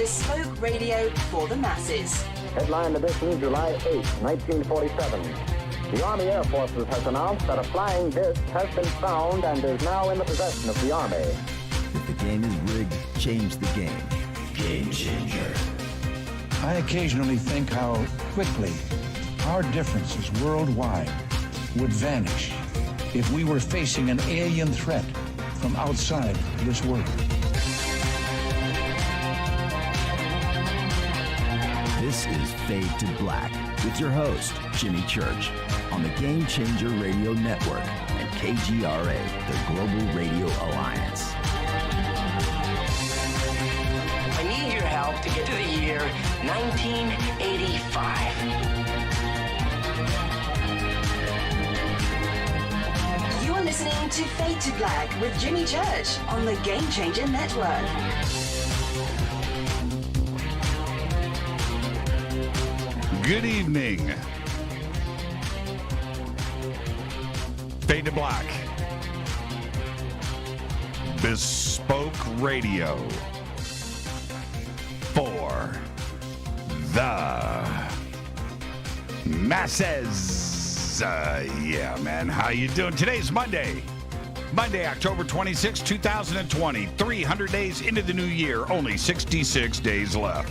bespoke radio for the masses. Headline edition, July 8, 1947. The Army Air Forces has announced that a flying disc has been found and is now in the possession of the Army. If the game is rigged, change the game. Game changer. I occasionally think how quickly our differences worldwide would vanish if we were facing an alien threat from outside this world. This is Fade to Black with your host, Jimmy Church, on the Game Changer Radio Network and KGRA, the Global Radio Alliance. I need your help to get to the year 1985. You're listening to Fade to Black with Jimmy Church on the Game Changer Network. Good evening. Fade to Black. Bespoke radio for the masses. Yeah, man. How you doing? Today's Monday, October 26, 2020. 300 days into the new year. Only 66 days left.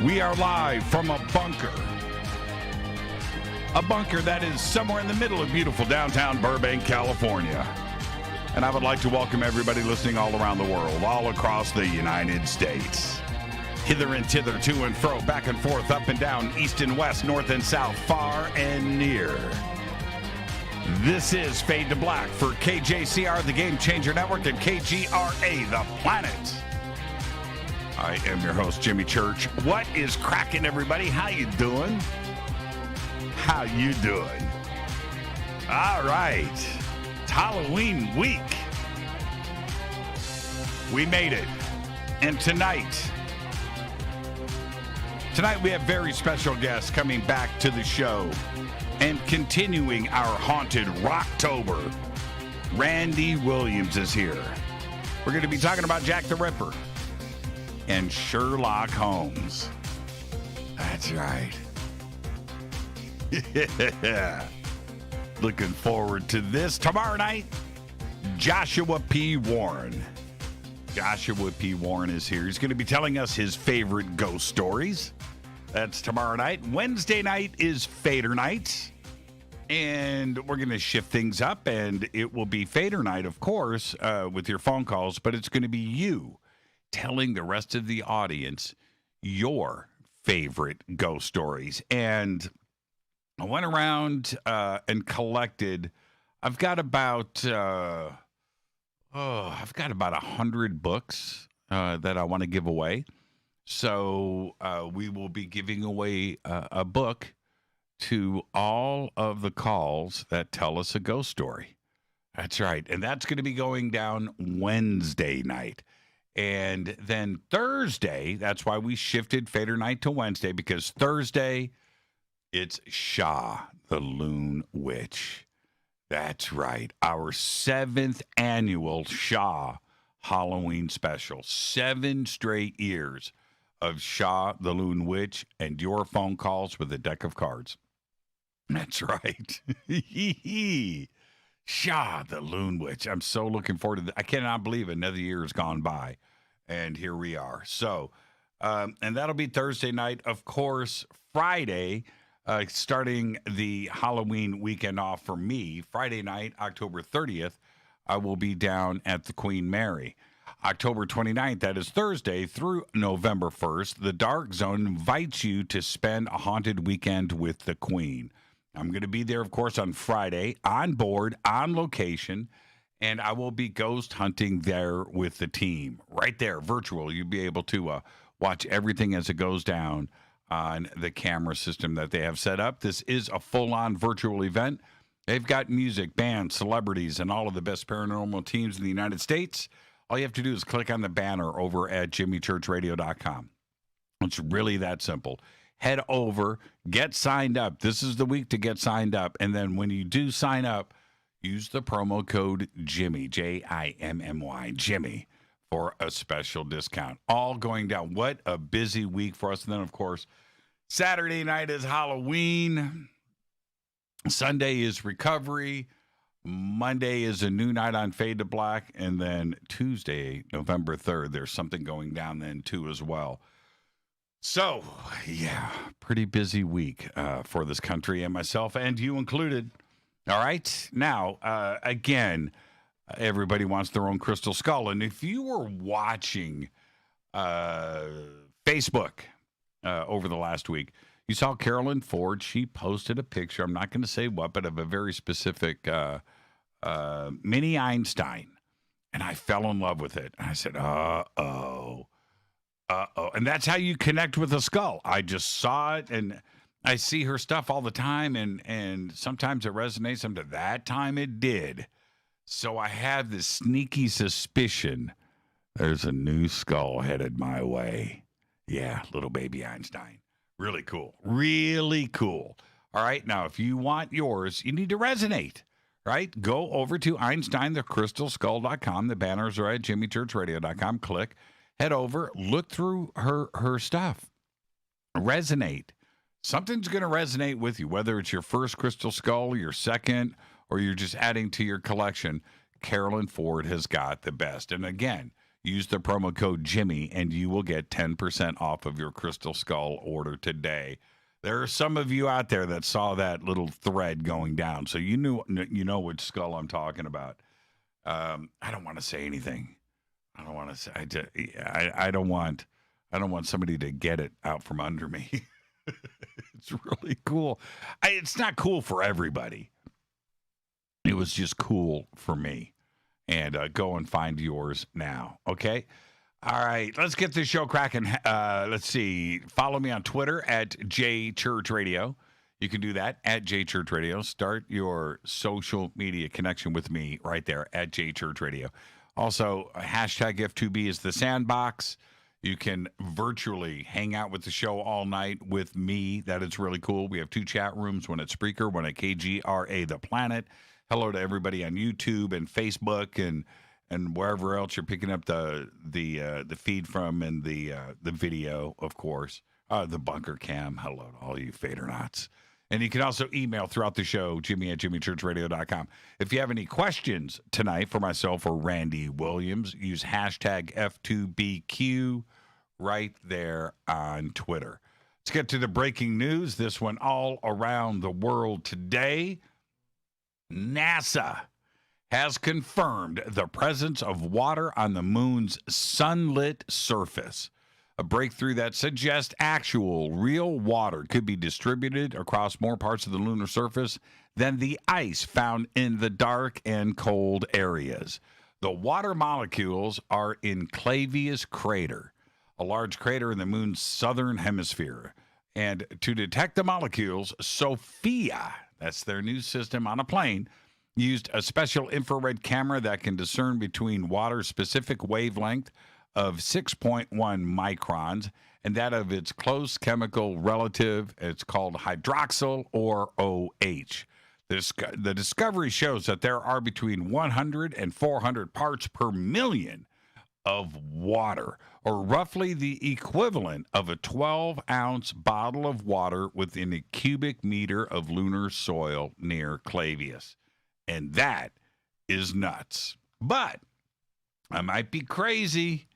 We are live from a bunker that is somewhere in the middle of beautiful downtown Burbank, California. And I would like to welcome everybody listening all around the world, all across the United States. Hither and thither, to and fro, back and forth, up and down, east and west, north and south, far and near. This is Fade to Black for KJCR, the Game Changer Network, and KGRA, the planet. I am your host, Jimmy Church. What is cracking, everybody? How you doing? How you doing? All right. It's Halloween week. We made it. And tonight we have very special guests coming back to the show and continuing our haunted Rocktober. Randy Williams is here. We're going to be talking about Jack the Ripper and Sherlock Holmes. That's right. Yeah. Looking forward to this. Tomorrow night, Joshua P. Warren. Joshua P. Warren is here. He's going to be telling us his favorite ghost stories. That's tomorrow night. Wednesday night is Fader night. And we're going to shift things up, and it will be Fader night, of course, with your phone calls, but it's going to be you telling the rest of the audience your favorite ghost stories. And I went around and collected. I've got about 100 books that I want to give away. So we will be giving away a book to all of the calls that tell us a ghost story. That's right. And that's going to be going down Wednesday night. And then Thursday, that's why we shifted Fader night to Wednesday, because Thursday, it's Sha, the Loon Witch. That's right. Our 7th annual Sha Halloween special. 7 straight years of Sha, the Loon Witch, and your phone calls with a deck of cards. That's right. Sha, the Loon Witch. I'm so looking forward to that. I cannot believe another year has gone by. And here we are. So, and that'll be Thursday night. Of course, Friday, starting the Halloween weekend off for me, Friday night, October 30th, I will be down at the Queen Mary. October 29th, that is Thursday, through November 1st, the Dark Zone invites you to spend a haunted weekend with the Queen. I'm going to be there, of course, on Friday, on board, on location, and I will be ghost hunting there with the team. Right there, virtual. You'll be able to watch everything as it goes down on the camera system that they have set up. This is a full-on virtual event. They've got music, bands, celebrities, and all of the best paranormal teams in the United States. All you have to do is click on the banner over at jimmychurchradio.com. It's really that simple. Head over, get signed up. This is the week to get signed up. And then when you do sign up, use the promo code Jimmy, Jimmy, Jimmy, for a special discount. All going down. What a busy week for us. And then, of course, Saturday night is Halloween. Sunday is recovery. Monday is a new night on Fade to Black. And then Tuesday, November 3rd, there's something going down then, too, as well. So, yeah, pretty busy week for this country and myself, and you included. All right. Now, again, everybody wants their own crystal skull. And if you were watching Facebook over the last week, you saw Carolyn Ford. She posted a picture. I'm not going to say what, but of a very specific mini Einstein. And I fell in love with it. And I said, uh-oh. And that's how you connect with a skull. I just saw it, and I see her stuff all the time, and sometimes it resonates. Sometimes that time it did. So I have this sneaky suspicion there's a new skull headed my way. Yeah, little baby Einstein. Really cool. Really cool. All right, now, if you want yours, you need to resonate, right? Go over to EinsteinTheCrystalSkull.com. The banners are at JimmyChurchRadio.com. Click. Head over, look through her stuff. Resonate. Something's going to resonate with you, whether it's your first crystal skull, your second, or you're just adding to your collection. Carolyn Ford has got the best. And again, use the promo code Jimmy, and you will get 10% off of your crystal skull order today. There are some of you out there that saw that little thread going down, so you know which skull I'm talking about. I don't want to say anything. I don't want to say. I don't want somebody to get it out from under me. It's really cool. It's not cool for everybody. It was just cool for me. And go and find yours now. Okay. All right. Let's get this show cracking. Let's see. Follow me on Twitter at JChurchRadio. You can do that at JChurchRadio. Start your social media connection with me right there at JChurchRadio. Also, hashtag F2B is the sandbox. You can virtually hang out with the show all night with me. That is really cool. We have 2 chat rooms, one at Spreaker, one at KGRA The Planet. Hello to everybody on YouTube and Facebook and wherever else you're picking up the feed from, and the video, of course. The bunker cam. Hello to all you Fadernauts. And you can also email throughout the show, Jimmy at JimmyChurchRadio.com. If you have any questions tonight for myself or Randy Williams, use hashtag F2BQ right there on Twitter. Let's get to the breaking news. This one all around the world today. NASA has confirmed the presence of water on the moon's sunlit surface. A breakthrough that suggests actual, real water could be distributed across more parts of the lunar surface than the ice found in the dark and cold areas. The water molecules are in Clavius Crater, a large crater in the moon's southern hemisphere. And to detect the molecules, SOFIA, that's their new system on a plane, used a special infrared camera that can discern between water's specific wavelength of 6.1 microns and that of its close chemical relative. It's called hydroxyl, or OH. The discovery shows that there are between 100 and 400 parts per million of water, or roughly the equivalent of a 12-ounce bottle of water within a cubic meter of lunar soil near Clavius. And that is nuts. But I might be crazy,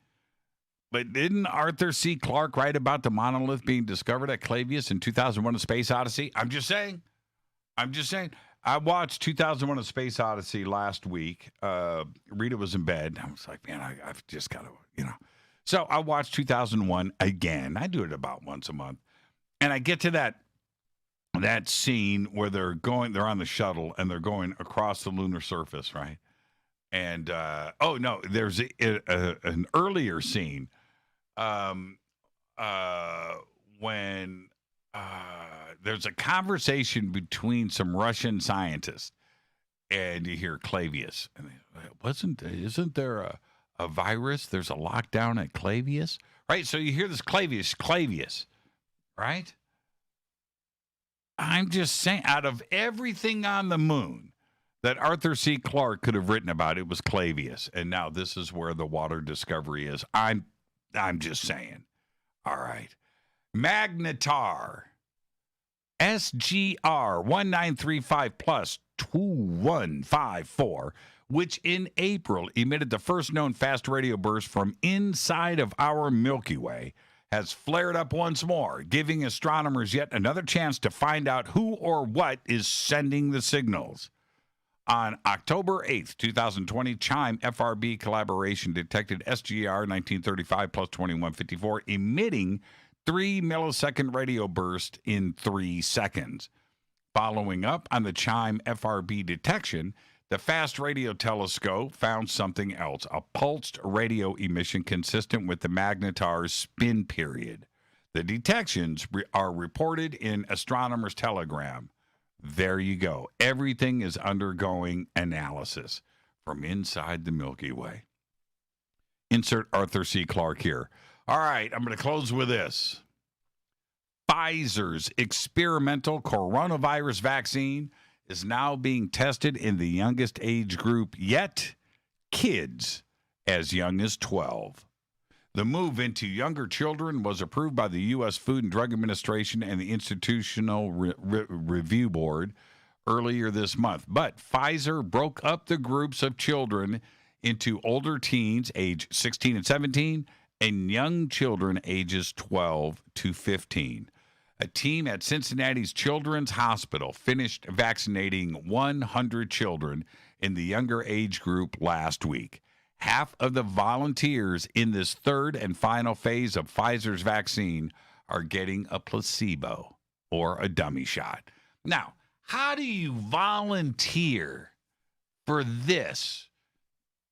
but didn't Arthur C. Clarke write about the monolith being discovered at Clavius in 2001: A Space Odyssey? I'm just saying. I watched 2001: A Space Odyssey last week. Rita was in bed. I was like, man, I've just got to, So I watched 2001 again. I do it about once a month. And I get to that scene where they're on the shuttle and they're going across the lunar surface, right? And, there's an earlier scene when there's a conversation between some Russian scientists, and you hear Clavius. And isn't there a virus? There's a lockdown at Clavius, right? So you hear this Clavius, right? I'm just saying, out of everything on the moon, that Arthur C. Clarke could have written about. It was Clavius. And now this is where the water discovery is. I'm just saying. All right. Magnetar. SGR 1935 plus 2154, which in April emitted the first known fast radio burst from inside of our Milky Way, has flared up once more, giving astronomers yet another chance to find out who or what is sending the signals. On October 8th, 2020, Chime FRB collaboration detected SGR 1935 plus 2154 emitting 3 millisecond radio burst in 3 seconds. Following up on the Chime FRB detection, the Fast Radio Telescope found something else, a pulsed radio emission consistent with the magnetar's spin period. The detections are reported in Astronomer's Telegram. There you go. Everything is undergoing analysis from inside the Milky Way. Insert Arthur C. Clarke here. All right, I'm going to close with this. Pfizer's experimental coronavirus vaccine is now being tested in the youngest age group yet, kids as young as 12. The move into younger children was approved by the U.S. Food and Drug Administration and the Institutional Review Board earlier this month. But Pfizer broke up the groups of children into older teens, age 16 and 17, and young children ages 12 to 15. A team at Cincinnati's Children's Hospital finished vaccinating 100 children in the younger age group last week. Half of the volunteers in this third and final phase of Pfizer's vaccine are getting a placebo or a dummy shot. Now, how do you volunteer for this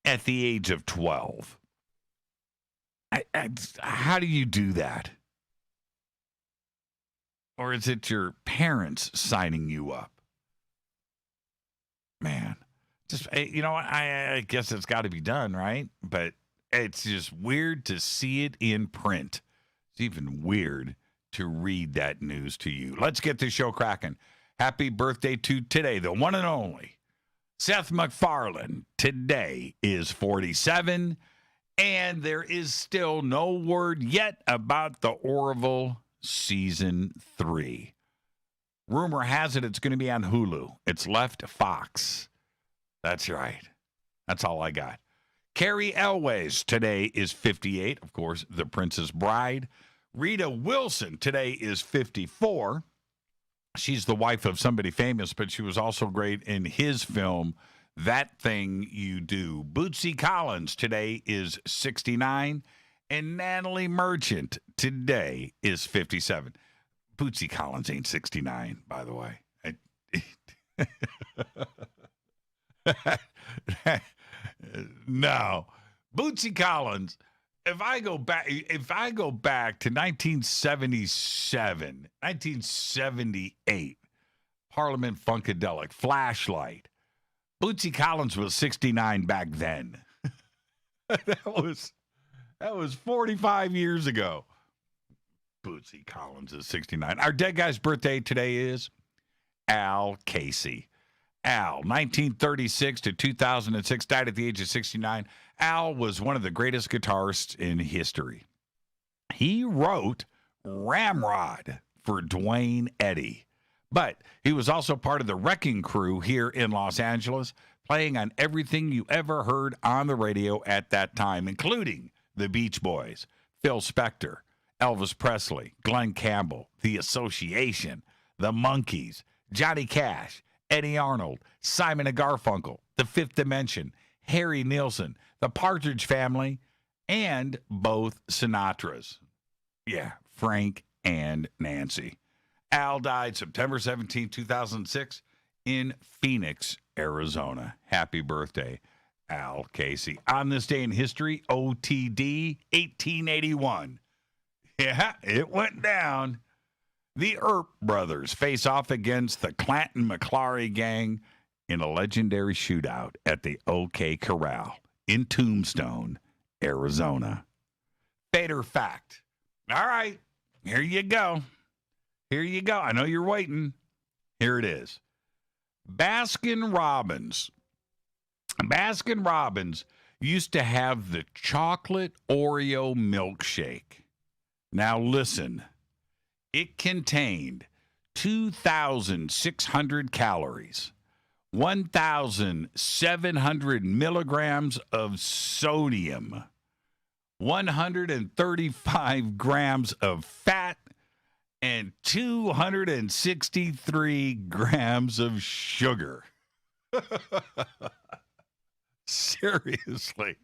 at the age of 12? How do you do that? Or is it your parents signing you up? Man, just, you know what? I guess it's got to be done, right? But it's just weird to see it in print. It's even weird to read that news to you. Let's get this show cracking. Happy birthday to today, the one and only Seth MacFarlane. Today is 47, and there is still no word yet about the Orville Season 3. Rumor has it it's going to be on Hulu. It's left Fox. That's right. That's all I got. Carrie Elways today is 58. Of course, The Princess Bride. Rita Wilson today is 54. She's the wife of somebody famous, but she was also great in his film, That Thing You Do. Bootsy Collins today is 69. And Natalie Merchant today is 57. Bootsy Collins ain't 69, by the way. No. Bootsy Collins, if I go back to 1977, 1978, Parliament Funkadelic, Flashlight, Bootsy Collins was 69 back then. That was 45 years ago. Bootsy Collins is 69. Our dead guy's birthday today is Al Casey. Al, 1936 to 2006, died at the age of 69. Al was one of the greatest guitarists in history. He wrote Ramrod for Dwayne Eddy, but he was also part of the Wrecking Crew here in Los Angeles, playing on everything you ever heard on the radio at that time, including the Beach Boys, Phil Spector, Elvis Presley, Glenn Campbell, The Association, The Monkees, Johnny Cash, Eddie Arnold, Simon and Garfunkel, The Fifth Dimension, Harry Nilsson, The Partridge Family, and both Sinatras. Yeah, Frank and Nancy. Al died September 17, 2006 in Phoenix, Arizona. Happy birthday, Al Casey. On this day in history, OTD 1881. Yeah, it went down. The Earp brothers face off against the Clanton-McClary gang in a legendary shootout at the OK Corral in Tombstone, Arizona. Fader fact. All right, here you go. Here you go. I know you're waiting. Here it is. Baskin Robbins used to have the chocolate Oreo milkshake. Now listen, it contained 2,600 calories, 1,700 milligrams of sodium, 135 grams of fat, and 263 grams of sugar. Seriously.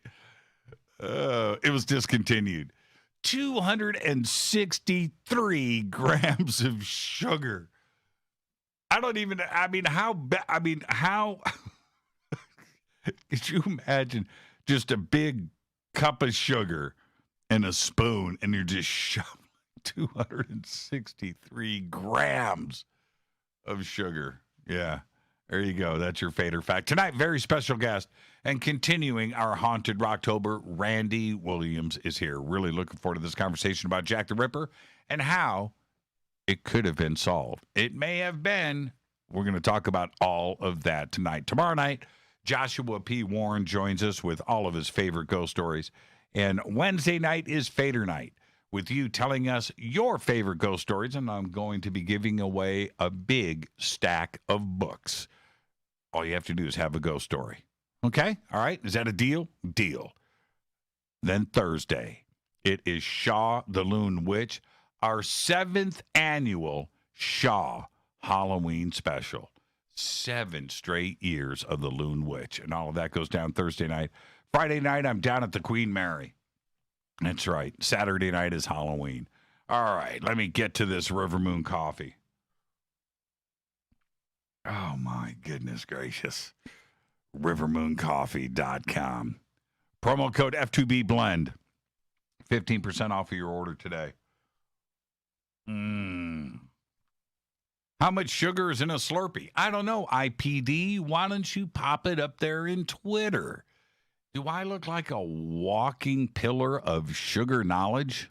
It was discontinued. 263 grams of sugar. How could you imagine just a big cup of sugar and a spoon and you're just shoving 263 grams of sugar? Yeah, there you go. That's your Fader Fact. Tonight, very special guest and continuing our Haunted Rocktober, Randy Williams is here. Really looking forward to this conversation about Jack the Ripper and how it could have been solved. It may have been. We're going to talk about all of that tonight. Tomorrow night, Joshua P. Warren joins us with all of his favorite ghost stories. And Wednesday night is Fader Night, with you telling us your favorite ghost stories. And I'm going to be giving away a big stack of books. All you have to do is have a ghost story. Okay? All right? Is that a deal? Deal. Then Thursday, it is Shaw the Loon Witch, our 7th annual Shaw Halloween special. 7 straight years of the Loon Witch. And all of that goes down Thursday night. Friday night, I'm down at the Queen Mary. That's right. Saturday night is Halloween. All right, let me get to this River Moon coffee. Oh, my goodness gracious. rivermooncoffee.com. Promo code F2B Blend. 15% off of your order today. How much sugar is in a Slurpee? I don't know. IPD, why don't you pop it up there in Twitter? Do I look like a walking pillar of sugar knowledge?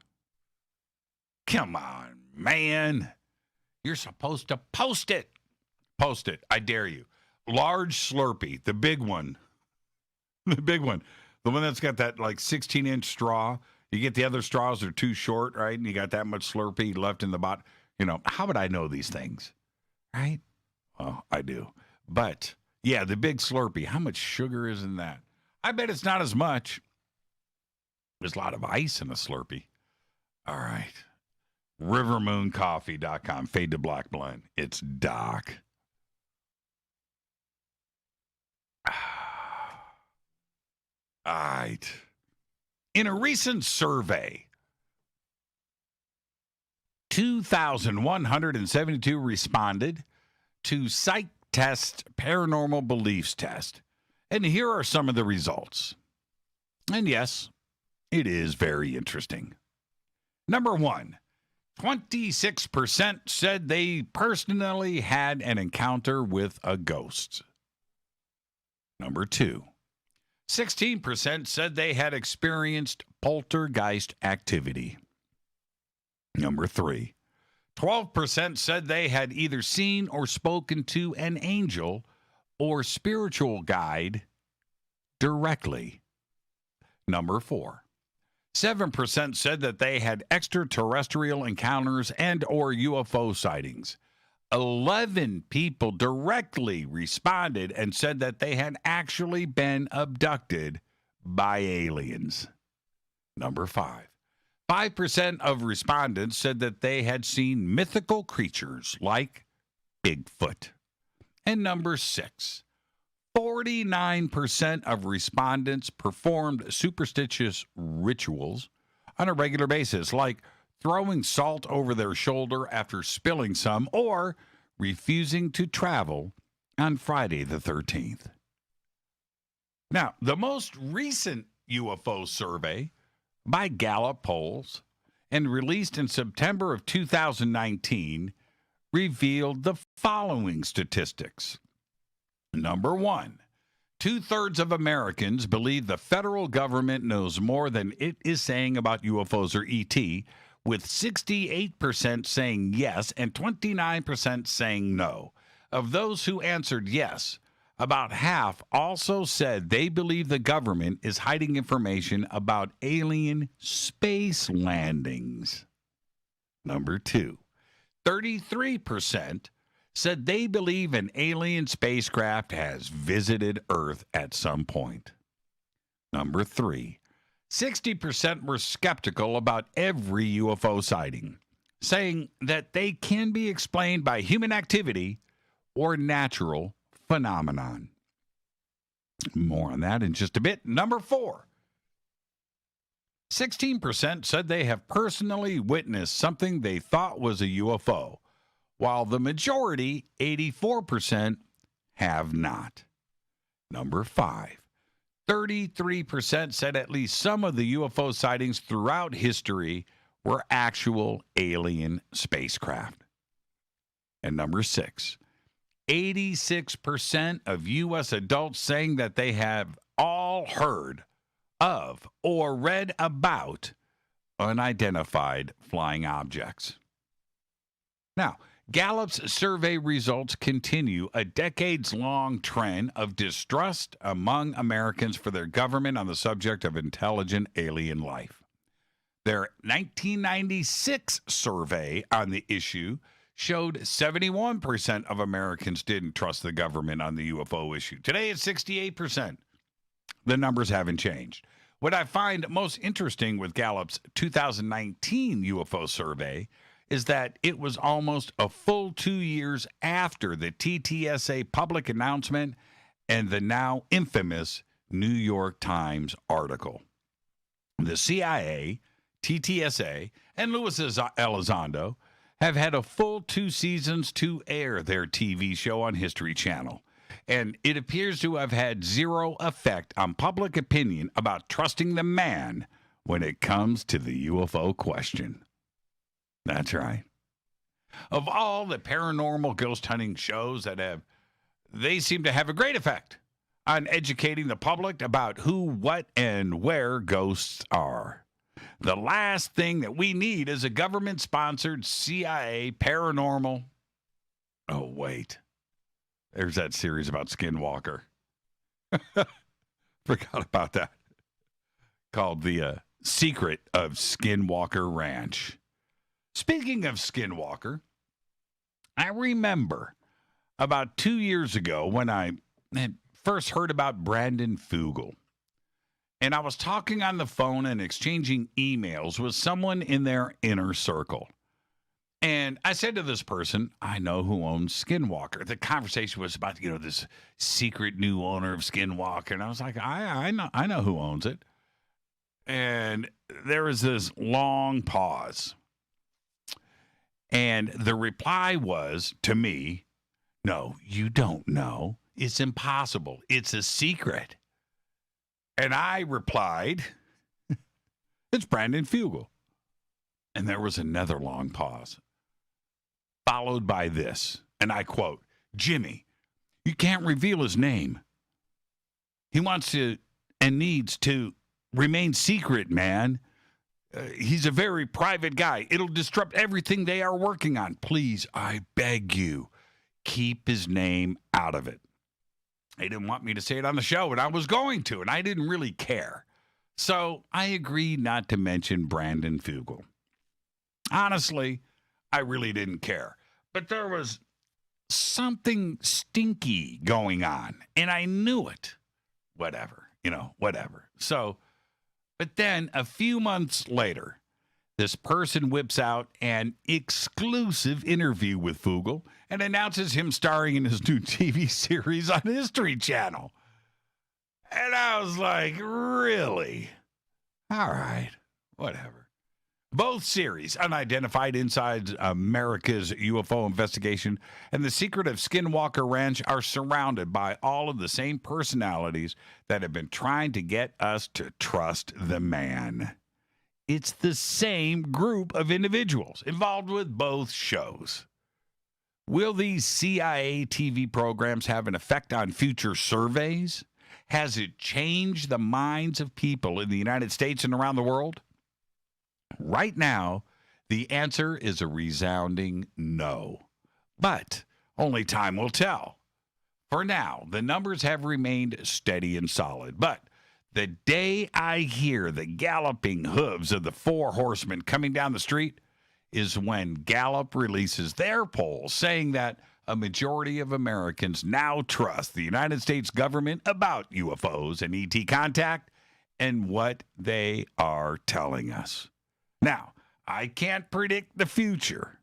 Come on, man. You're supposed to post it. Post it. I dare you. Large Slurpee, the big one. The big one. The one that's got that like 16-inch straw. You get the other straws, they're too short, right? And you got that much Slurpee left in the bottom. You know, how would I know these things? Right? Well, I do. But, yeah, the big Slurpee, how much sugar is in that? I bet it's not as much. There's a lot of ice in a Slurpee. All right. rivermooncoffee.com. Fade to Black Blend. It's Doc. All right. In a recent survey, 2,172 responded to Psych Test Paranormal Beliefs Test. And here are some of the results. And yes, it is very interesting. Number 1, 26% said they personally had an encounter with a ghost. Number 2, 16% said they had experienced poltergeist activity. Number 3, 12% said they had either seen or spoken to an angel or spiritual guide directly. Number 4, 7% said that they had extraterrestrial encounters and or UFO sightings. 11 people directly responded and said that they had actually been abducted by aliens. Number 5, 5% of respondents said that they had seen mythical creatures like Bigfoot. And number 6, 49% of respondents performed superstitious rituals on a regular basis, like throwing salt over their shoulder after spilling some, or refusing to travel on Friday the 13th. Now, the most recent UFO survey by Gallup polls and released in September of 2019 revealed the following statistics. Number 1, 2/3 of Americans believe the federal government knows more than it is saying about UFOs or ET, with 68% saying yes and 29% saying no. Of those who answered yes, about half also said they believe the government is hiding information about alien space landings. Number 2, 33% said they believe an alien spacecraft has visited Earth at some point. Number 3, 60% were skeptical about every UFO sighting, saying that they can be explained by human activity or natural phenomenon. More on that in just a bit. Number 4, 16% said they have personally witnessed something they thought was a UFO, while the majority, 84%, have not. Number 5, 33% said at least some of the UFO sightings throughout history were actual alien spacecraft. And number 6, 86% of U.S. adults saying that they have all heard of or read about unidentified flying objects. Now, Gallup's survey results continue a decades-long trend of distrust among Americans for their government on the subject of intelligent alien life. Their 1996 survey on the issue showed 71% of Americans didn't trust the government on the UFO issue. Today, it's 68%. The numbers haven't changed. What I find most interesting with Gallup's 2019 UFO survey is that it was almost a full 2 years after the TTSA public announcement and the now infamous New York Times article. The CIA, TTSA, and Luis Elizondo have had a full 2 seasons to air their TV show on History Channel, and it appears to have had zero effect on public opinion about trusting the man when it comes to the UFO question. That's right. Of all the paranormal ghost hunting shows they seem to have a great effect on educating the public about who, what, and where ghosts are. The last thing that we need is a government-sponsored CIA paranormal. Oh, wait. There's that series about Skinwalker. Forgot about that. Called The Secret of Skinwalker Ranch. Speaking of Skinwalker, I remember about 2 years ago when I had first heard about Brandon Fugel. And I was talking on the phone and exchanging emails with someone in their inner circle. And I said to this person, I know who owns Skinwalker. The conversation was about, this secret new owner of Skinwalker. And I was like, I know who owns it. And there was this long pause. And the reply was, to me, no, you don't know. It's impossible. It's a secret. And I replied, it's Brandon Fugel. And there was another long pause, followed by this, and I quote, Jimmy, you can't reveal his name. He wants to and needs to remain secret, man. He's a very private guy. It'll disrupt everything they are working on. Please, I beg you, keep his name out of it. They didn't want me to say it on the show, and I was going to, and I didn't really care. So I agreed not to mention Brandon Fugel. Honestly, I really didn't care. But there was something stinky going on, and I knew it. Whatever. So, but then a few months later, this person whips out an exclusive interview with Fugel and announces him starring in his new TV series on History Channel. And I was like, really? All right, whatever. Both series, Unidentified Inside America's UFO Investigation and The Secret of Skinwalker Ranch, are surrounded by all of the same personalities that have been trying to get us to trust the man. It's the same group of individuals involved with both shows. Will these CIA TV programs have an effect on future surveys? Has it changed the minds of people in the United States and around the world? Right now, the answer is a resounding no. But Only time will tell. For now, the numbers have remained steady and solid. But the day I hear the galloping hooves of the four horsemen coming down the street is when Gallup releases their poll saying that a majority of Americans now trust the United States government about UFOs and ET contact and what they are telling us. Now, I can't predict the future,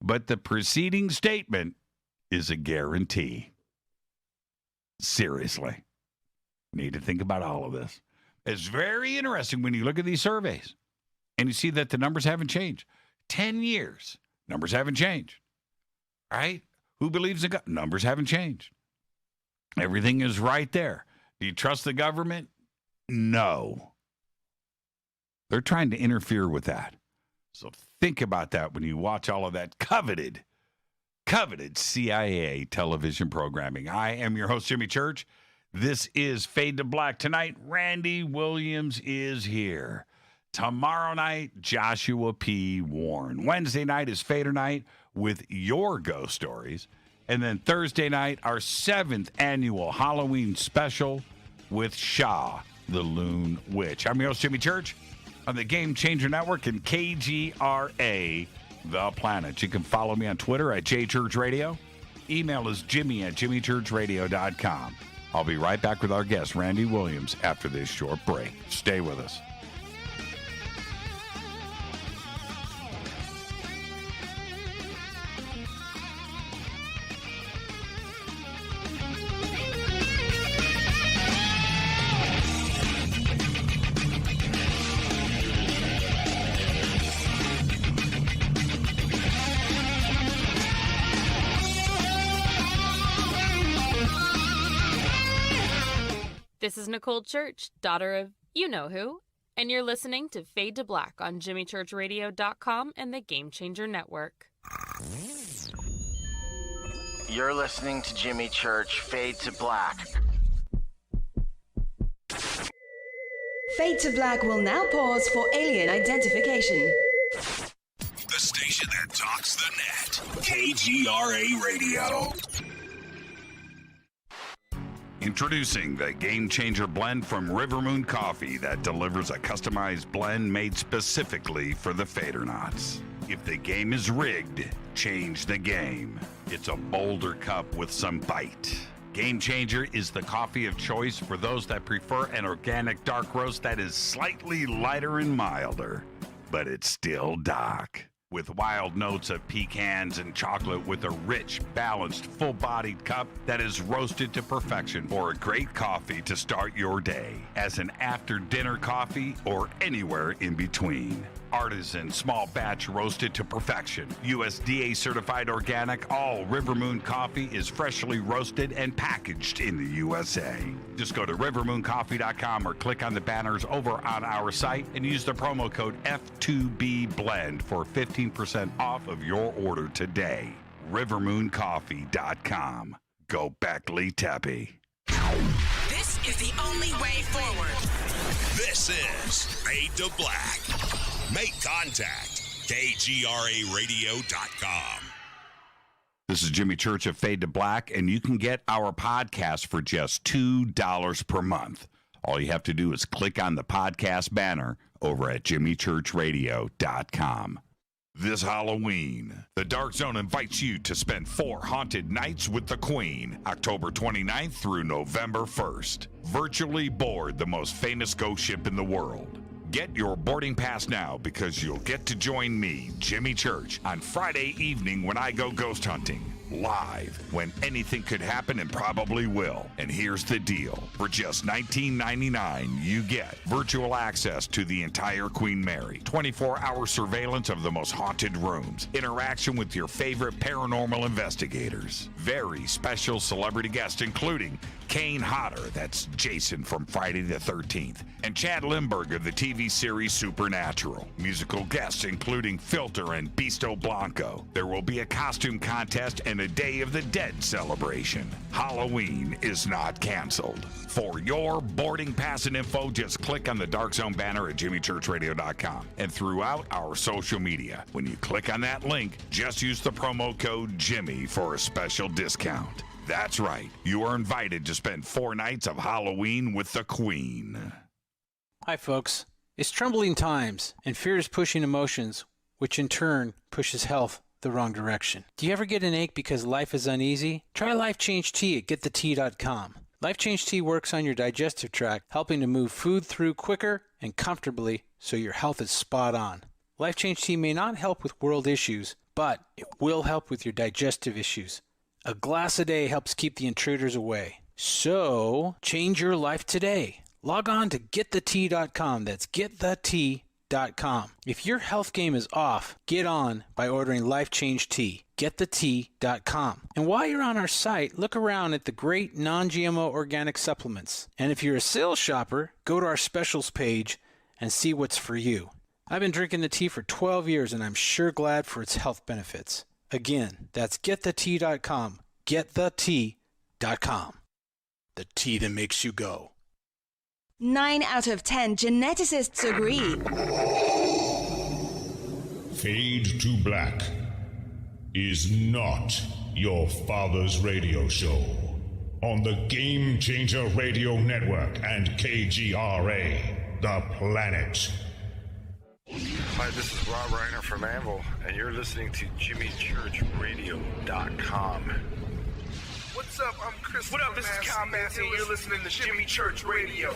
but the preceding statement is a guarantee. Seriously. Need to think about all of this. It's very interesting when you look at these surveys and you see that the numbers haven't changed. 10 years, numbers haven't changed. Right? Who believes in God? Numbers haven't changed. Everything is right there. Do you trust the government? No. They're trying to interfere with that. So think about that when you watch all of that coveted CIA television programming. I am your host, Jimmy Church. This is Fade to Black. Tonight, Randy Williams is here. Tomorrow night, Joshua P. Warren. Wednesday night is Fader night with your ghost stories. And then Thursday night, our 7th annual Halloween special with Shah, the Loon Witch. I'm your host, Jimmy Church, on the Game Changer Network and KGRA, The Planet. You can follow me on Twitter at JChurchRadio. Email is jimmy@jimmychurchradio.com. I'll be right back with our guest, Randy Williams, after this short break. Stay with us. This is Nicole Church, daughter of you-know-who, and you're listening to Fade to Black on JimmyChurchRadio.com and the Game Changer Network. You're listening to Jimmy Church, Fade to Black. Fade to Black will now pause for alien identification. The station that talks the net. KGRA Radio. Introducing the Game Changer blend from River Moon Coffee that delivers a customized blend made specifically for the Fadernauts. If the game is rigged, change the game. It's a bolder cup with some bite. Game Changer is the coffee of choice for those that prefer an organic dark roast that is slightly lighter and milder, but it's still dark. With wild notes of pecans and chocolate with a rich, balanced, full-bodied cup that is roasted to perfection for a great coffee to start your day, as an after-dinner coffee or anywhere in between. Artisan, small batch roasted to perfection. USDA certified organic, all River Moon coffee is freshly roasted and packaged in the USA. Just go to rivermooncoffee.com or click on the banners over on our site and use the promo code F2BBLEND for 15% off of your order today. rivermooncoffee.com. Go Beckley Teppy. This is the only way forward. This is Fade to Black. Make contact. KGRARadio.com. This is Jimmy Church of Fade to Black, and you can get our podcast for just $2 per month. All you have to do is click on the podcast banner over at JimmyChurchRadio.com. This Halloween, the Dark Zone invites you to spend 4 haunted nights with the Queen, October 29th through November 1st. Virtually board the most famous ghost ship in the world. Get your boarding pass now because you'll get to join me, Jimmy Church, on Friday evening when I go ghost hunting. Live, when anything could happen and probably will. And here's the deal. For just $19.99, you get virtual access to the entire Queen Mary, 24-hour surveillance of the most haunted rooms, interaction with your favorite paranormal investigators, very special celebrity guests, including Kane Hodder, that's Jason from Friday the 13th, and Chad Lindbergh of the TV series Supernatural. Musical guests including Filter and Beasto Blanco. There will be a costume contest and a Day of the Dead celebration. Halloween is not canceled. For your boarding pass and info, just click on the Dark Zone banner at jimmychurchradio.com and throughout our social media. When you click on that link, just use the promo code Jimmy for a special discount. That's right. You are invited to spend 4 nights of Halloween with the Queen. Hi, folks. It's troubling times, and fear is pushing emotions, which in turn pushes health the wrong direction. Do you ever get an ache because life is uneasy? Try Life Change Tea at getthetea.com. Life Change Tea works on your digestive tract, helping to move food through quicker and comfortably so your health is spot on. Life Change Tea may not help with world issues, but it will help with your digestive issues. A glass a day helps keep the intruders away. So, change your life today. Log on to getthetea.com. That's getthetea.com. If your health game is off, get on by ordering Life Change Tea. Getthetea.com. And while you're on our site, look around at the great non-GMO organic supplements. And if you're a sales shopper, go to our specials page and see what's for you. I've been drinking the tea for 12 years, and I'm sure glad for its health benefits. Again, that's getthetea.com. Getthetea.com. The tea that makes you go. 9 out of 10 geneticists agree. Fade to Black is not your father's radio show on the Game Changer Radio Network and KGRA, The Planet. Hi, this is Rob Reiner from Anvil, and you're listening to JimmyChurchRadio.com. What's up? I'm Chris. What up? This is Kyle Massey, and you're listening to Jimmy Church Radio.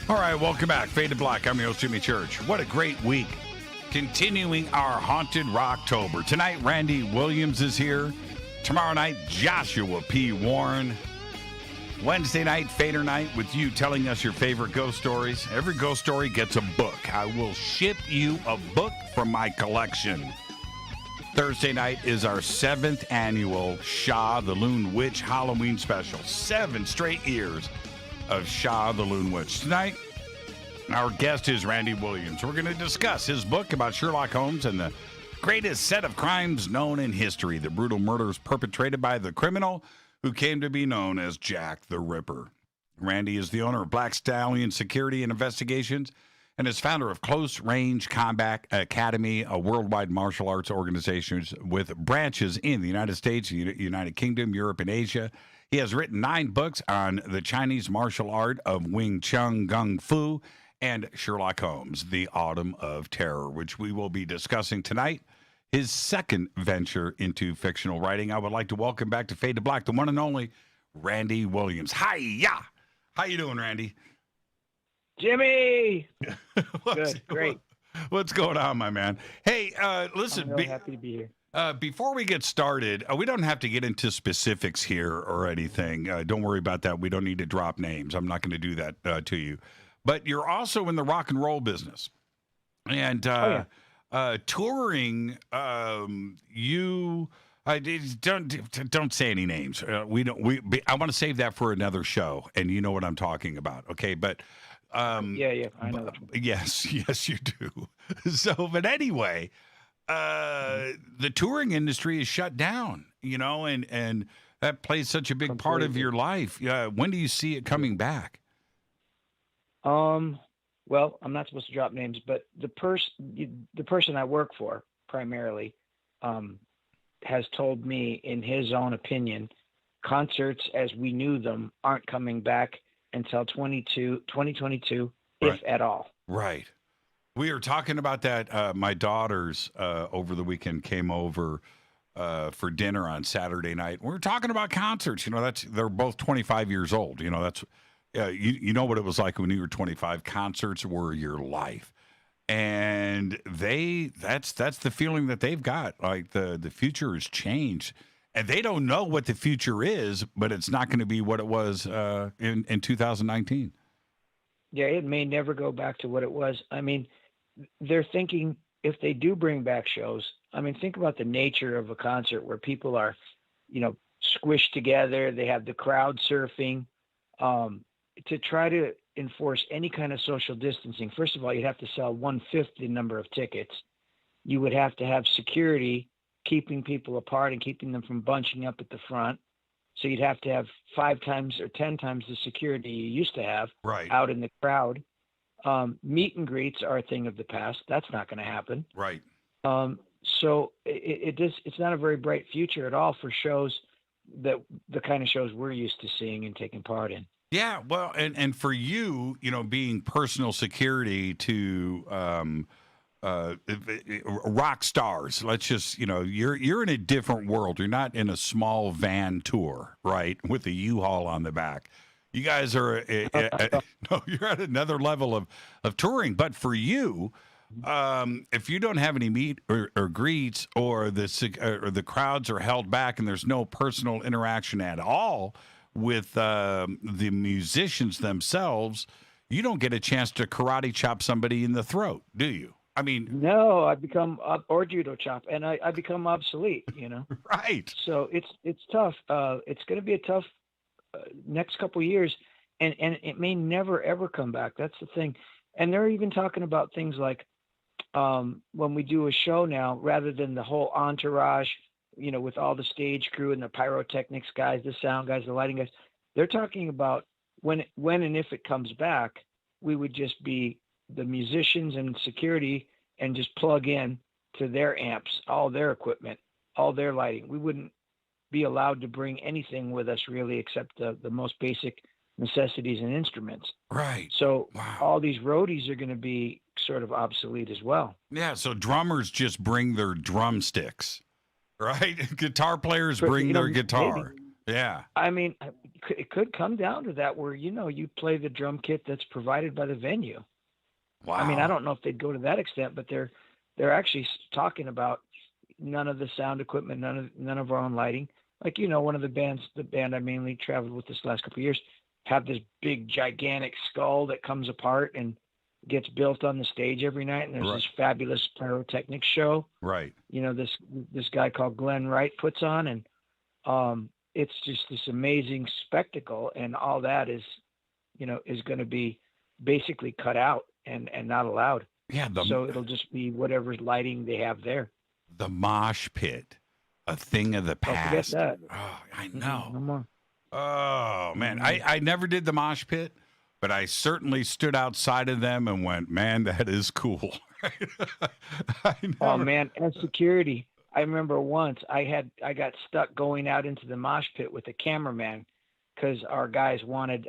All right, welcome back. Fade to Black. I'm your host, Jimmy Church. What a great week. Continuing our Haunted Rocktober. Tonight, Randy Williams is here. Tomorrow night, Joshua P. Warren. Wednesday night, Fader Night, with you telling us your favorite ghost stories. Every ghost story gets a book. I will ship you a book from my collection. Thursday night is our 7th annual Shah the Loon Witch Halloween special. 7 straight years of Shah the Loon Witch. Tonight, our guest is Randy Williams. We're going to discuss his book about Sherlock Holmes and the greatest set of crimes known in history, the brutal murders perpetrated by the criminal who came to be known as Jack the Ripper. Randy is the owner of Black Stallion Security and Investigations and is founder of Close Range Combat Academy, a worldwide martial arts organization with branches in the United States, United Kingdom, Europe, and Asia. He has written 9 books on the Chinese martial art of Wing Chun Gung Fu and Sherlock Holmes, The Autumn of Terror, which we will be discussing tonight. His second venture into fictional writing. I would like to welcome back to Fade to Black, the one and only Randy Williams. Hi-ya! How you doing, Randy? Jimmy! Good, great. What's going on, my man? Hey, listen. I'm really happy to be here. Before we get started, we don't have to get into specifics here or anything. Don't worry about that. We don't need to drop names. I'm not going to do that to you. But you're also in the rock and roll business. And touring, you don't say any names. I want to save that for another show, and you know what I'm talking about. Okay, but yeah, I know. Yes, you do. So, but anyway, the touring industry is shut down, and that plays such a big part of your life. When do you see it coming back? Well, I'm not supposed to drop names, but the person I work for primarily has told me, in his own opinion, concerts as we knew them aren't coming back until 2022, if at all. Right. We were talking about that. My daughters over the weekend came over for dinner on Saturday night. We were talking about concerts. They're both 25 years old. That's you know what it was like when you were 25. Concerts were your life, and that's the feeling that they've got. Like the future has changed, And they don't know what the future is, but it's not going to be what it was in 2019. Yeah, it may never go back to what it was. I mean, they're thinking if they do bring back shows, I mean, think about the nature of a concert where people are, squished together. They have the crowd surfing. To try to enforce any kind of social distancing, first of all, you'd have to sell 1/5 the number of tickets. You would have to have security keeping people apart and keeping them from bunching up at the front. So you'd have to have 5 times or 10 times the security you used to have out in the crowd. Meet and greets are a thing of the past. That's not going to happen. Right. So it's not a very bright future at all for shows that the kind of shows we're used to seeing and taking part in. Yeah. Well, and for you, being personal security to rock stars, let's just, you're in a different world. You're not in a small van tour, right, with a U-Haul on the back. You guys are no, you're at another level of touring. But for you, if you don't have any meet or greets, or the crowds are held back and there's no personal interaction at all with the musicians themselves, you don't get a chance to karate chop somebody in the throat, do you? I mean, no, I become or judo chop, and I become obsolete. Right. So it's tough. It's going to be a tough next couple of years, and it may never ever come back. That's the thing. And they're even talking about things like when we do a show now, rather than the whole entourage, with all the stage crew and the pyrotechnics guys, the sound guys, the lighting guys, they're talking about when and if it comes back, we would just be the musicians and security and just plug in to their amps, all their equipment, all their lighting. We wouldn't be allowed to bring anything with us really except the most basic necessities and instruments. Right. So all these roadies are going to be sort of obsolete as well. Yeah. So drummers just bring their drumsticks, right? Guitar players bring their guitar. Maybe. Yeah. I mean, it could come down to that where, you play the drum kit that's provided by the venue. Wow. I mean, I don't know if they'd go to that extent, but they're actually talking about none of the sound equipment, none of our own lighting. Like, one of the band I mainly traveled with this last couple of years, have this big gigantic skull that comes apart and gets built on the stage every night, and there's this fabulous pyrotechnics show. Right. This guy called Glenn Wright puts on, and it's just this amazing spectacle, and all that is going to be basically cut out and not allowed. Yeah. So it'll just be whatever lighting they have there. The mosh pit, a thing of the past. Don't forget that. Oh, I know. No more. Oh, man. I never did the mosh pit, but I certainly stood outside of them and went, man, that is cool. Oh, man. And security. I remember once I got stuck going out into the mosh pit with a cameraman because our guys wanted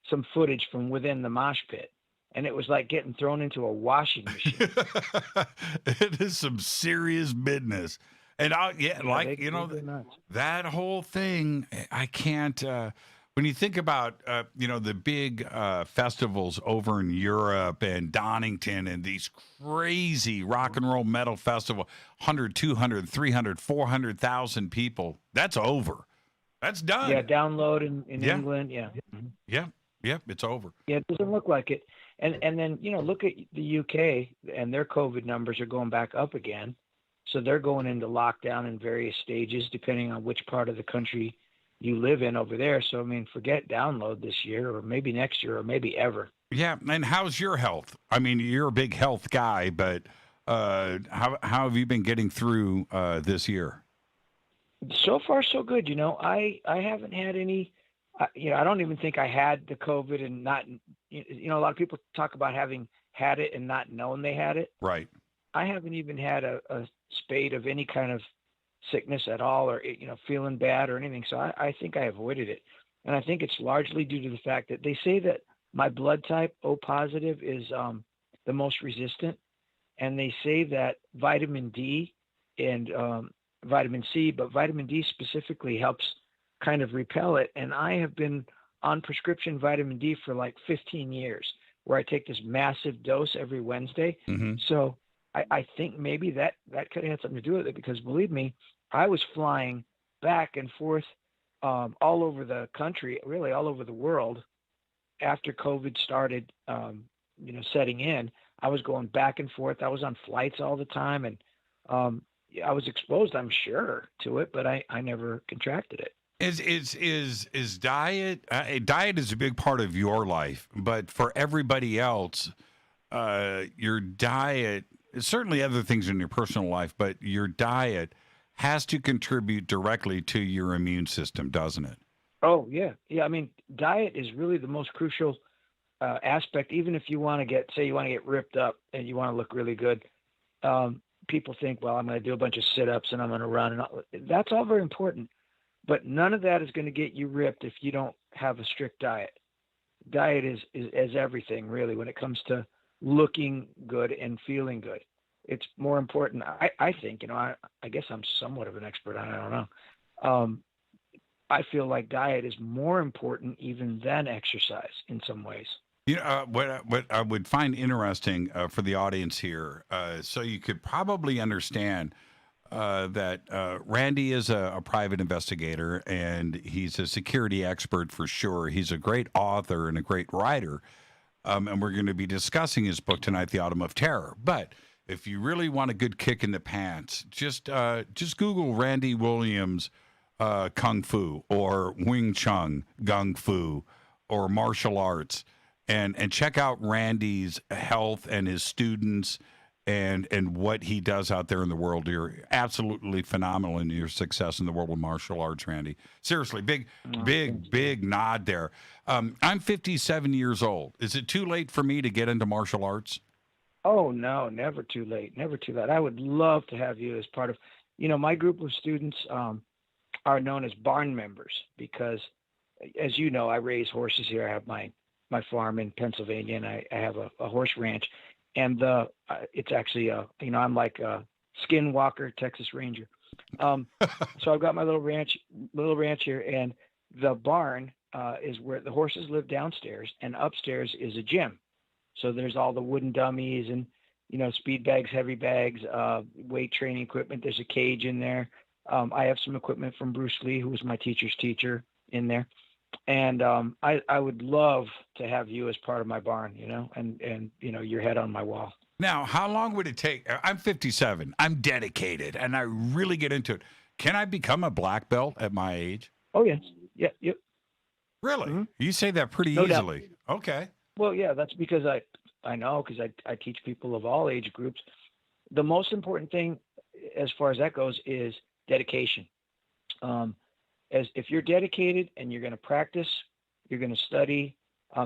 some footage from within the mosh pit. And it was like getting thrown into a washing machine. It is some serious business. And that whole thing, I can't, when you think about, the big festivals over in Europe and Donington and these crazy rock and roll metal festival, 100, 200, 300, 400,000 people, that's over. That's done. Yeah, download in England. Yeah. Yeah, it's over. Yeah, it doesn't look like it. And then, look at the UK, and their COVID numbers are going back up again. So they're going into lockdown in various stages, depending on which part of the country you live in over there. So, I mean, forget download this year or maybe next year or maybe ever. Yeah. And how's your health? I mean, you're a big health guy, but how have you been getting through this year? So far, so good. I haven't had any, I don't even think I had the COVID and not, a lot of people talk about having had it and not known they had it. Right. I haven't even had a spate of any kind of sickness at all or, feeling bad or anything. So I think I avoided it. And I think it's largely due to the fact that they say that my blood type, O positive, is the most resistant. And they say that vitamin D and vitamin C, but vitamin D specifically helps kind of repel it. And I have been on prescription vitamin D for like 15 years, where I take this massive dose every Wednesday. Mm-hmm. So I think maybe that could have had something to do with it, because believe me, I was flying back and forth all over the country, really all over the world. After COVID started, setting in, I was going back and forth. I was on flights all the time, and I was exposed, I'm sure, to it, but I never contracted it. Is diet? Diet is a big part of your life, but for everybody else, your diet, certainly other things in your personal life, but your diet has to contribute directly to your immune system, doesn't it? Oh, yeah. Yeah, I mean, diet is really the most crucial aspect. Even if you want to get ripped up and you want to look really good, people think, well, I'm going to do a bunch of sit-ups and I'm going to run. And all. That's all very important. But none of that is going to get you ripped if you don't have a strict diet. Diet is everything, really, when it comes to looking good and feeling good. It's more important. I think, I guess I'm somewhat of an expert on it. I don't know. I feel like diet is more important even than exercise in some ways. What I would find interesting for the audience here, so you could probably understand that Randy is a private investigator and he's a security expert for sure. He's a great author and a great writer. And we're going to be discussing his book tonight, The Autumn of Terror. But if you really want a good kick in the pants, just Google Randy Williams Kung Fu or Wing Chun Gung Fu or martial arts and check out Randy's health and his students and what he does out there in the world. You're absolutely phenomenal in your success in the world of martial arts, Randy. Seriously, big nod there. I'm 57 years old. Is it too late for me to get into martial arts? Oh, no, never too late. Never too late. I would love to have you as part of, my group of students are known as barn members because, as you know, I raise horses here. I have my farm in Pennsylvania, and I have a horse ranch. And it's actually, I'm like a skinwalker Texas Ranger. So I've got my little ranch here, and the barn is where the horses live downstairs, and upstairs is a gym. So there's all the wooden dummies and, speed bags, heavy bags, weight training equipment. There's a cage in there. I have some equipment from Bruce Lee, who was my teacher's teacher, in there. And I would love to have you as part of my barn, and your head on my wall. Now, how long would it take? I'm 57. I'm dedicated, and I really get into it. Can I become a black belt at my age? Oh, yes. Yeah. Yep. Really? Mm-hmm. You say that pretty easily. Doubt. Okay. Well, yeah, that's because I know because I teach people of all age groups. The most important thing as far as that goes is dedication. As if you're dedicated and you're going to practice, you're going to study.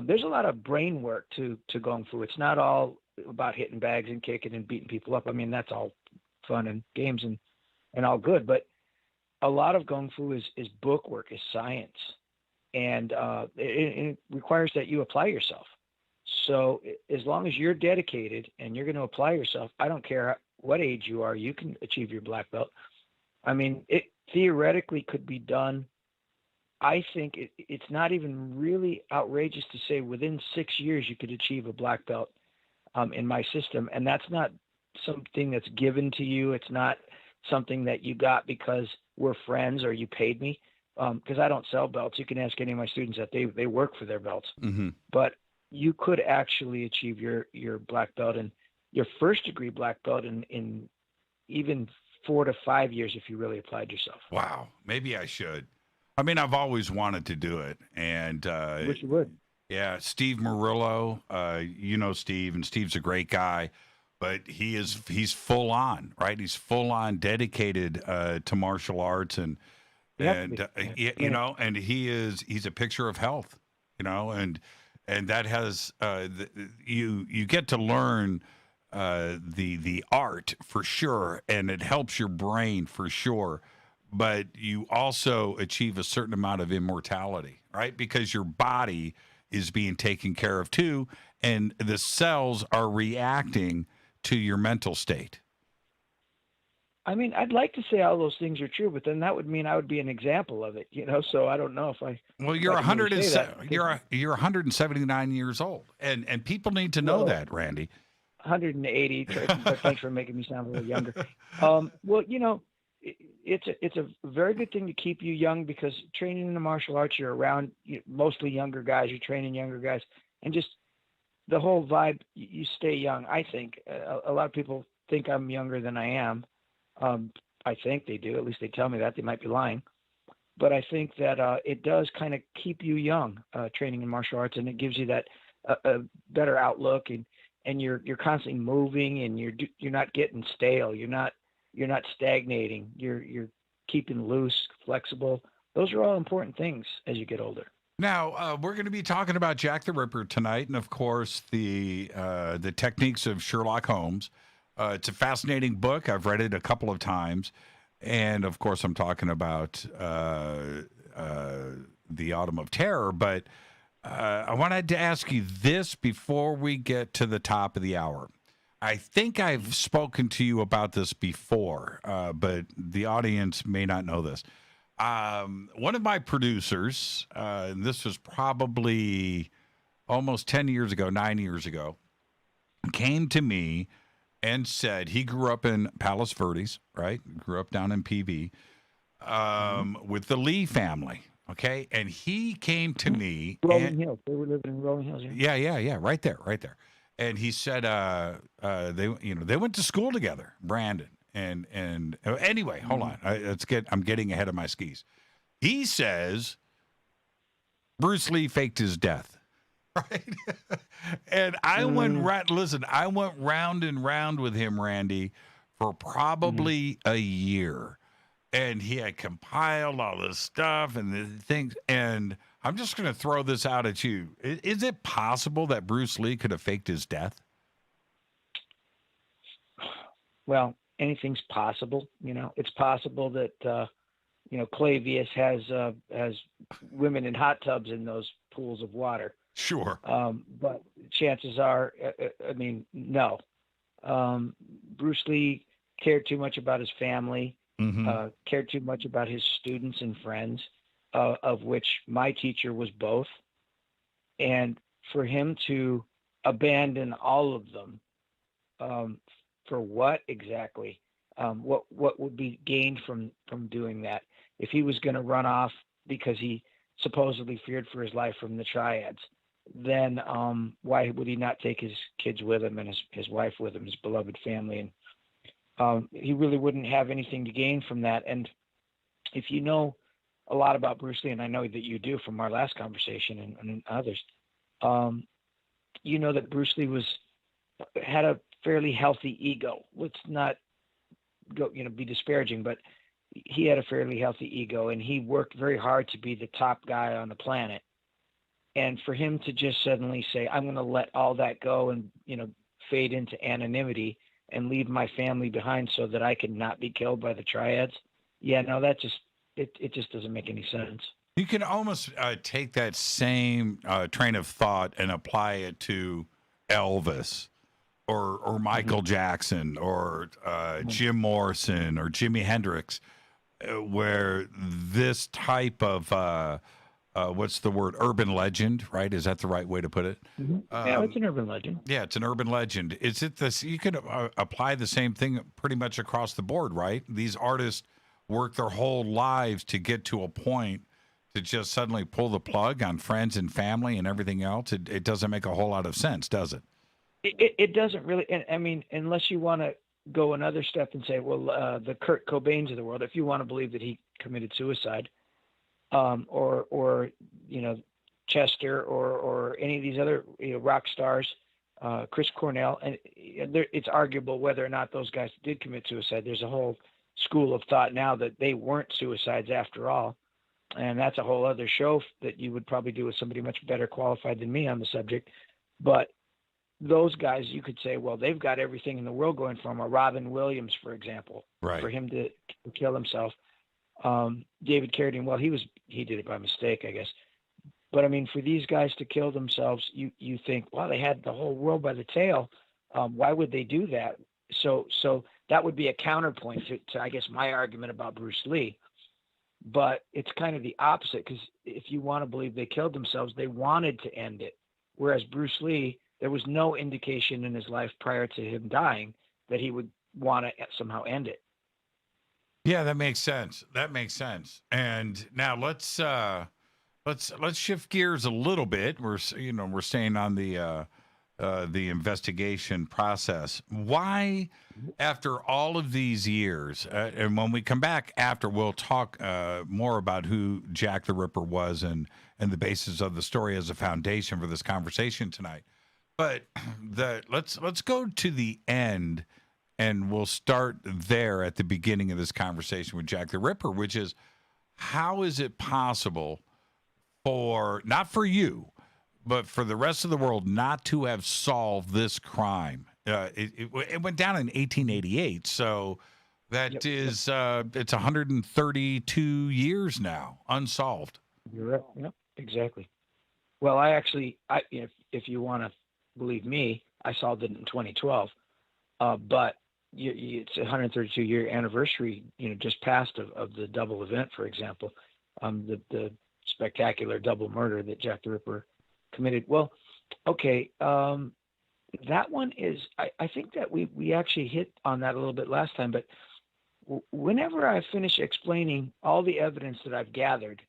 There's a lot of brain work to Gung Fu. It's not all about hitting bags and kicking and beating people up. I mean, that's all fun and games and all good. But a lot of Gung Fu is book work, is science. And it requires that you apply yourself. So as long as you're dedicated and you're going to apply yourself, I don't care what age you are, you can achieve your black belt. I mean, it theoretically could be done. I think it's not even really outrageous to say within 6 years you could achieve a black belt in my system. And that's not something that's given to you. It's not something that you got because we're friends or you paid me, because I don't sell belts. You can ask any of my students that they work for their belts. Mm-hmm. But you could actually achieve your black belt and your first degree black belt in even 4 to 5 years if you really applied yourself. Wow. Maybe I should. I mean, I've always wanted to do it. And wish you would. Yeah. Steve Murillo, Steve, and Steve's a great guy, but he's full on, right? He's full on dedicated to martial arts and he's a picture of health, and that has you get to learn the art for sure, and it helps your brain for sure, but you also achieve a certain amount of immortality, right? Because your body is being taken care of too, and the cells are reacting to your mental state. I mean, I'd like to say all those things are true, but then that would mean I would be an example of it, So I don't know if I. Well, you're 179 years old, and people need to know that, Randy. 180. But thanks for making me sound a little younger. it's a very good thing to keep you young, because training in the martial arts, you're around mostly younger guys. You're training younger guys, and just the whole vibe. You stay young. I think a lot of people think I'm younger than I am. I think they do. At least they tell me that. They might be lying, but I think that it does kind of keep you young, training in martial arts, and it gives you that a better outlook, and you're constantly moving, and you're not getting stale. You're not stagnating. You're keeping loose, flexible. Those are all important things as you get older. Now, we're going to be talking about Jack the Ripper tonight, and of course the techniques of Sherlock Holmes. It's a fascinating book. I've read it a couple of times, and of course I'm talking about the Autumn of Terror. But I wanted to ask you this before we get to the top of the hour. I think I've spoken to you about this before, but the audience may not know this. One of my producers, and this was probably almost 10 years ago, 9 years ago, came to me and said he grew up in Palos Verdes, right? Grew up down in PV with the Lee family, okay? And he came to me. Rolling Hills. They were living in Rolling Hills. Yeah. Right there. And he said they went to school together, Brandon. And anyway, hold on. I'm getting ahead of my skis. He says Bruce Lee faked his death, right? And I went round and round with him, Randy, for probably a year. And he had compiled all this stuff and the things. And I'm just going to throw this out at you. Is it possible that Bruce Lee could have faked his death? Well, anything's possible. It's possible that Clavius has women in hot tubs in those pools of water. Sure. But chances are, no. Bruce Lee cared too much about his family, cared too much about his students and friends, of which my teacher was both. And for him to abandon all of them, for what exactly? What would be gained from doing that? If he was going to run off because he supposedly feared for his life from the triads, then why would he not take his kids with him and his wife with him, his beloved family? And he really wouldn't have anything to gain from that. And if you know a lot about Bruce Lee, and I know that you do from our last conversation and others, you know that Bruce Lee had a fairly healthy ego. Let's not go, be disparaging, but he had a fairly healthy ego, and he worked very hard to be the top guy on the planet. And for him to just suddenly say, I'm going to let all that go and, fade into anonymity and leave my family behind so that I can not be killed by the triads. Yeah, no, that just, it just doesn't make any sense. You can almost take that same train of thought and apply it to Elvis or Michael Jackson or Jim Morrison or Jimi Hendrix, where this type of what's the word? Urban legend, right? Is that the right way to put it? Yeah, it's an urban legend. Yeah, it's an urban legend. Is it this? You can apply the same thing pretty much across the board, right? These artists work their whole lives to get to a point to just suddenly pull the plug on friends and family and everything else. It doesn't make a whole lot of sense, does it? It doesn't really. And I mean, unless you want to go another step and say, well, the Kurt Cobains of the world, if you want to believe that he committed suicide, or Chester or any of these other rock stars, Chris Cornell, and it's arguable whether or not those guys did commit suicide. There's a whole school of thought now that they weren't suicides after all, and that's a whole other show that you would probably do with somebody much better qualified than me on the subject. But those guys, you could say, well, they've got everything in the world going for them. A Robin Williams, for example, right, for him to kill himself. David Carradine, well, he did it by mistake, I guess. But I mean, for these guys to kill themselves, you think, well, they had the whole world by the tail. Why would they do that? So that would be a counterpoint to I guess, my argument about Bruce Lee. But it's kind of the opposite, because if you want to believe they killed themselves, they wanted to end it. Whereas Bruce Lee, there was no indication in his life prior to him dying that he would want to somehow end it. Yeah, that makes sense. That makes sense. And now let's shift gears a little bit. We're staying on the investigation process. Why, after all of these years, and when we come back after, we'll talk more about who Jack the Ripper was and the basis of the story as a foundation for this conversation tonight. But let's go to the end. And we'll start there at the beginning of this conversation with Jack the Ripper, which is, how is it possible for, not for you, but for the rest of the world not to have solved this crime? It went down in 1888, so that is it's 132 years now unsolved. You're right. Yep, exactly. Well, if you want to believe me, I solved it in 2012, but it's a 132-year anniversary, just passed of the double event, for example, the spectacular double murder that Jack the Ripper committed. Well, okay, that one is, I think that we actually hit on that a little bit last time, but whenever I finish explaining all the evidence that I've gathered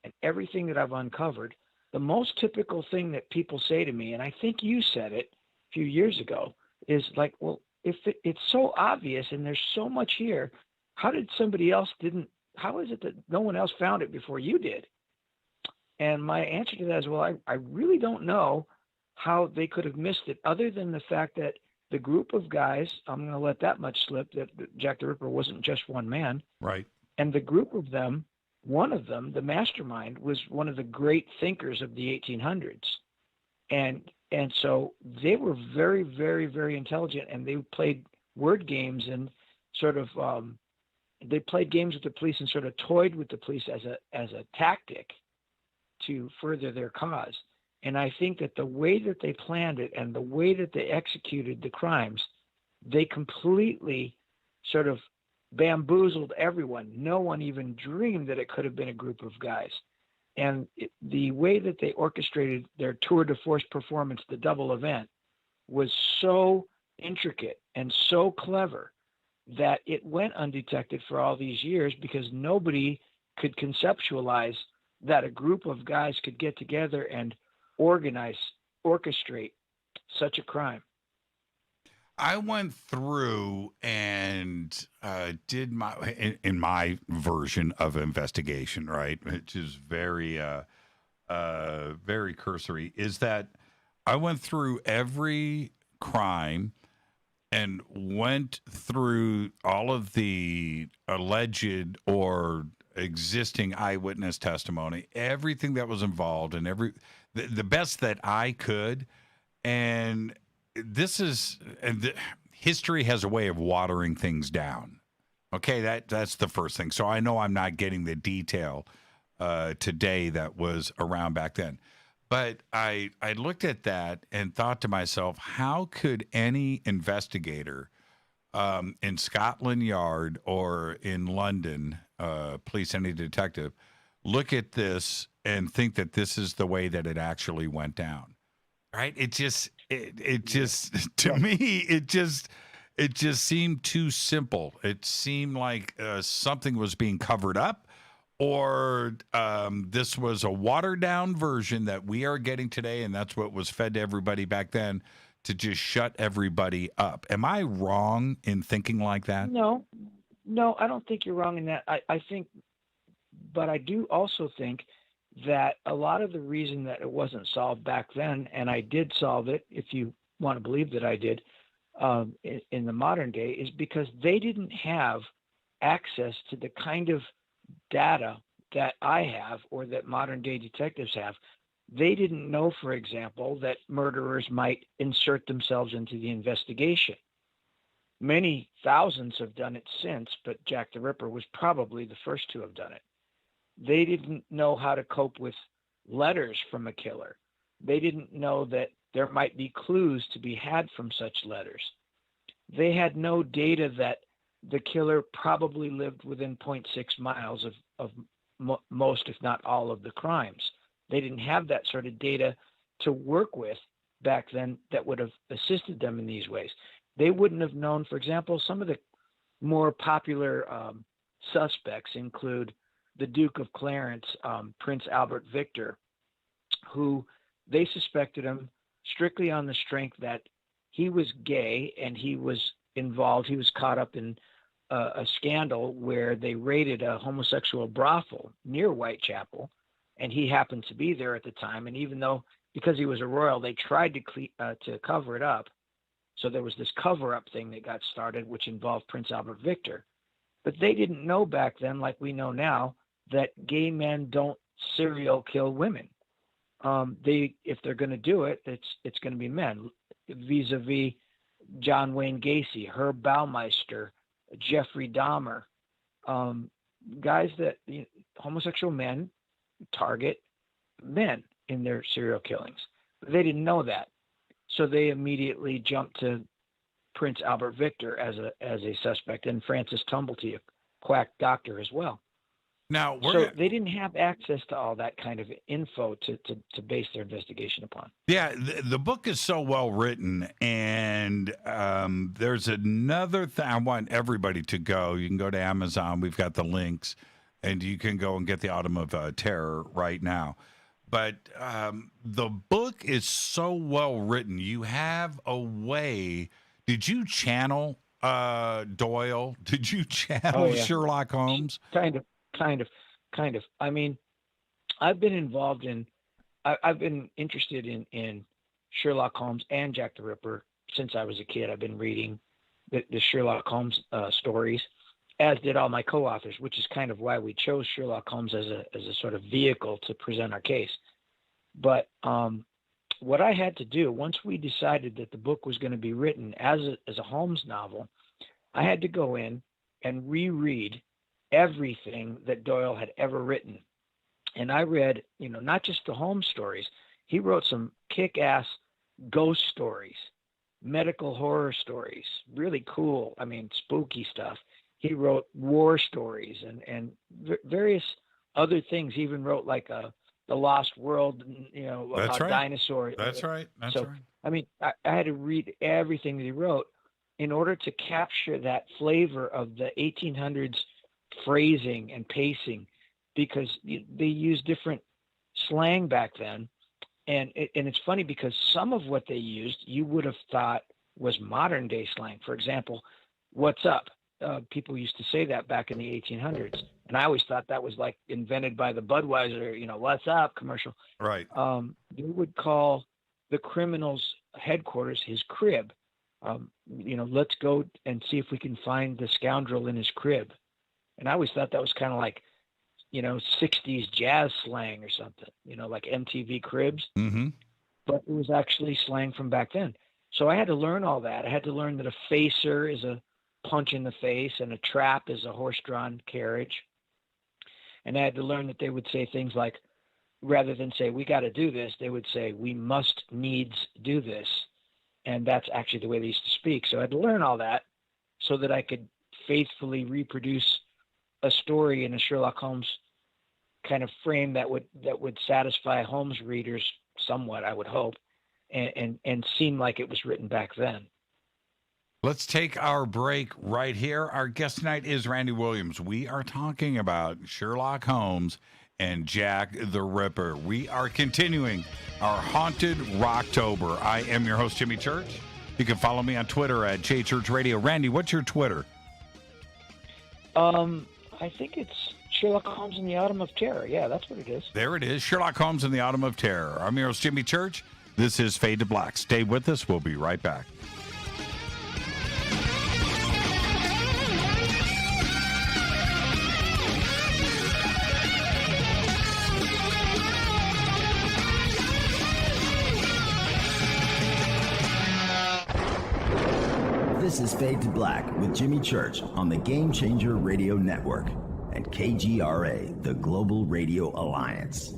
and everything that I've uncovered, the most typical thing that people say to me, and I think you said it a few years ago, is like, well, if it's so obvious and there's so much here, how is it that no one else found it before you did? And my answer to that is, well, I really don't know how they could have missed it, other than the fact that the group of guys, I'm going to let that much slip, that Jack the Ripper wasn't just one man. Right. And the group of them, one of them, the mastermind, was one of the great thinkers of the 1800s. And so they were very, very, very intelligent, and they played word games and sort of they played games with the police and sort of toyed with the police as a tactic to further their cause. And I think that the way that they planned it and the way that they executed the crimes, they completely sort of bamboozled everyone. No one even dreamed that it could have been a group of guys. And the way that they orchestrated their tour de force performance, the double event, was so intricate and so clever that it went undetected for all these years, because nobody could conceptualize that a group of guys could get together and orchestrate such a crime. I went through and did in my version of investigation, right, which is very cursory, is that I went through every crime and went through all of the alleged or existing eyewitness testimony, everything that was involved, and the best that I could. And history has a way of watering things down. Okay, that's the first thing. So I know I'm not getting the detail today that was around back then. But I looked at that and thought to myself, how could any investigator in Scotland Yard or in London, police, any detective, look at this and think that this is the way that it actually went down? Right? It just to me, it just seemed too simple. It seemed like something was being covered up, or this was a watered down version that we are getting today, and that's what was fed to everybody back then to just shut everybody up. Am I wrong in thinking like that? No, I don't think you're wrong in that. I think, but I do also think that a lot of the reason that it wasn't solved back then, and I did solve it, if you want to believe that I did, in the modern day, is because they didn't have access to the kind of data that I have or that modern day detectives have. They didn't know, for example, that murderers might insert themselves into the investigation. Many thousands have done it since, but Jack the Ripper was probably the first to have done it. They didn't know how to cope with letters from a killer. They didn't know that there might be clues to be had from such letters. They had no data that the killer probably lived within 0.6 miles of most, if not all, of the crimes. They didn't have that sort of data to work with back then that would have assisted them in these ways. They wouldn't have known, for example, some of the more popular suspects include the Duke of Clarence, Prince Albert Victor, who they suspected him strictly on the strength that he was gay and he was involved. He was caught up in a scandal where they raided a homosexual brothel near Whitechapel, and he happened to be there at the time. And even though, because he was a royal, they tried to cover it up. So there was this cover-up thing that got started, which involved Prince Albert Victor. But they didn't know back then, like we know now, that gay men don't serial kill women. If they're going to do it, it's going to be men. Vis-a-vis John Wayne Gacy, Herb Baumeister, Jeffrey Dahmer, guys that homosexual men target men in their serial killings. But they didn't know that, so they immediately jumped to Prince Albert Victor as a suspect, and Francis Tumblety, a quack doctor, as well. Now, they didn't have access to all that kind of info to base their investigation upon. Yeah, the book is so well written, and there's another thing I want everybody to go. You can go to Amazon. We've got the links, and you can go and get the Autumn of Terror right now. But the book is so well written. You have a way. Did you channel Doyle? Did you channel Sherlock Holmes? Kind of. I mean, I've been involved in, I've been interested in Sherlock Holmes and Jack the Ripper since I was a kid. I've been reading the Sherlock Holmes stories, as did all my co-authors, which is kind of why we chose Sherlock Holmes as a sort of vehicle to present our case. But what I had to do, once we decided that the book was going to be written as a Holmes novel, I had to go in and reread everything that Doyle had ever written. And I read, not just the Holmes stories. He wrote some kick-ass ghost stories, medical horror stories, really cool, spooky stuff. He wrote war stories and various other things. He even wrote like The Lost World, about dinosaurs. That's right. I had to read everything that he wrote in order to capture that flavor of the 1800s phrasing and pacing, because they used different slang back then. And it's funny because some of what they used you would have thought was modern day slang. For example, what's up? People used to say that back in the 1800s. And I always thought that was like invented by the Budweiser, what's up commercial. Right. They would call the criminal's headquarters his crib. Let's go and see if we can find the scoundrel in his crib. And I always thought that was kind of like, 60s jazz slang or something, like MTV Cribs. Mm-hmm. But it was actually slang from back then. So I had to learn all that. I had to learn that a facer is a punch in the face and a trap is a horse-drawn carriage. And I had to learn that they would say things like, rather than say, we got to do this, they would say, we must needs do this. And that's actually the way they used to speak. So I had to learn all that so that I could faithfully reproduce a story in a Sherlock Holmes kind of frame that would satisfy Holmes readers somewhat, I would hope, and seem like it was written back then. Let's take our break right here. Our guest tonight is Randy Williams. We are talking about Sherlock Holmes and Jack the Ripper. We are continuing our Haunted Rocktober. I am your host, Jimmy Church. You can follow me on Twitter at JChurchRadio. Randy, what's your Twitter? I think it's Sherlock Holmes in the Autumn of Terror. Yeah, that's what it is. There it is, Sherlock Holmes in the Autumn of Terror. I'm your host, Jimmy Church. This is Fade to Black. Stay with us. We'll be right back. This is Fade to Black with Jimmy Church on the Game Changer Radio Network and KGRA, the Global Radio Alliance.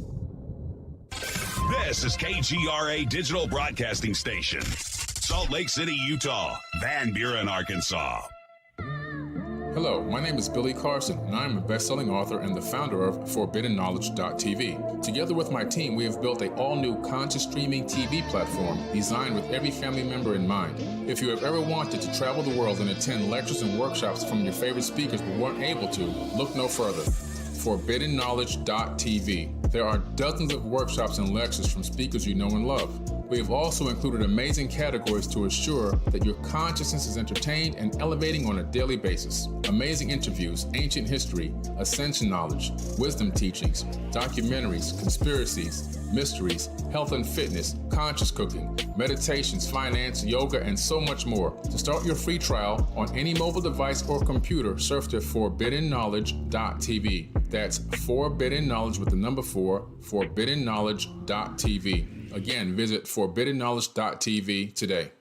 This is KGRA Digital Broadcasting Station, Salt Lake City, Utah, Van Buren, Arkansas. Hello, my name is Billy Carson, and I am a best-selling author and the founder of ForbiddenKnowledge.tv. Together with my team, we have built an all-new conscious streaming TV platform designed with every family member in mind. If you have ever wanted to travel the world and attend lectures and workshops from your favorite speakers but weren't able to, look no further. ForbiddenKnowledge.tv. There are dozens of workshops and lectures from speakers you know and love. We have also included amazing categories to assure that your consciousness is entertained and elevating on a daily basis. Amazing interviews, ancient history, ascension knowledge, wisdom teachings, documentaries, conspiracies, mysteries, health and fitness, conscious cooking, meditations, finance, yoga, and so much more. To start your free trial on any mobile device or computer, surf to ForbiddenKnowledge.tv. That's Forbidden Knowledge with the number 4, ForbiddenKnowledge.tv. Again, visit ForbiddenKnowledge.tv today.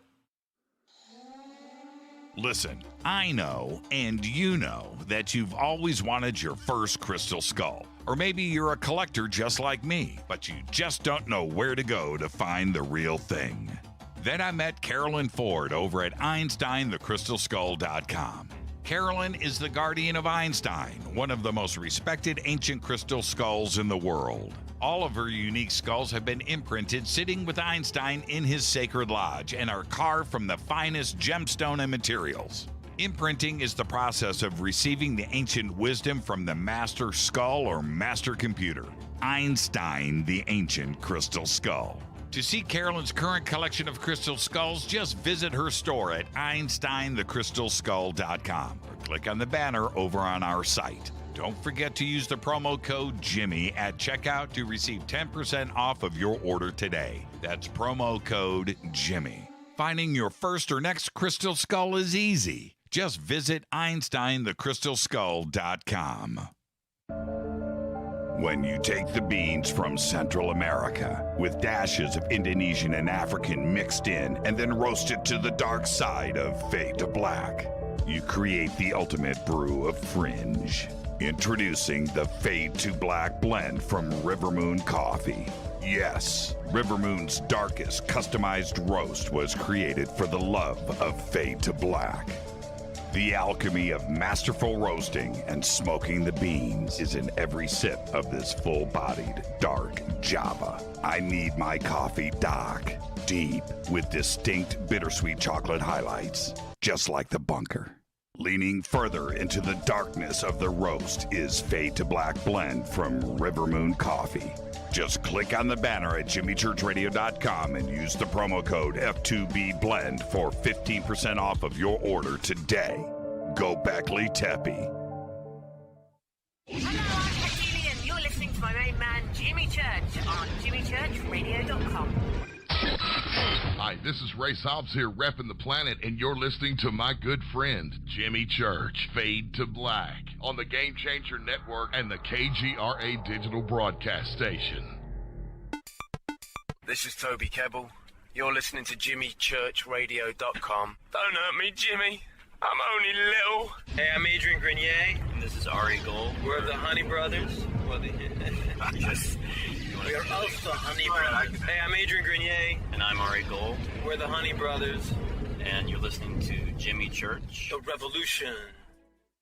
Listen, I know, and you know, that you've always wanted your first crystal skull. Or maybe you're a collector just like me, but you just don't know where to go to find the real thing. Then I met Carolyn Ford over at EinsteinTheCrystalSkull.com. Carolyn is the guardian of Einstein, one of the most respected ancient crystal skulls in the world. All of her unique skulls have been imprinted sitting with Einstein in his sacred lodge and are carved from the finest gemstone and materials. Imprinting is the process of receiving the ancient wisdom from the master skull or master computer. Einstein, the ancient crystal skull. To see Carolyn's current collection of crystal skulls, just visit her store at EinsteinTheCrystalSkull.com or click on the banner over on our site. Don't forget to use the promo code Jimmy at checkout to receive 10% off of your order today. That's promo code Jimmy. Finding your first or next crystal skull is easy. Just visit EinsteinTheCrystalSkull.com. When you take the beans from Central America with dashes of Indonesian and African mixed in and then roast it to the dark side of fade to black, you create the ultimate brew of fringe. Introducing the Fade to Black blend from River Moon Coffee. Yes, River Moon's darkest customized roast was created for the love of Fade to Black. The alchemy of masterful roasting and smoking the beans is in every sip of this full-bodied, dark Java. I need my coffee dark, deep, with distinct bittersweet chocolate highlights, just like the bunker. Leaning further into the darkness of the roast is Fade to Black blend from River Moon Coffee. Just click on the banner at jimmychurchradio.com and use the promo code F2BBLEND for 15% off of your order today. Go Beckley Teppy. Hello, I'm Katie, and you're listening to my main man, Jimmy Church, on jimmychurchradio.com. Hi, this is Ray Hobbs here, repping the planet, and you're listening to my good friend, Jimmy Church, Fade to Black, on the Game Changer Network and the KGRA Digital Broadcast Station. This is Toby Kebbell. You're listening to JimmyChurchRadio.com. Don't hurt me, Jimmy. I'm only little. Hey, I'm Adrian Grenier, and this is Ari Gold. We're the Honey Brothers. We are also Honey Brothers. Hey, I'm Adrian Grenier, and I'm Ari Gold. We're the Honey Brothers, and you're listening to Jimmy Church. The Revolution.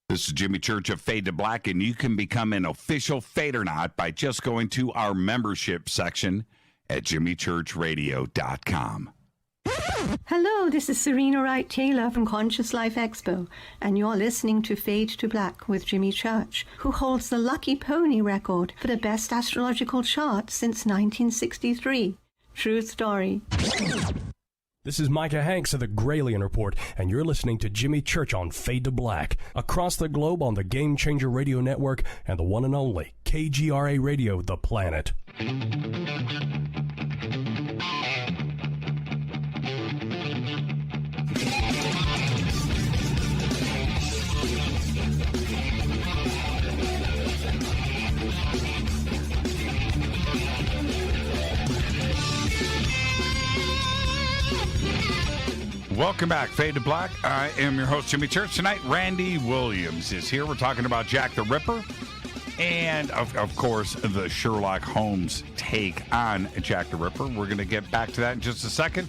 This is Jimmy Church of Fade to Black, and you can become an official Fadernaut by just going to our membership section at jimmychurchradio.com. Hello, this is Serena Wright Taylor from Conscious Life Expo, and you're listening to Fade to Black with Jimmy Church, who holds the Lucky Pony record for the best astrological chart since 1963. True story. This is Micah Hanks of the Gralien Report, and you're listening to Jimmy Church on Fade to Black, across the globe on the Game Changer Radio Network and the one and only KGRA Radio, The Planet. Welcome back, Fade to Black. I am your host, Jimmy Church. Tonight, Randy Williams is here. We're talking about Jack the Ripper and, of course, the Sherlock Holmes take on Jack the Ripper. We're going to get back to that in just a second.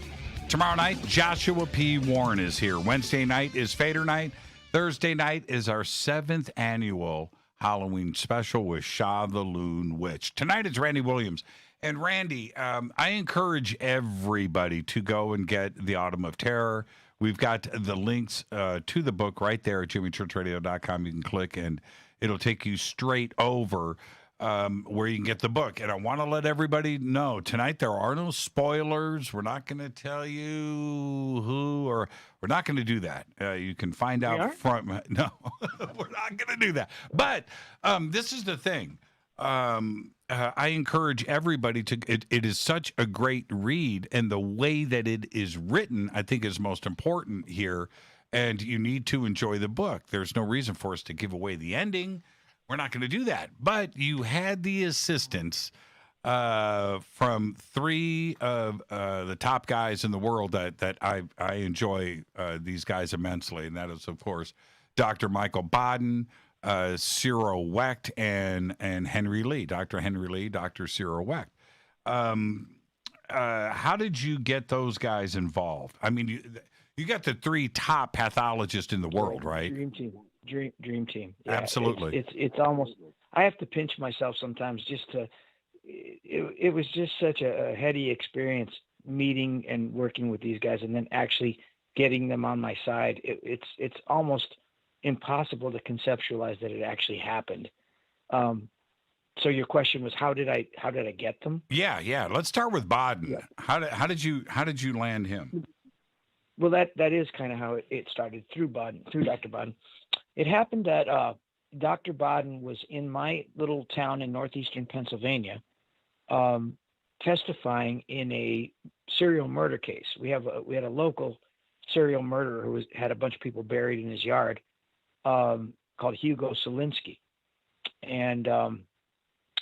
Tomorrow night, Joshua P. Warren is here. Wednesday night is Fader night. Thursday night is our 7th annual Halloween special with Sha the Loon Witch. Tonight is Randy Williams. And Randy, I encourage everybody to go and get The Autumn of Terror. We've got the links to the book right there at jimmychurchradio.com. You can click and it'll take you straight over where you can get the book. And I want to let everybody know tonight there are no spoilers. We're not going to tell you who, or we're not going to do that. You can find out from. No, we're not going to do that. But this is the thing. I encourage everybody to. It is such a great read, and the way that it is written, I think, is most important here. And you need to enjoy the book. There's no reason for us to give away the ending. We're not going to do that. But you had the assistance from 3 of the top guys in the world that I enjoy these guys immensely. And that is, of course, Dr. Michael Baden, Cyril Wecht, and Henry Lee. Dr. Henry Lee, Dr. Cyril Wecht. How did you get those guys involved? I mean, you got the 3 top pathologists in the world, right? Dream team. Dream team. Yeah, absolutely. It's almost. I have to pinch myself sometimes just to. It was just such a heady experience meeting and working with these guys, and then actually getting them on my side. It's almost impossible to conceptualize that it actually happened. So your question was how did I get them? Yeah. Let's start with Baden. Yeah. How did you land him? Well, that is kind of how it started through Dr. Baden. It happened that Dr. Baden was in my little town in northeastern Pennsylvania, testifying in a serial murder case. We had a local serial murderer who had a bunch of people buried in his yard, called Hugo Solinsky, and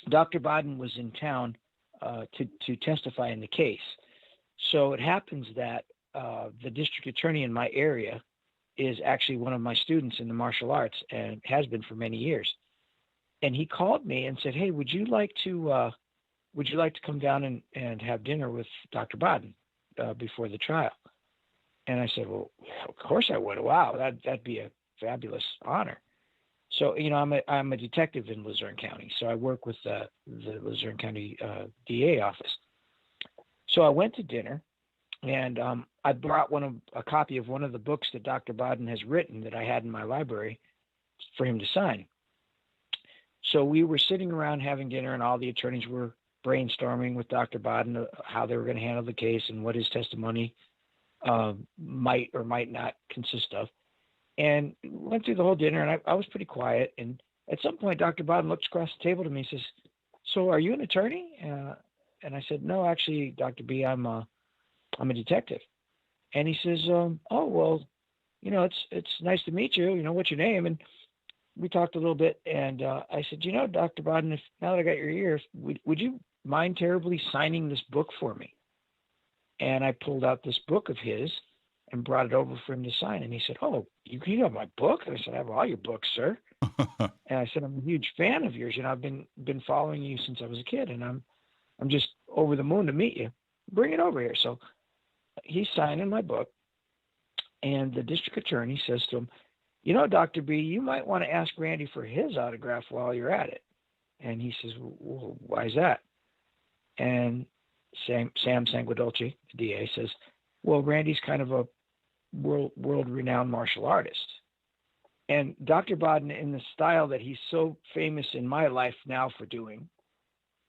Dr. Baden was in town to testify in the case. So it happens that the district attorney in my area is actually one of my students in the martial arts and has been for many years. And he called me and said, "Hey, would you like to come down and have dinner with Dr. Baden before the trial?" And I said, "Well, of course I would. Wow, that'd be a fabulous honor." So, I'm a detective in Luzerne County, so I work with the Luzerne County DA office. So I went to dinner. And I brought a copy of one of the books that Dr. Baden has written that I had in my library for him to sign. So we were sitting around having dinner, and all the attorneys were brainstorming with Dr. Baden how they were going to handle the case and what his testimony might or might not consist of. And went through the whole dinner, and I was pretty quiet. And at some point, Dr. Baden looks across the table to me and says, "So are you an attorney?" And I said, "No, actually, Dr. B, I'm a detective." And he says, "Oh, well, it's nice to meet you. What's your name?" And we talked a little bit, and I said, "Dr. Baden, now that I got your ears, would you mind terribly signing this book for me?" And I pulled out this book of his and brought it over for him to sign. And he said, "Oh, you have my book?" And I said, "I have all your books, sir." And I said, "I'm a huge fan of yours. I've been following you since I was a kid, and I'm just over the moon to meet you. Bring it over here." So he's signing my book, and the district attorney says to him, "Dr. B, you might want to ask Randy for his autograph while you're at it." And he says, "Well, why is that?" And Sam Sanguadolce, the DA, says, "Well, Randy's kind of a world-renowned martial artist." And Dr. Baden, in the style that he's so famous in my life now for doing,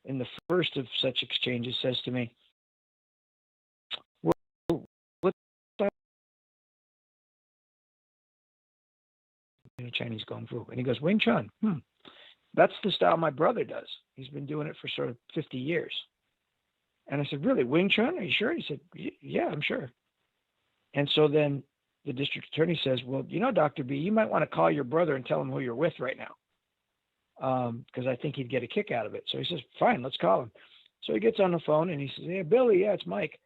in the first of such exchanges, says to me, Chinese Kung Fu. And he goes, "Wing Chun. That's the style my brother does. He's been doing it for sort of 50 years. And I said, "Really, Wing Chun? Are you sure?" He said, "Yeah, I'm sure." And so then the district attorney says, "Well, Dr. B, you might want to call your brother and tell him who you're with right now. Because I think he'd get a kick out of it." So he says, "Fine, let's call him." So he gets on the phone and he says, "Hey, Billy, yeah, it's Mike.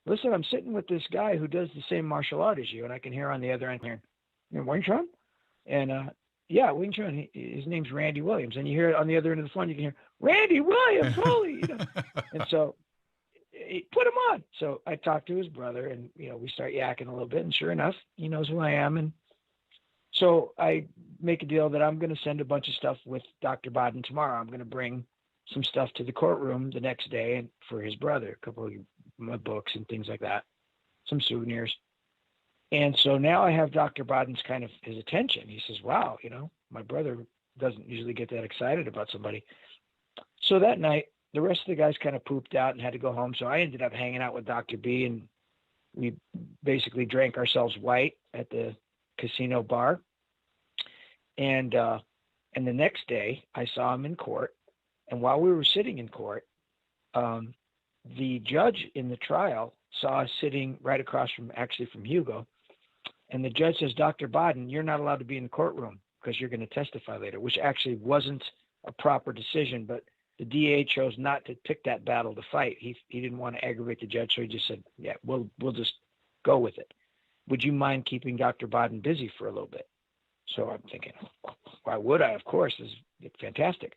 Listen, I'm sitting with this guy who does the same martial art as you." And I can hear on the other end here, "Wing Chun?" And yeah, Wing Chun. His name's Randy Williams. And you hear it on the other end of the phone. You can hear, "Randy Williams, holy!" And so he put him on. So I talked to his brother, and we start yakking a little bit. And sure enough, he knows who I am. And So I make a deal that I'm going to send a bunch of stuff with Dr. Bodden tomorrow. I'm going to bring some stuff to the courtroom the next day and for his brother, a couple of my books and things like that, some souvenirs. And so now I have Dr. Bodden's kind of his attention. He says, wow, my brother doesn't usually get that excited about somebody. So that night, the rest of the guys kind of pooped out and had to go home. So I ended up hanging out with Dr. B, and we basically drank ourselves white at the casino bar. And the next day I saw him in court. And while we were sitting in court, the judge in the trial saw us sitting right across from Hugo. And the judge says, Dr. Bodden, you're not allowed to be in the courtroom because you're going to testify later, which actually wasn't a proper decision. But the DA chose not to pick that battle to fight. He didn't want to aggravate the judge. So he just said, yeah, we'll just go with it. Would you mind keeping Dr. Bodden busy for a little bit? So I'm thinking, why would I? Of course, this is fantastic.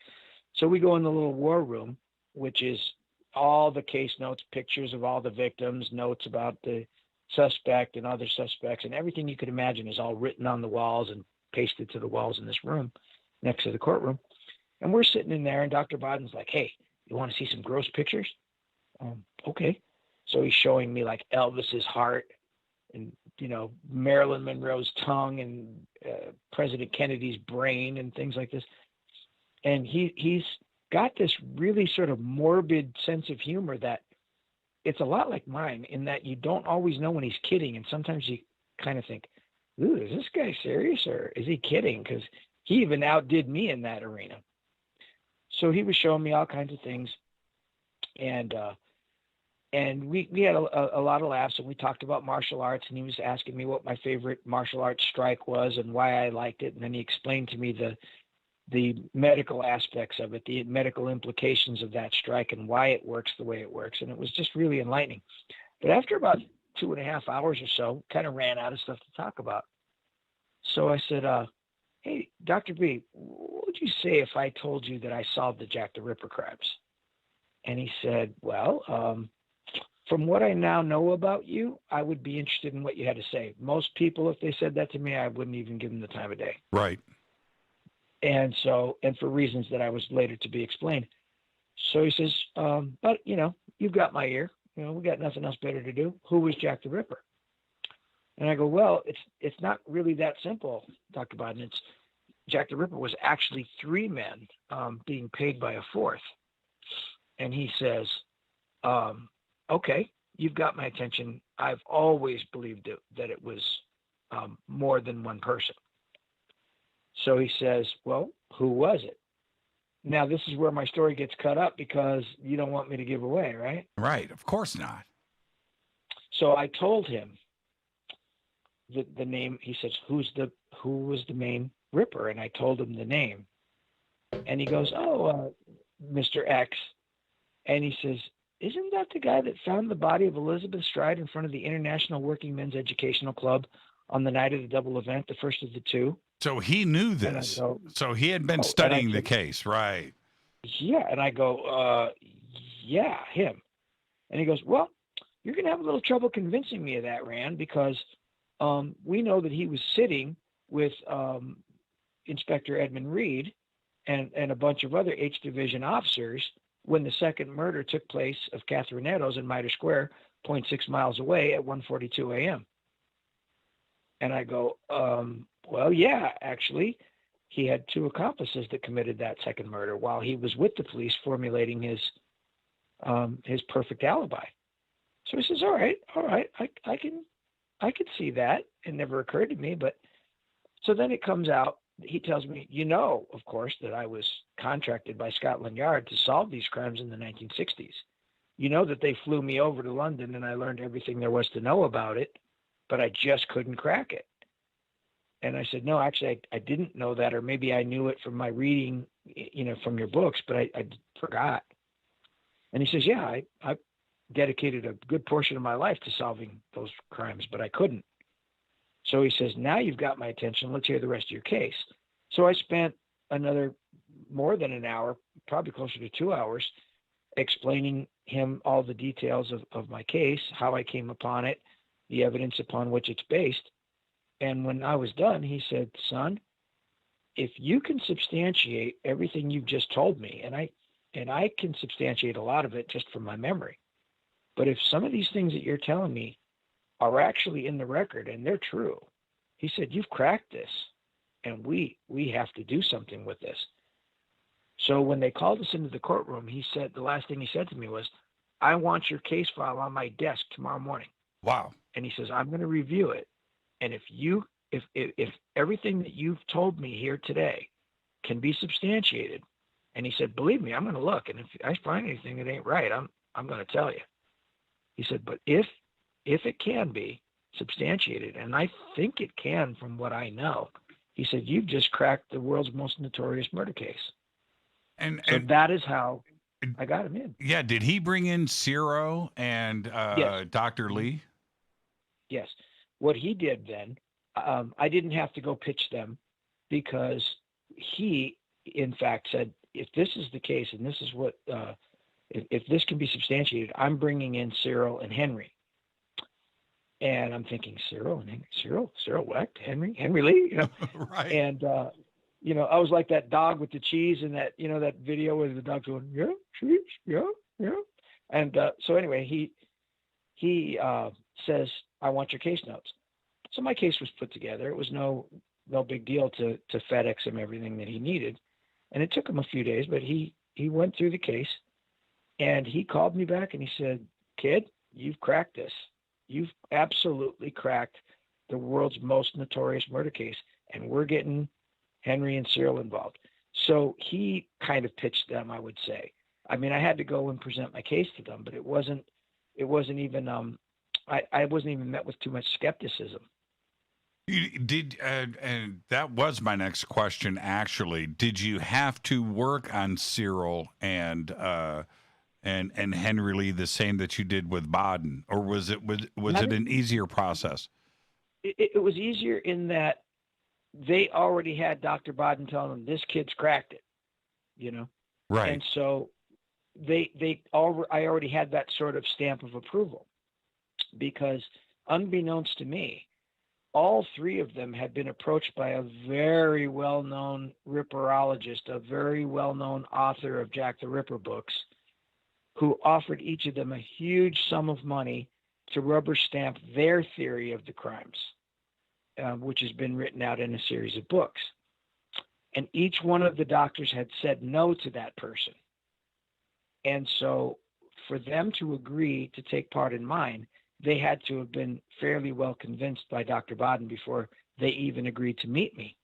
So we go in the little war room, which is all the case notes, pictures of all the victims, notes about the suspect and other suspects, and everything you could imagine is all written on the walls and pasted to the walls in this room next to the courtroom. And we're sitting in there, and Dr. Bodden's like, hey, you want to see some gross pictures? Okay. So he's showing me like Elvis's heart and, Marilyn Monroe's tongue and President Kennedy's brain and things like this. And he's got this really sort of morbid sense of humor that it's a lot like mine in that you don't always know when he's kidding. And sometimes you kind of think, ooh, is this guy serious or is he kidding? Because he even outdid me in that arena. So he was showing me all kinds of things. And we had a lot of laughs, and we talked about martial arts, and he was asking me what my favorite martial arts strike was and why I liked it. And then he explained to me the medical aspects of it, the medical implications of that strike and why it works the way it works. And it was just really enlightening. But after about 2.5 hours or so, kind of ran out of stuff to talk about. So I said, hey, Dr. B, what would you say if I told you that I solved the Jack the Ripper crimes? And he said, well, from what I now know about you, I would be interested in what you had to say. Most people, if they said that to me, I wouldn't even give them the time of day. Right. And for reasons that I was later to be explained. So he says, but, you've got my ear. We got nothing else better to do. Who was Jack the Ripper? And I go, well, it's not really that simple, Dr. Bodden. It's Jack the Ripper was actually 3 men being paid by a 4th. And he says, okay, you've got my attention. I've always believed that it was more than one person. So he says, well, who was it? Now, this is where my story gets cut up because you don't want me to give away, right? Right. Of course not. So I told him the name. He says, who was the main Ripper? And I told him the name. And he goes, Mr. X. And he says, isn't that the guy that found the body of Elizabeth Stride in front of the International Working Men's Educational Club on the night of the double event, the first of the 2? So he knew this. So he had been studying the case, right? Yeah. And I go, yeah, him. And he goes, well, you're going to have a little trouble convincing me of that, Rand, because we know that he was sitting with Inspector Edmund Reed and a bunch of other H Division officers when the second murder took place of Catherine Eddowes in Mitre Square, 0.6 miles away at 1:42 a.m. And I go, well, yeah, actually, he had 2 accomplices that committed that second murder while he was with the police formulating his perfect alibi. So he says, all right, I can see that. It never occurred to me, but so then it comes out. He tells me, of course, that I was contracted by Scotland Yard to solve these crimes in the 1960s. That they flew me over to London and I learned everything there was to know about it, but I just couldn't crack it. And I said, no, actually, I didn't know that, or maybe I knew it from my reading, from your books, but I forgot. And he says, yeah, I dedicated a good portion of my life to solving those crimes, but I couldn't. So he says, now you've got my attention. Let's hear the rest of your case. So I spent another more than an hour, probably closer to 2 hours, explaining him all the details of my case, how I came upon it, the evidence upon which it's based. And when I was done, he said, son, if you can substantiate everything you've just told me, and I can substantiate a lot of it just from my memory, but if some of these things that you're telling me are actually in the record and they're true, he said, you've cracked this, and we have to do something with this. So when they called us into the courtroom, he said, the last thing he said to me was, I want your case file on my desk tomorrow morning. Wow. And he says, I'm going to review it. And if everything that you've told me here today can be substantiated, and he said, believe me, I'm going to look. And if I find anything that ain't right, I'm going to tell you. He said, but if it can be substantiated, and I think it can from what I know, he said, you've just cracked the world's most notorious murder case. And that is how I got him in. Yeah. Did he bring in Ciro and Yes. Dr. Lee? Yes. What he did then, I didn't have to go pitch them, because he, in fact, said, if this is the case, and this is what, if this can be substantiated, I'm bringing in Cyril and Henry. And I'm thinking, Cyril and Henry, Cyril Wecht, Henry Lee, Right. And, I was like that dog with the cheese in that, that video where the dog's going, yeah, cheese, yeah. And so anyway, he says, I want your case notes. So my case was put together. It was no big deal to FedEx him everything that he needed. And it took him a few days, but he went through the case, and he called me back and he said, kid, you've cracked this. You've absolutely cracked the world's most notorious murder case, and we're getting Henry and Cyril involved. So he kind of pitched them, I would say. I mean, I had to go and present my case to them, but it wasn't even, I wasn't even met with too much skepticism. You did, and that was my next question, actually. Did you have to work on Cyril and Henry Lee the same that you did with Baden, or was it an easier process? It was easier in that they already had Dr. Baden telling them this kid's cracked it, Right. And so I already had that sort of stamp of approval, because unbeknownst to me, all three of them had been approached by a very well-known ripperologist, a very well-known author of Jack the Ripper books, who offered each of them a huge sum of money to rubber stamp their theory of the crimes, which has been written out in a series of books. And each one of the doctors had said no to that person. And so for them to agree to take part in mine, they had to have been fairly well convinced by Dr. Baden before they even agreed to meet me.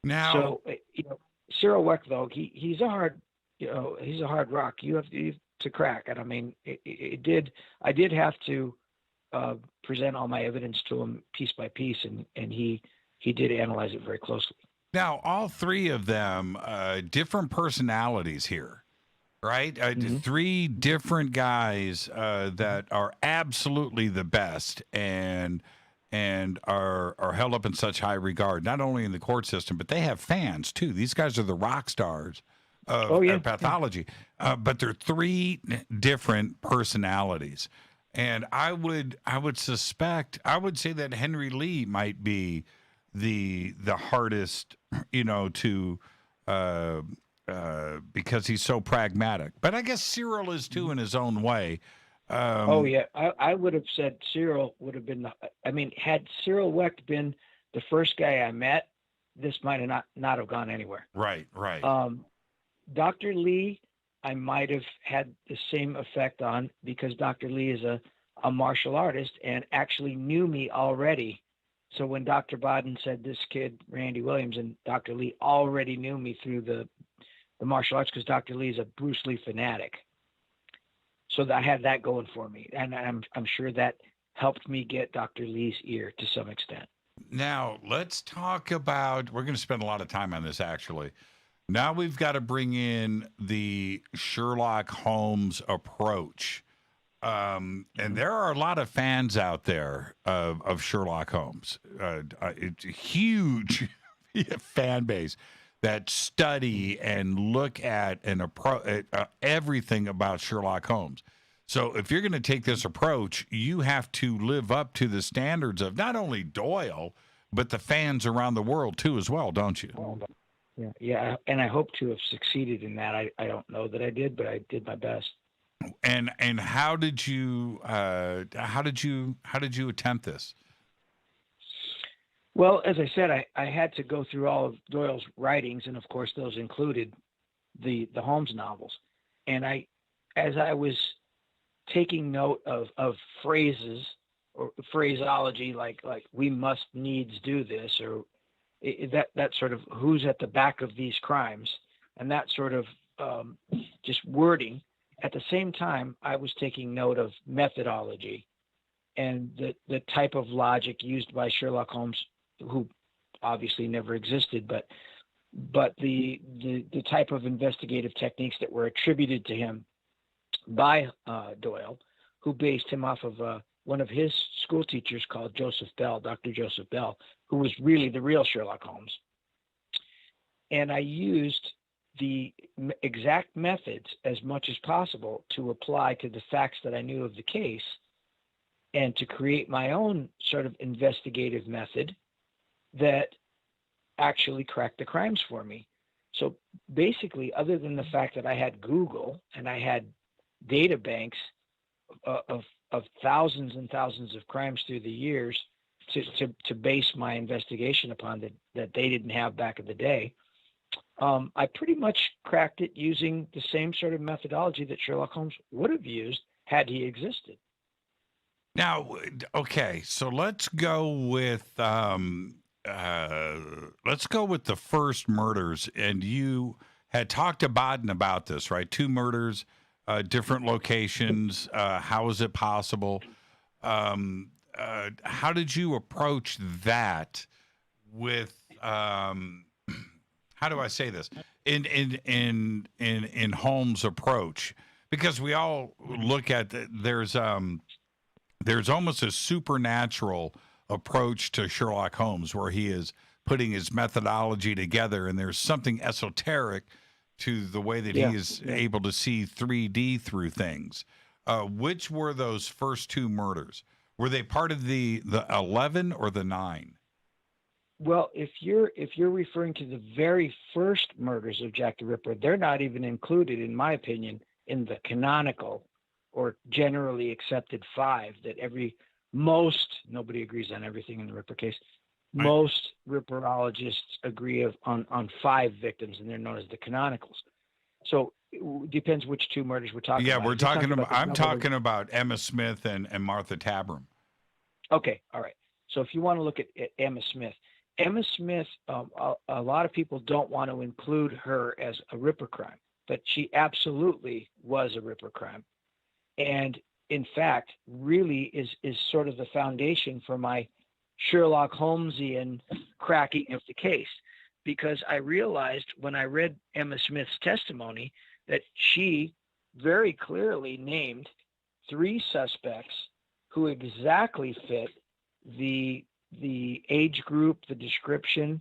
Now, so Cyril Wecht, though, he's a hard rock. You have to crack. And I mean, I did have to present all my evidence to him piece by piece, and he did analyze it very closely. Now, all three of them, different personalities here. Right? Three different guys that are absolutely the best and are held up in such high regard, not only in the court system, but they have fans too. These guys are the rock stars of pathology. But they're three different personalities. And I would say that Henry Lee might be the hardest, to because he's so pragmatic. But I guess Cyril is too in his own way. I would have said Cyril would have been had Cyril Wecht been the first guy I met, this might have not have gone anywhere. Right. Dr. Lee, I might have had the same effect on, because Dr. Lee is a martial artist and actually knew me already. So when Dr. Baden said this kid, Randy Williams, and Dr. Lee already knew me through the martial arts, because Dr. Lee is a Bruce Lee fanatic. So I had that going for me. And I'm sure that helped me get Dr. Lee's ear to some extent. Now, let's talk about, we're going to spend a lot of time on this, actually. Now we've got to bring in the Sherlock Holmes approach. And there are a lot of fans out there of Sherlock Holmes. It's a huge fan base that study and look at and approach everything about Sherlock Holmes. So if you're going to take this approach, you have to live up to the standards of not only Doyle, but the fans around the world too as well, don't you? Yeah, and I hope to have succeeded in that. I don't know that I did, but I did my best. And how did you attempt this? Well, as I said, I had to go through all of Doyle's writings, and of course those included the Holmes novels. And as I was taking note of phrases or phraseology like we must needs do this, or that sort of who's at the back of these crimes, and that sort of just wording. At the same time, I was taking note of methodology and the type of logic used by Sherlock Holmes, who obviously never existed, but the type of investigative techniques that were attributed to him by Doyle, who based him off of one of his school teachers called Joseph Bell, Dr. Joseph Bell, who was really the real Sherlock Holmes. And I used the exact methods as much as possible to apply to the facts that I knew of the case and to create my own sort of investigative method that actually cracked the crimes for me. So basically, other than the fact that I had Google and I had data banks of thousands and thousands of crimes through the years to base my investigation upon that they didn't have back in the day, I pretty much cracked it using the same sort of methodology that Sherlock Holmes would have used had he existed. Now, okay, so let's go with the first murders. And you had talked to Baden about this, right? 2 murders, different locations. How is it possible? How did you approach that with? How do I say this? In Holmes' approach, because we all look at there's almost a supernatural approach to Sherlock Holmes where he is putting his methodology together, and there's something esoteric to the way that he is able to see 3D through things. Which were those first 2 murders? Were they part of the 11 or the 9? Well, if you're referring to the very first murders of Jack the Ripper, they're not even included, in my opinion, in the canonical or generally accepted 5 that nobody agrees on everything in the Ripper case. Most Ripperologists agree on 5 victims, and they're known as the canonicals. So it depends which 2 murders we're talking about. Yeah, we're talking about. I'm talking about Emma Smith and Martha Tabram. Okay, all right. So if you want to look at Emma Smith, a lot of people don't want to include her as a Ripper crime, but she absolutely was a Ripper crime, and in fact, really is sort of the foundation for my Sherlock Holmesian cracking of the case, because I realized when I read Emma Smith's testimony that she very clearly named 3 suspects who exactly fit the age group, the description,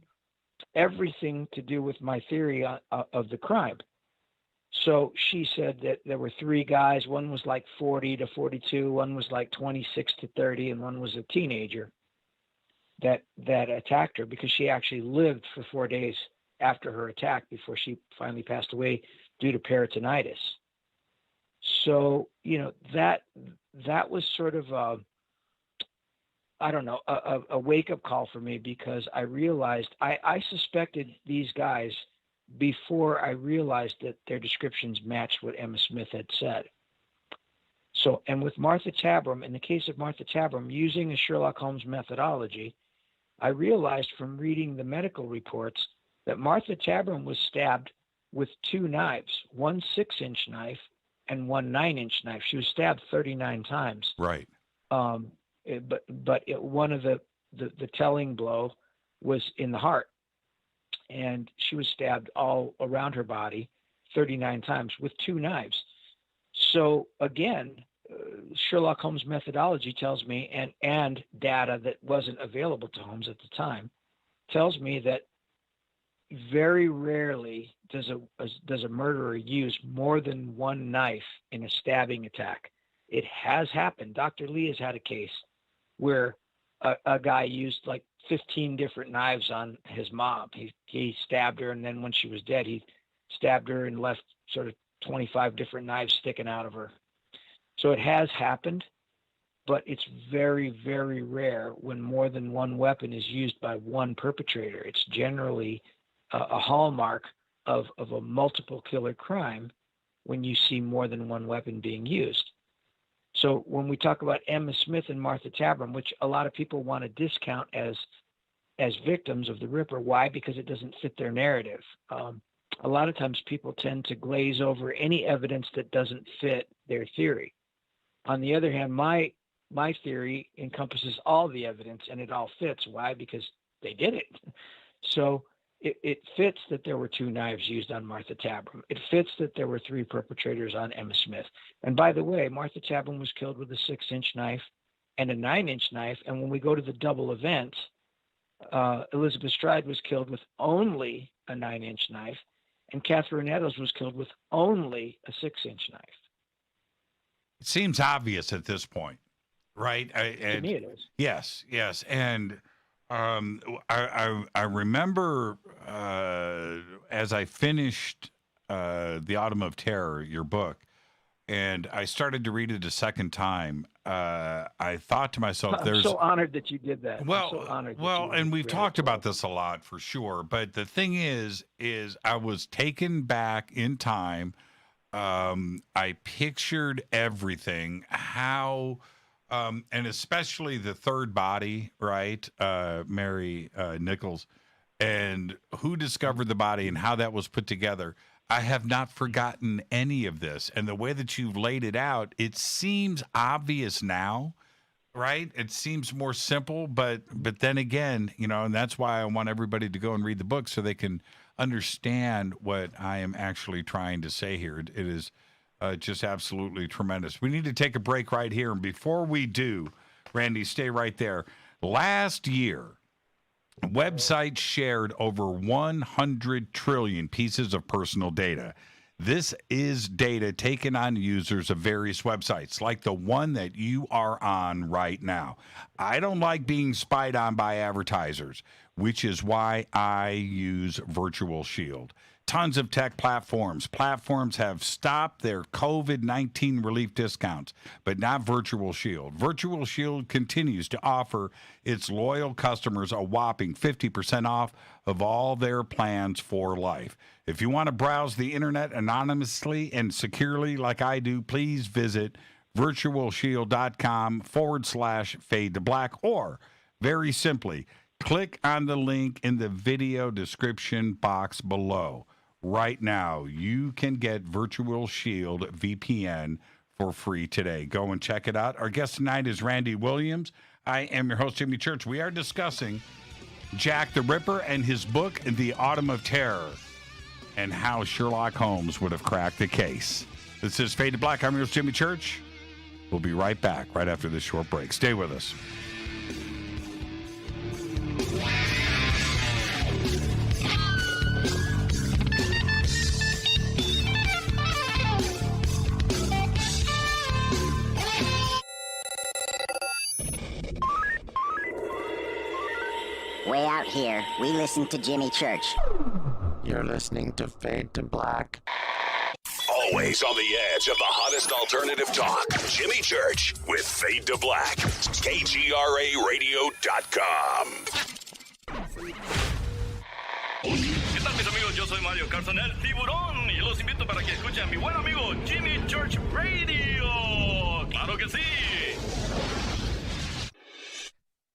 everything to do with my theory of the crime. So she said that there were 3 guys. One was like 40 to 42, one was like 26 to 30, and one was a teenager that attacked her, because she actually lived for 4 days after her attack before she finally passed away due to peritonitis. So, that was sort of a wake-up call for me, because I realized I suspected these guys before I realized that their descriptions matched what Emma Smith had said. So, and with Martha Tabram, in the case of Martha Tabram, using a Sherlock Holmes methodology, I realized from reading the medical reports that Martha Tabram was stabbed with 2 knives, one 6-inch knife and one 9-inch knife. She was stabbed 39 times. Right. But one of the telling blow was in the heart, and she was stabbed all around her body 39 times with 2 knives. So again, Sherlock Holmes methodology tells me, and data that wasn't available to Holmes at the time, tells me that very rarely does a murderer use more than 1 knife in a stabbing attack. It has happened. Dr. Lee has had a case where a guy used like 15 different knives on his mom. He stabbed her, and then when she was dead, he stabbed her and left sort of 25 different knives sticking out of her. So it has happened, but it's very, very rare when more than one weapon is used by one perpetrator. It's generally a hallmark of a multiple killer crime when you see more than one weapon being used. So when we talk about Emma Smith and Martha Tabram, which a lot of people want to discount as victims of the Ripper, why? Because it doesn't fit their narrative. A lot of times people tend to glaze over any evidence that doesn't fit their theory. On the other hand, my theory encompasses all the evidence and it all fits. Why? Because they did it. So it fits that there were 2 knives used on Martha Tabram. It fits that there were 3 perpetrators on Emma Smith. And by the way, Martha Tabram was killed with a 6-inch knife and a 9-inch knife. And when we go to the double event, Elizabeth Stride was killed with only a 9-inch knife, and Catherine Eddowes was killed with only a 6-inch knife. It seems obvious at this point, right? To me it is. Yes. And I remember as I finished The Autumn of Terror, your book, and I started to read it a second time, I thought to myself, I'm so honored that you did that. Well, I'm so honored and we've talked about this a lot for sure, but the thing is I was taken back in time. I pictured everything, how, and especially the third body, right? Mary Nichols, and who discovered the body and how that was put together. I have not forgotten any of this. And the way that you've laid it out, it seems obvious now, right? It seems more simple, but then again, and that's why I want everybody to go and read the book so they can understand what I am actually trying to say here. It is just absolutely tremendous. We need to take a break right here. And before we do, Randy, stay right there. Last year, websites shared over 100 trillion pieces of personal data. This is data taken on users of various websites, like the one that you are on right now. I don't like being spied on by advertisers, which is why I use Virtual Shield. Tons of tech platforms have stopped their COVID-19 relief discounts, but not Virtual Shield. Virtual Shield continues to offer its loyal customers a whopping 50% off of all their plans for life. If you want to browse the internet anonymously and securely like I do, please visit virtualshield.com/fade to black, or very simply, click on the link in the video description box below. Right now, you can get Virtual Shield VPN for free today. Go and check it out. Our guest tonight is Randy Williams. I am your host, Jimmy Church. We are discussing Jack the Ripper and his book, The Autumn of Terror, and how Sherlock Holmes would have cracked the case. This is Fade to Black. I'm your host, Jimmy Church. We'll be right back right after this short break. Stay with us. Way out here, we listen to Jimmy Church. You're listening to Fade to Black. Always on the edge of the hottest alternative talk. Jimmy Church with Fade to Black. KGRARadio.com. ¿Qué tal, mis amigos? Yo soy Mario Carson, el tiburón, y los invito para que escuchen a mi buen amigo Jimmy Church Radio. ¡Claro que sí!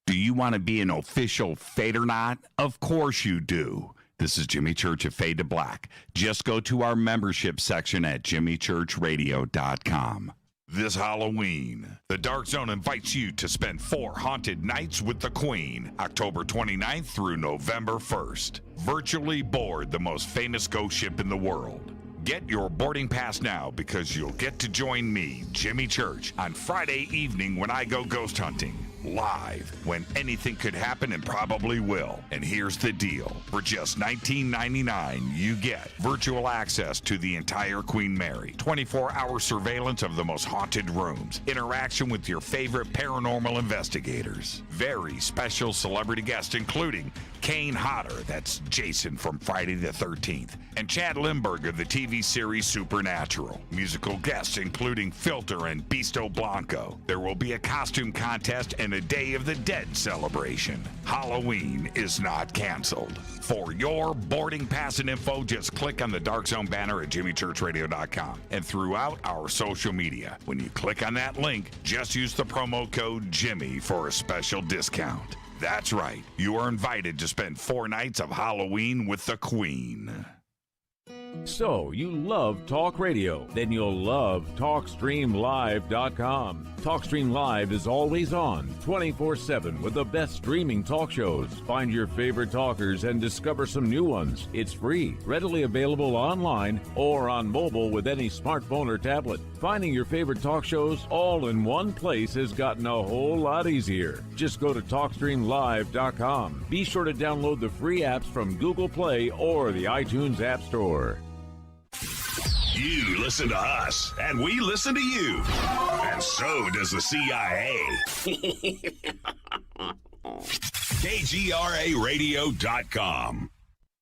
Do you want to be an official Fadernaut? Of course you do. This is Jimmy Church of Fade to Black. Just go to our membership section at jimmychurchradio.com. This Halloween, the Dark Zone invites you to spend 4 haunted nights with the Queen, October 29th through November 1st. Virtually board the most famous ghost ship in the world. Get your boarding pass now, because you'll get to join me, Jimmy Church, on Friday evening when I go ghost hunting. live when anything could happen and probably will. And here's the deal. For just $19.99, you get virtual access to the entire Queen Mary, 24-hour surveillance of the most haunted rooms, interaction with your favorite paranormal investigators, very special celebrity guests including Kane Hodder, that's Jason from Friday the 13th, and Chad Lindbergh of the TV series Supernatural. Musical guests including Filter and Beasto Blanco. There will be a costume contest and a Day of the Dead celebration. Halloween is not canceled. For your boarding pass and info, just click on the Dark Zone banner at jimmychurchradio.com and throughout our social media. When you click on that link, just use the promo code Jimmy for a special discount. That's right. You are invited to spend 4 nights of Halloween with the Queen. So, you love talk radio? Then you'll love TalkStreamLive.com. TalkStream Live is always on, 24/7 with the best streaming talk shows. Find your favorite talkers and discover some new ones. It's free, readily available online or on mobile with any smartphone or tablet. Finding your favorite talk shows all in one place has gotten a whole lot easier. Just go to TalkStreamLive.com. Be sure to download the free apps from Google Play or the iTunes App Store. You listen to us, and we listen to you. And so does the CIA. KGRARadio.com.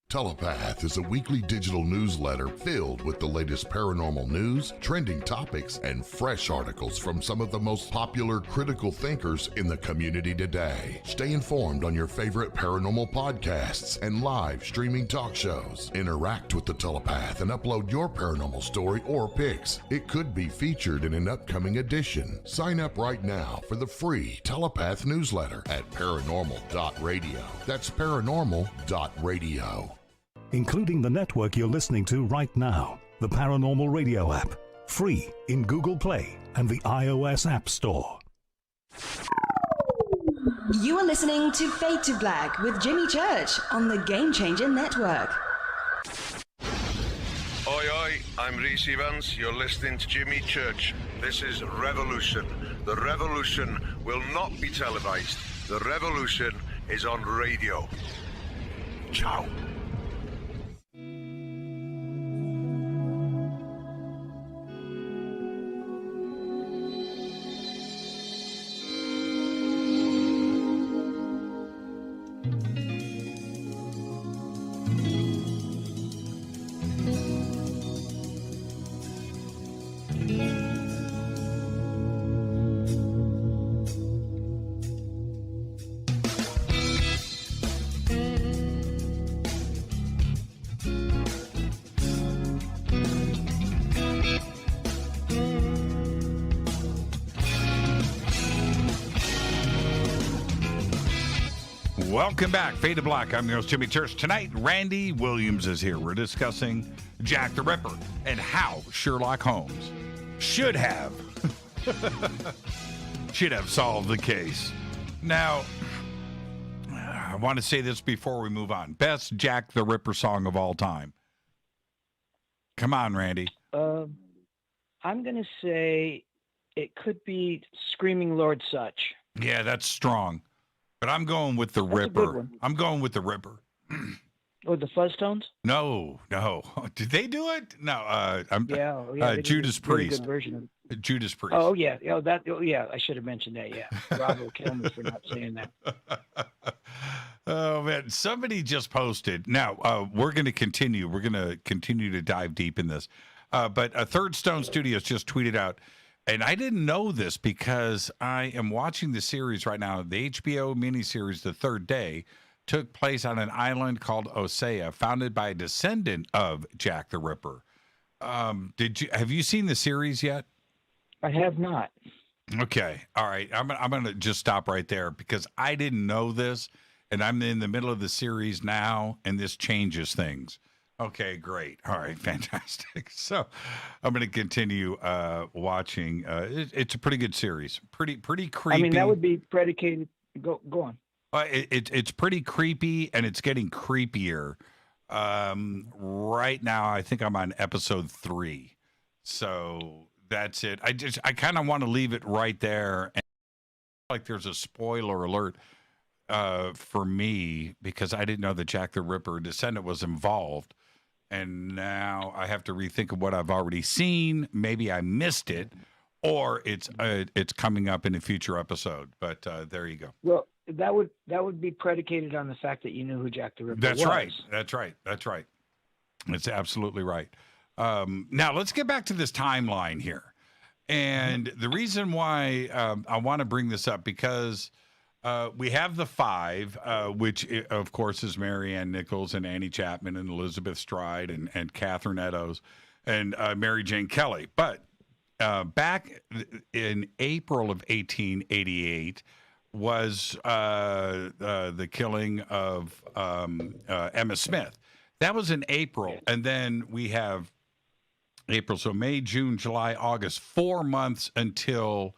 Telepath is a weekly digital newsletter filled with the latest paranormal news, trending topics, and fresh articles from some of the most popular critical thinkers in the community today. Stay informed on your favorite paranormal podcasts and live streaming talk shows. Interact with the Telepath and upload your paranormal story or pics. It could be featured in an upcoming edition. Sign up right now for the free Telepath newsletter at paranormal.radio. That's paranormal.radio. Including the network you're listening to right now, the Paranormal Radio app, free in Google Play and the iOS App Store. You are listening to Fade to Black with Jimmy Church on the Game Changer Network. Oi, oi, I'm Reese Evans. You're listening to Jimmy Church. This is Revolution. The revolution will not be televised. The revolution is on radio. Ciao. Welcome back, Fade to Black. I'm your host, Jimmy Church. Tonight, Randy Williams is here. We're discussing Jack the Ripper and how Sherlock Holmes should have solved the case. Now, I want to say this before we move on. Best Jack the Ripper song of all time. Come on, Randy. I'm going to say it could be Screaming Lord Sutch. Yeah, that's strong. But I'm going with the Ripper. I'm going with the Ripper. Or the Fuzztones? No. Did they do it? No. Judas Priest. Priest. Good version of it. Judas Priest. Oh yeah. I should have mentioned that. Yeah. Rob will kill me for not saying that. Oh man, somebody just posted. Now we're going to continue. We're going to continue to dive deep in this. But Third Stone Studios just tweeted out. And I didn't know this because I am watching the series right now. The HBO miniseries, The Third Day, took place on an island called Osea, founded by a descendant of Jack the Ripper. Have you seen the series yet? I have not. Okay. All right. I'm going to just stop right there because I didn't know this, and I'm in the middle of the series now, and this changes things. Okay, great. All right, fantastic. So I'm going to continue watching. It's a pretty good series. Pretty creepy. I mean, that would be predicated. Go on. It's pretty creepy, and it's getting creepier. Right now, I think I'm on episode 3. So that's it. I kind of want to leave it right there. like there's a spoiler alert for me because I didn't know that Jack the Ripper descendant was involved. And now I have to rethink of what I've already seen. Maybe I missed it, or it's coming up in a future episode. But there you go. Well, that would be predicated on the fact that you knew who Jack the Ripper was. That's right. That's absolutely right. Now let's get back to this timeline here. And the reason why I want to bring this up because we have the five, which of course is Mary Ann Nichols and Annie Chapman and Elizabeth Stride and Catherine Eddowes and Mary Jane Kelly. But back in April of 1888 was the killing of Emma Smith. That was in April. And then we have April, so May, June, July, August, 4 months until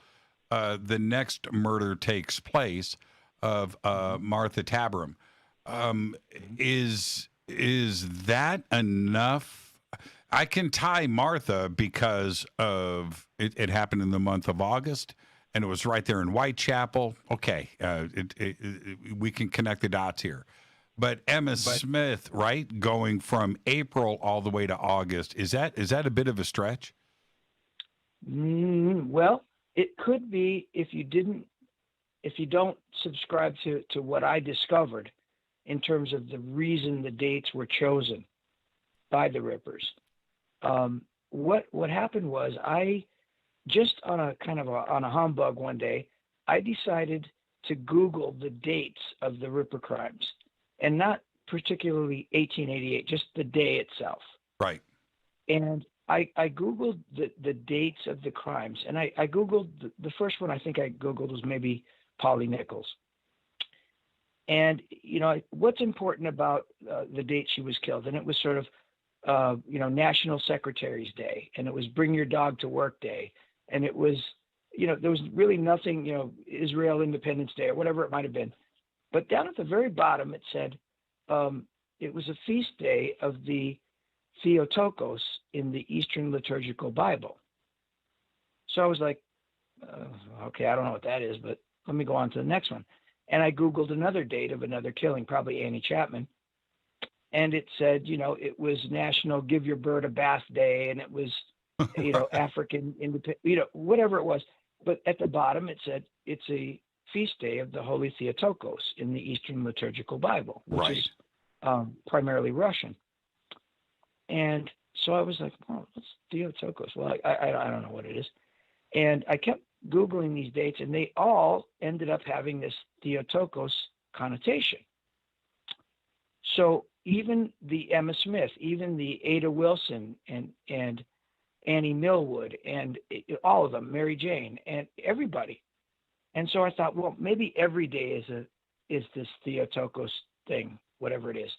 the next murder takes place of Martha Taberham. Is that enough? I can tie Martha because of it happened in the month of August, and it was right there in Whitechapel. Okay, we can connect the dots here. But Emma Smith, right, going from April all the way to August, is that a bit of a stretch? Well, it could be if you don't subscribe to what I discovered in terms of the reason the dates were chosen by the Rippers. What happened was I just on a humbug one day, I decided to Google the dates of the Ripper crimes. And not particularly 1888, just the day itself. Right. And I Googled the dates of the crimes. And I Googled, the first one I think I Googled was maybe Polly Nichols. And, what's important about the date she was killed? And it was sort of, National Secretary's Day. And it was Bring Your Dog to Work Day. And it was, there was really nothing, Israel Independence Day or whatever it might have been. But down at the very bottom, it said it was a feast day of the Theotokos in the Eastern Liturgical Bible. So I was like, okay, I don't know what that is, but let me go on to the next one. And I Googled another date of another killing, probably Annie Chapman. And it said, it was National Give Your Bird a Bath Day, and it was, African Independence, whatever it was. But at the bottom, it said it's a feast day of the Holy Theotokos in the Eastern Liturgical Bible, which is primarily Russian. And so I was like, well, what's Theotokos? Well, I don't know what it is. And I kept Googling these dates, and they all ended up having this Theotokos connotation. So even the Emma Smith, even the Ada Wilson and Annie Millwood, and all of them, Mary Jane, and everybody. And so I thought, well, maybe every day is this Theotokos thing, whatever it is.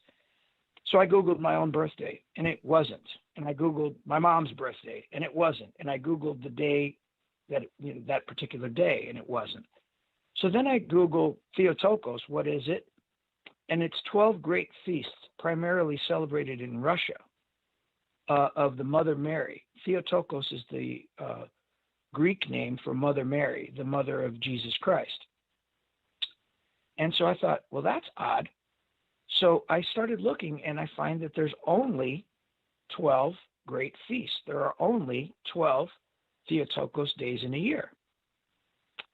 So I Googled my own birthday, and it wasn't. And I Googled my mom's birthday, and it wasn't. And I Googled the day that particular day, and it wasn't. So then I Googled Theotokos, what is it? And it's 12 great feasts, primarily celebrated in Russia, of the Mother Mary. Theotokos is the Greek name for Mother Mary, the mother of Jesus Christ. And so I thought, well, that's odd. So I started looking, and I find that there's only 12 great feasts. There are only 12 Theotokos days in a year.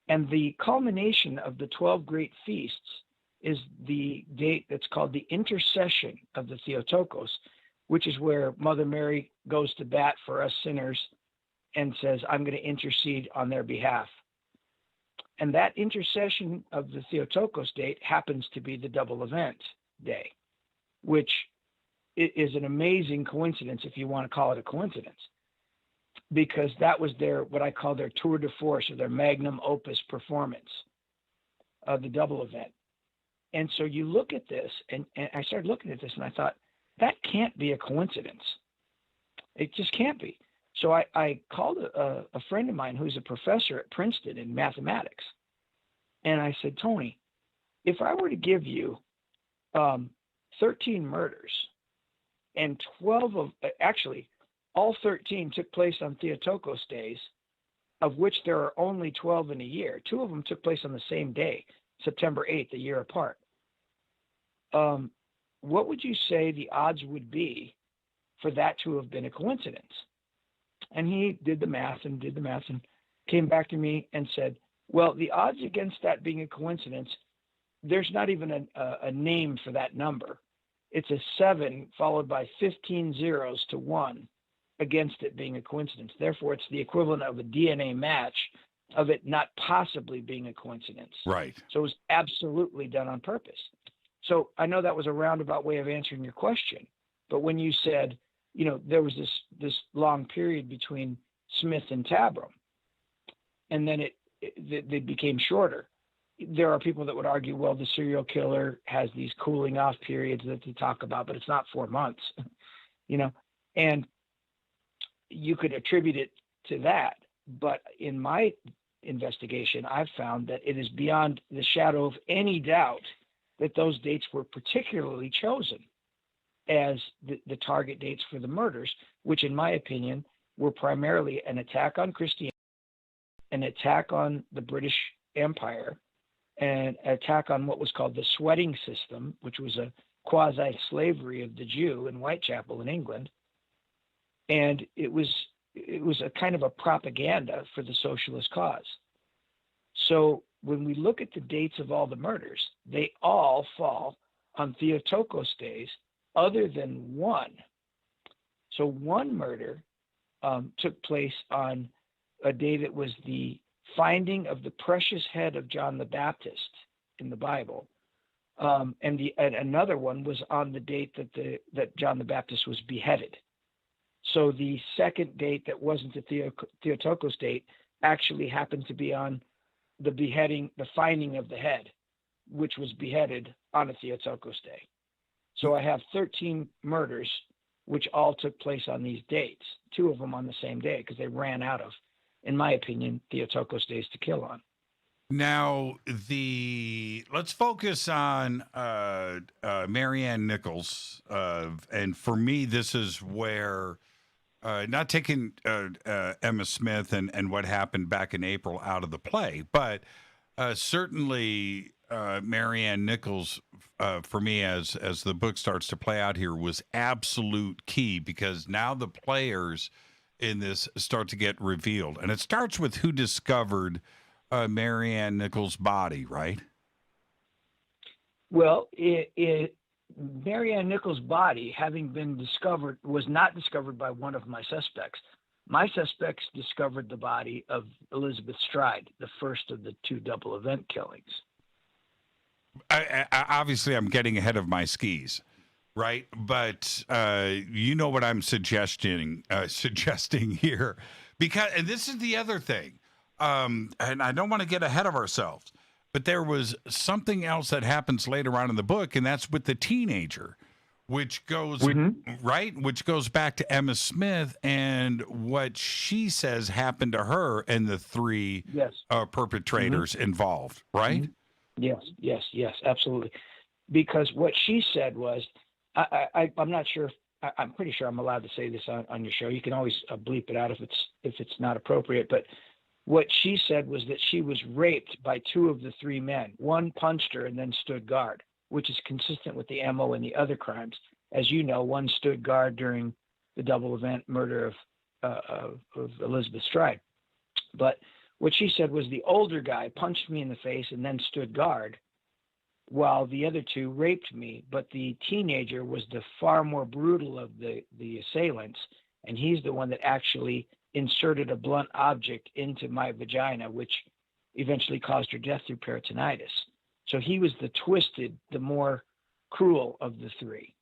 And the culmination of the 12 great feasts is the date that's called the intercession of the Theotokos, which is where Mother Mary goes to bat for us sinners and says, I'm going to intercede on their behalf. And that intercession of the Theotokos date happens to be the double event day, which is an amazing coincidence, if you want to call it a coincidence, because that was their, what I call their tour de force, or their magnum opus performance of the double event. And so you look at this, and I started looking at this, and I thought, that can't be a coincidence. It just can't be. So I called a friend of mine who's a professor at Princeton in mathematics. And I said, Tony, if I were to give you 13 murders, and 12 of, actually, all 13 took place on Theotokos days, of which there are only 12 in a year. 2 of them took place on the same day, September 8th, a year apart. What would you say the odds would be for that to have been a coincidence? And he did the math and came back to me and said, well, the odds against that being a coincidence, there's not even a name for that number. It's a 7 followed by 15 zeros to 1 against it being a coincidence. Therefore, it's the equivalent of a DNA match of it not possibly being a coincidence. Right. So it was absolutely done on purpose. So I know that was a roundabout way of answering your question, but when you said, there was this long period between Smith and Tabram, and then they became shorter. There are people that would argue, well, the serial killer has these cooling off periods that they talk about, but it's not 4 months, and you could attribute it to that. But in my investigation, I've found that it is beyond the shadow of any doubt that those dates were particularly chosen as the target dates for the murders, which in my opinion were primarily an attack on Christianity, an attack on the British Empire, and an attack on what was called the sweating system, which was a quasi-slavery of the Jew in Whitechapel in England. And it was a kind of a propaganda for the socialist cause. So when we look at the dates of all the murders, they all fall on Theotokos days other than one. So one murder took place on a day that was the finding of the precious head of John the Baptist in the Bible. And another one was on the date that John the Baptist was beheaded. So the second date that wasn't the Theotokos date actually happened to be on the beheading, the finding of the head, which was beheaded on a Theotokos day. So I have 13 murders, which all took place on these dates, 2 of them on the same day, because they ran out of, in my opinion, Theotokos days to kill on. Now, let's focus on Marianne Nichols. And for me, this is where, not taking Emma Smith and what happened back in April out of the play, but certainly Marianne Nichols, for me, as the book starts to play out here, was absolute key, because now the players in this start to get revealed. And it starts with who discovered Marianne Nichols' body, right? Well, Marianne Nichols' body, having been discovered, was not discovered by one of my suspects. My suspects discovered the body of Elizabeth Stride, the first of the 2 double event killings. I obviously, I'm getting ahead of my skis, right? But you know what I'm suggesting here, because, and this is the other thing, and I don't want to get ahead of ourselves, but there was something else that happens later on in the book, and that's with the teenager, which goes right, which goes back to Emma Smith and what she says happened to her and the 3 perpetrators involved, right? Yes, absolutely. Because what she said was, I'm not sure. I'm pretty sure I'm allowed to say this on your show. You can always bleep it out if it's not appropriate. But what she said was that she was raped by 2 of the 3 men. One punched her and then stood guard, which is consistent with the MO in the other crimes. As you know, one stood guard during the double event murder of Elizabeth Stride. But what she said was the older guy punched me in the face and then stood guard, while the other 2 raped me. But the teenager was the far more brutal of the assailants, and he's the one that actually inserted a blunt object into my vagina, which eventually caused her death through peritonitis. So he was the more cruel of the 3.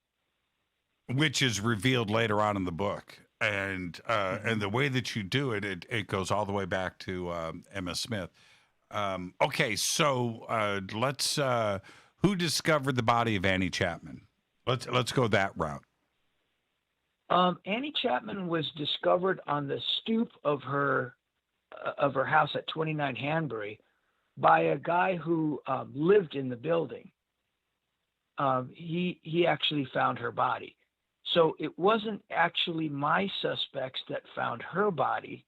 Which is revealed later on in the book. And the way that you do it, it goes all the way back to Emma Smith. Okay, so let's who discovered the body of Annie Chapman? Let's go that route. Annie Chapman was discovered on the stoop of her house at 29 Hanbury by a guy who lived in the building. He actually found her body. So it wasn't actually my suspects that found her body.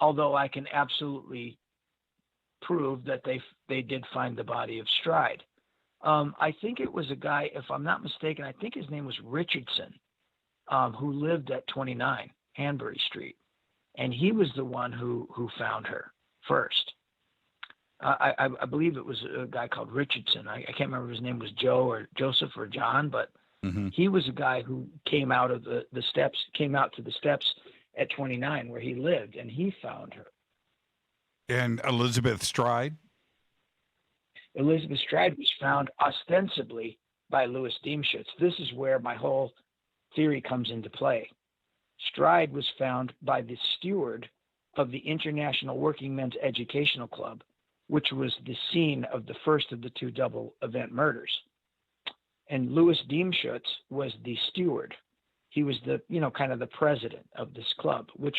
although I can absolutely prove that they did find the body of Stride. I think it was a guy, if I'm not mistaken, I think his name was Richardson, who lived at 29 Hanbury Street. And he was the one who found her first. I believe it was a guy called Richardson. I can't remember if his name was Joe or Joseph or John, but he was a guy who came out of the steps, came out to the steps at 29 where he lived, and he found her. And Elizabeth Stride? Elizabeth Stride was found ostensibly by Louis Diemschutz. This is where my whole theory comes into play. Stride was found by the steward of the International Working Men's Educational Club, which was the scene of the first of the two double event murders. And Louis Diemschutz was the steward. He was the, kind of the president of this club, which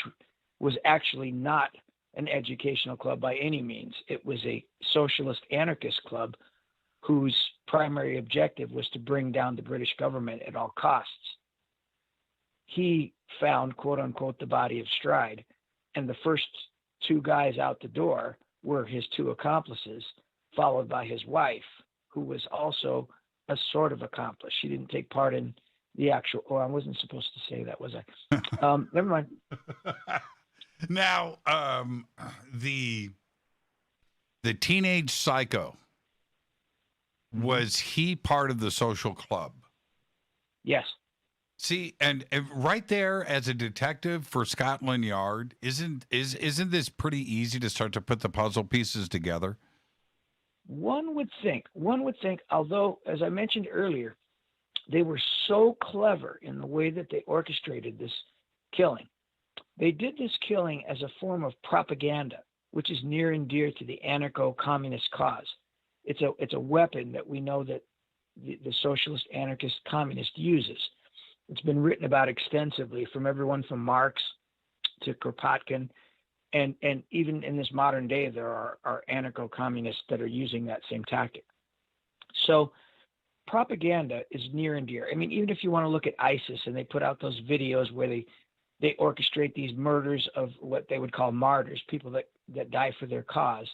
was actually not an educational club by any means. It was a socialist anarchist club whose primary objective was to bring down the British government at all costs. He found, quote unquote, the body of Stride, and the first two guys out the door were his two accomplices, followed by his wife, who was also a sort of accomplice. She didn't take part in the actual, I wasn't supposed to say that, was I? Never mind. Now, the teenage psycho, was he part of the social club? Yes. See, and right there as a detective for Scotland Yard, isn't this pretty easy to start to put the puzzle pieces together? One would think, although, as I mentioned earlier, they were so clever in the way that they orchestrated this killing. They did this killing as a form of propaganda, which is near and dear to the anarcho-communist cause. It's a weapon that we know that the socialist, anarchist, communist uses. It's been written about extensively from everyone from Marx to Kropotkin. And even in this modern day, there are anarcho-communists that are using that same tactic. So propaganda is near and dear. I mean, even if you want to look at ISIS and they put out those videos where they orchestrate these murders of what they would call martyrs, people that die for their cause,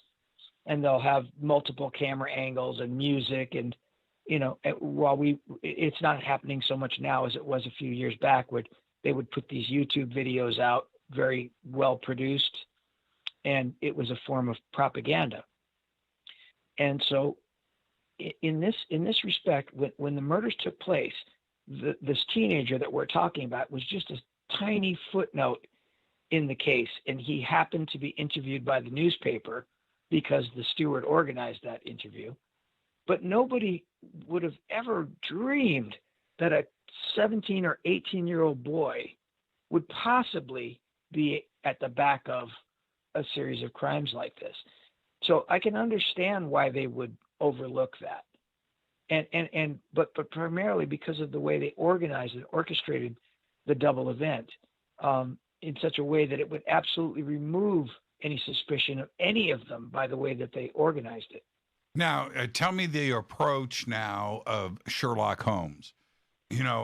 and they'll have multiple camera angles and music and, while it's not happening so much now as it was a few years back, where they would put these YouTube videos out, very well produced, and it was a form of propaganda. And so in this respect, when the murders took place, this teenager that we're talking about was just a tiny footnote in the case, and he happened to be interviewed by the newspaper because the steward organized that interview. But nobody would have ever dreamed that a 17 or 18-year-old boy would possibly be at the back of a series of crimes like this. So I can understand why they would overlook that. But primarily because of the way they organized and orchestrated the double event in such a way that it would absolutely remove any suspicion of any of them by the way that they organized it. Now, tell me the approach now of Sherlock Holmes.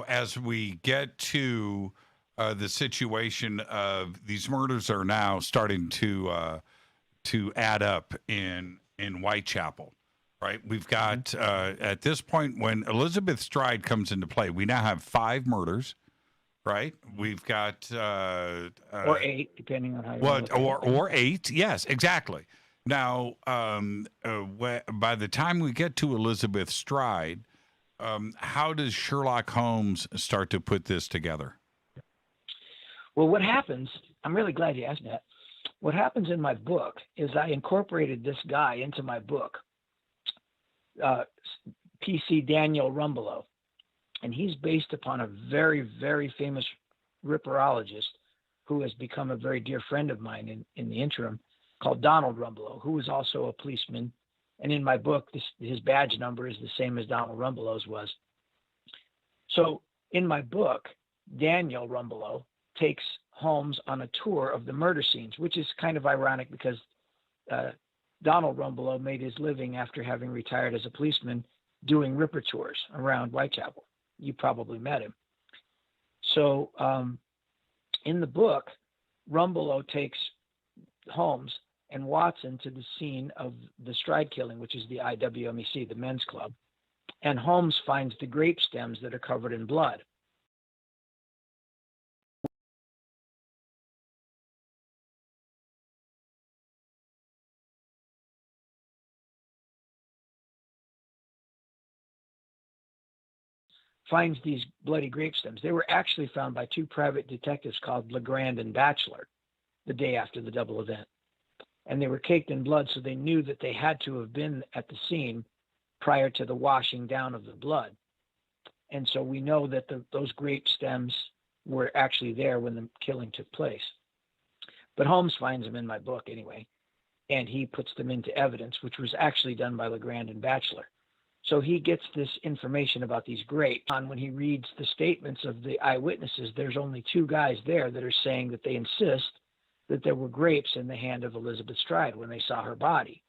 As we get to the situation of these murders are now starting to add up in Whitechapel, right? We've got at this point when Elizabeth Stride comes into play, we now have 5 murders, right? We've got or 8, depending on how you or 8, yes, exactly. Now, by the time we get to Elizabeth Stride, how does Sherlock Holmes start to put this together? Well, what happens, I'm really glad you asked that. What happens in my book is I incorporated this guy into my book, PC Daniel Rumbelow. And he's based upon a very, very famous ripperologist who has become a very dear friend of mine in the interim, called Donald Rumbelow, who was also a policeman. And in my book, his badge number is the same as Donald Rumbelow's was. So in my book, Daniel Rumbelow takes Holmes on a tour of the murder scenes, which is kind of ironic because Donald Rumbelow made his living after having retired as a policeman doing ripper tours around Whitechapel. You probably met him. So in the book, Rumbelow takes Holmes and Watson to the scene of the Stride killing, which is the IWMEC, the men's club. And Holmes finds the grape stems that are covered in blood. Finds these bloody grape stems. They were actually found by two private detectives called Legrand and Batchelor the day after the double event. And they were caked in blood, so they knew that they had to have been at the scene prior to the washing down of the blood. And so we know that those grape stems were actually there when the killing took place. But Holmes finds them in my book anyway, and he puts them into evidence, which was actually done by Legrand and Batchelor. So he gets this information about these grapes. And when he reads the statements of the eyewitnesses, there's only two guys there that are saying that they insist that there were grapes in the hand of Elizabeth Stride when they saw her body.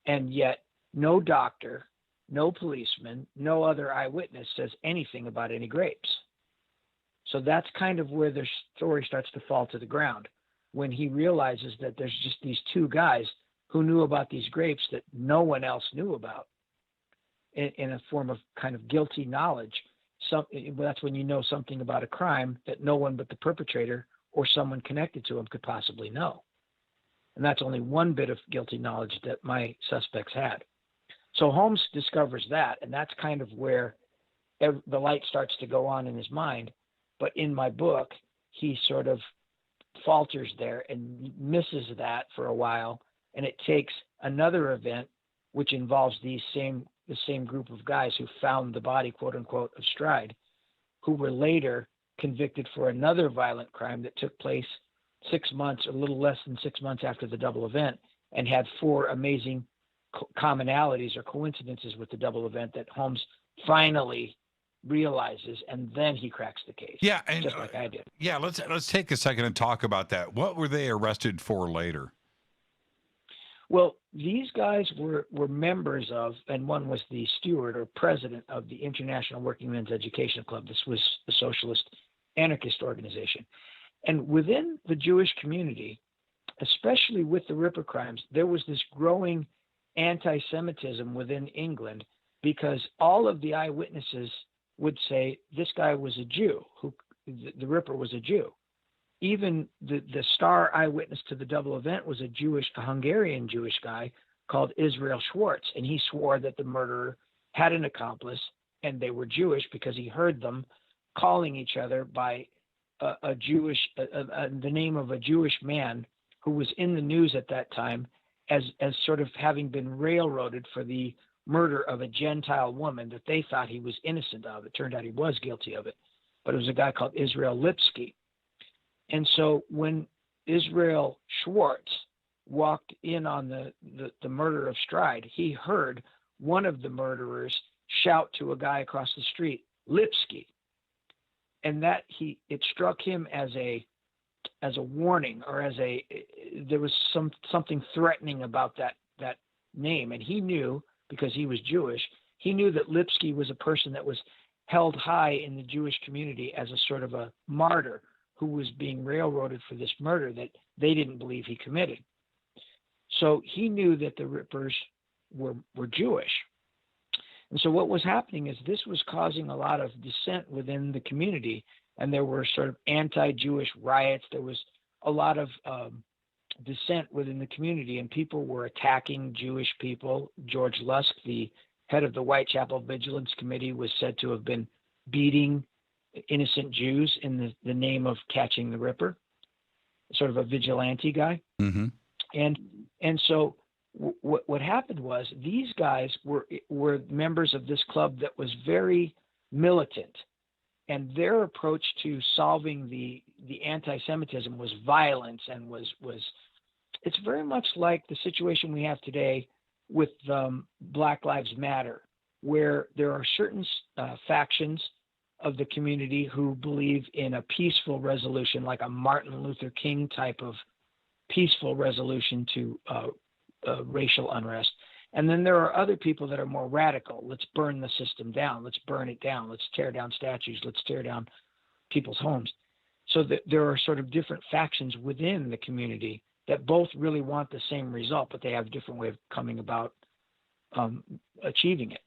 And yet no doctor, no policeman, no other eyewitness says anything about any grapes. So that's kind of where the story starts to fall to the ground, when he realizes that there's just these two guys who knew about these grapes that no one else knew about, in a form of kind of guilty knowledge. That's when you know something about a crime that no one but the perpetrator or someone connected to him could possibly know. And that's only one bit of guilty knowledge that my suspects had. So Holmes discovers that, and that's kind of where the light starts to go on in his mind. But in my book, he sort of falters there and misses that for a while, and it takes another event which involves the same group of guys who found the body, quote unquote, of Stride, who were later convicted for another violent crime that took place 6 months, or a little less than 6 months after the double event, and had four amazing commonalities or coincidences with the double event that Holmes finally realizes, and then he cracks the case. Yeah, and just like I did. Yeah, let's take a second and talk about that. What were they arrested for later? Well, these guys were members of, and one was the steward or president of the International Working Men's Education Club. This was a socialist anarchist organization. And within the Jewish community, especially with the Ripper crimes, there was this growing anti-Semitism within England, because all of the eyewitnesses would say this guy was a Jew, the Ripper was a Jew. Even the star eyewitness to the double event was a Hungarian Jewish guy called Israel Schwartz, and he swore that the murderer had an accomplice, and they were Jewish because he heard them calling each other by the name of a Jewish man who was in the news at that time as sort of having been railroaded for the murder of a Gentile woman that they thought he was innocent of. It turned out he was guilty of it, but it was a guy called Israel Lipsky. And so when Israel Schwartz walked in on the murder of Stride, he heard one of the murderers shout to a guy across the street, Lipsky. And that it struck him as a warning, or there was something threatening about that name. And he knew, because he was Jewish, he knew that Lipsky was a person that was held high in the Jewish community as a sort of a martyr who was being railroaded for this murder that they didn't believe he committed. So he knew that the Rippers were Jewish. And so what was happening is this was causing a lot of dissent within the community, and there were sort of anti-Jewish riots. There was a lot of dissent within the community, and people were attacking Jewish people. George Lusk, the head of the Whitechapel Vigilance Committee, was said to have been beating innocent Jews in the name of catching the Ripper, sort of a vigilante guy. Mm-hmm. And so what happened was these guys were members of this club that was very militant, and their approach to solving the anti-Semitism was violence, and was it's very much like the situation we have today with Black Lives Matter, where there are certain factions of the community who believe in a peaceful resolution, like a Martin Luther King type of peaceful resolution to racial unrest. And then there are other people that are more radical. Let's burn the system down. Let's burn it down. Let's tear down statues. Let's tear down people's homes. So that there are sort of different factions within the community that both really want the same result, but they have a different way of coming about achieving it.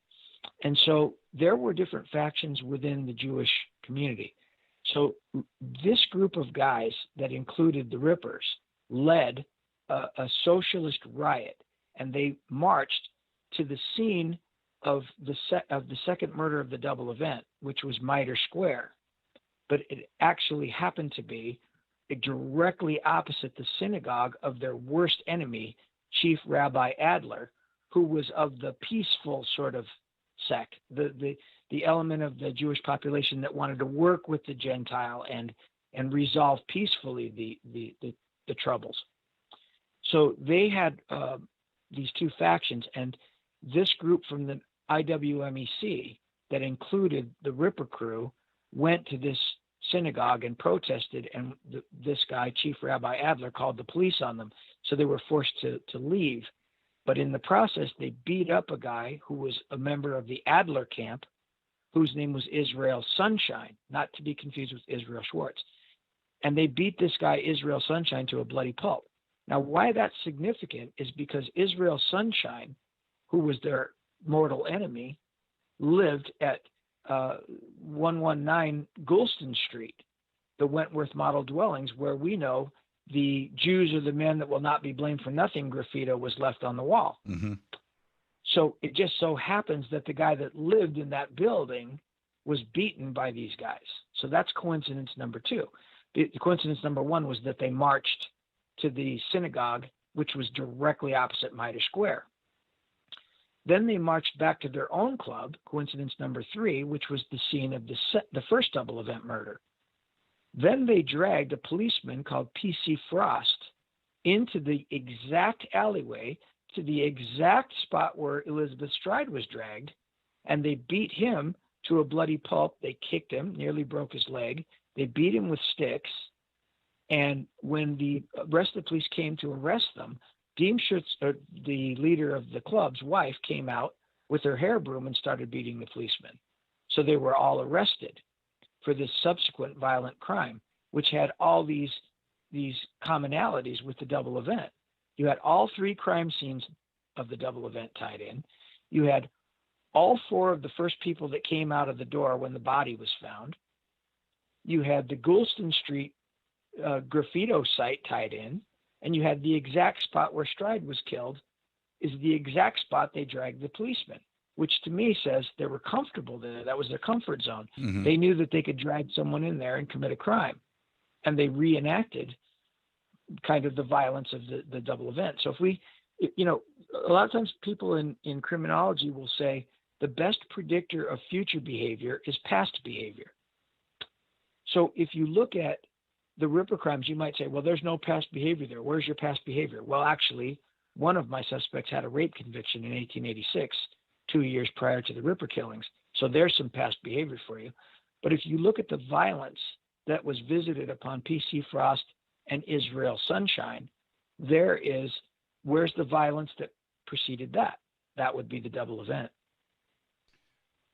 And so there were different factions within the Jewish community. So this group of guys that included the Rippers led a socialist riot, and they marched to the scene of the second murder of the double event, which was Mitre Square. But it actually happened to be directly opposite the synagogue of their worst enemy, Chief Rabbi Adler, who was of the peaceful sort of sect, the element of the Jewish population that wanted to work with the Gentile and resolve peacefully the troubles. So they had these two factions, and this group from the IWMEC that included the Ripper crew went to this synagogue and protested, and this guy, Chief Rabbi Adler, called the police on them. So they were forced to leave. But in the process, they beat up a guy who was a member of the Adler camp, whose name was Israel Sunshine, not to be confused with Israel Schwartz. And they beat this guy, Israel Sunshine, to a bloody pulp. Now, why that's significant is because Israel Sunshine, who was their mortal enemy, lived at 119 Goulston Street, the Wentworth model dwellings, where we know the Jews are the men that will not be blamed for nothing graffito was left on the wall. Mm-hmm. So it just so happens that the guy that lived in that building was beaten by these guys. So that's coincidence number two. The coincidence number one was that they marched to the synagogue, which was directly opposite Mitre Square. Then they marched back to their own club, coincidence number three, which was the scene of the first double event murder. Then they dragged a policeman called P.C. Frost into the exact alleyway, to the exact spot where Elizabeth Stride was dragged, and they beat him to a bloody pulp. They kicked him, nearly broke his leg. They beat him with sticks. And when the rest of the police came to arrest them, Dean Schutz, the leader of the club's wife, came out with her hair broom and started beating the policemen. So they were all arrested for this subsequent violent crime, which had all these commonalities with the double event. You had all three crime scenes of the double event tied in. You had all four of the first people that came out of the door when the body was found. You had the Goulston Street graffito site tied in, and you had the exact spot where Stride was killed is the exact spot they dragged the policeman, which to me says they were comfortable there. That was their comfort zone. Mm-hmm. They knew that they could drag someone in there and commit a crime, and they reenacted kind of the violence of the double event. So if we, a lot of times people in criminology will say the best predictor of future behavior is past behavior. So if you look at the Ripper crimes, you might say, well, there's no past behavior there. Where's your past behavior? Well, actually, one of my suspects had a rape conviction in 1886, 2 years prior to the Ripper killings. So there's some past behavior for you. But if you look at the violence that was visited upon P.C. Frost and Israel Sunshine, where's the violence that preceded that? That would be the double event.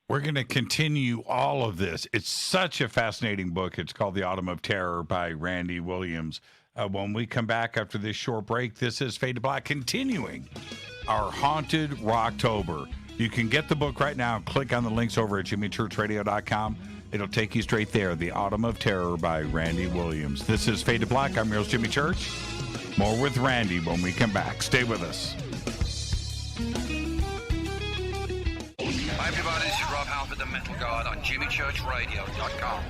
We're going to continue all of this. It's such a fascinating book. It's called The Autumn of Terror by Randy Williams. When we come back after this short break, this is Fade to Black, continuing our Haunted Rocktober. You can get the book right now. Click on the links over at jimmychurchradio.com. It'll take you straight there. The Autumn of Terror by Randy Williams. This is Fade to Black. I'm your host, Jimmy Church. More with Randy when we come back. Stay with us. Hi, everybody. This is Rob Halford, the Metal Guard on jimmychurchradio.com.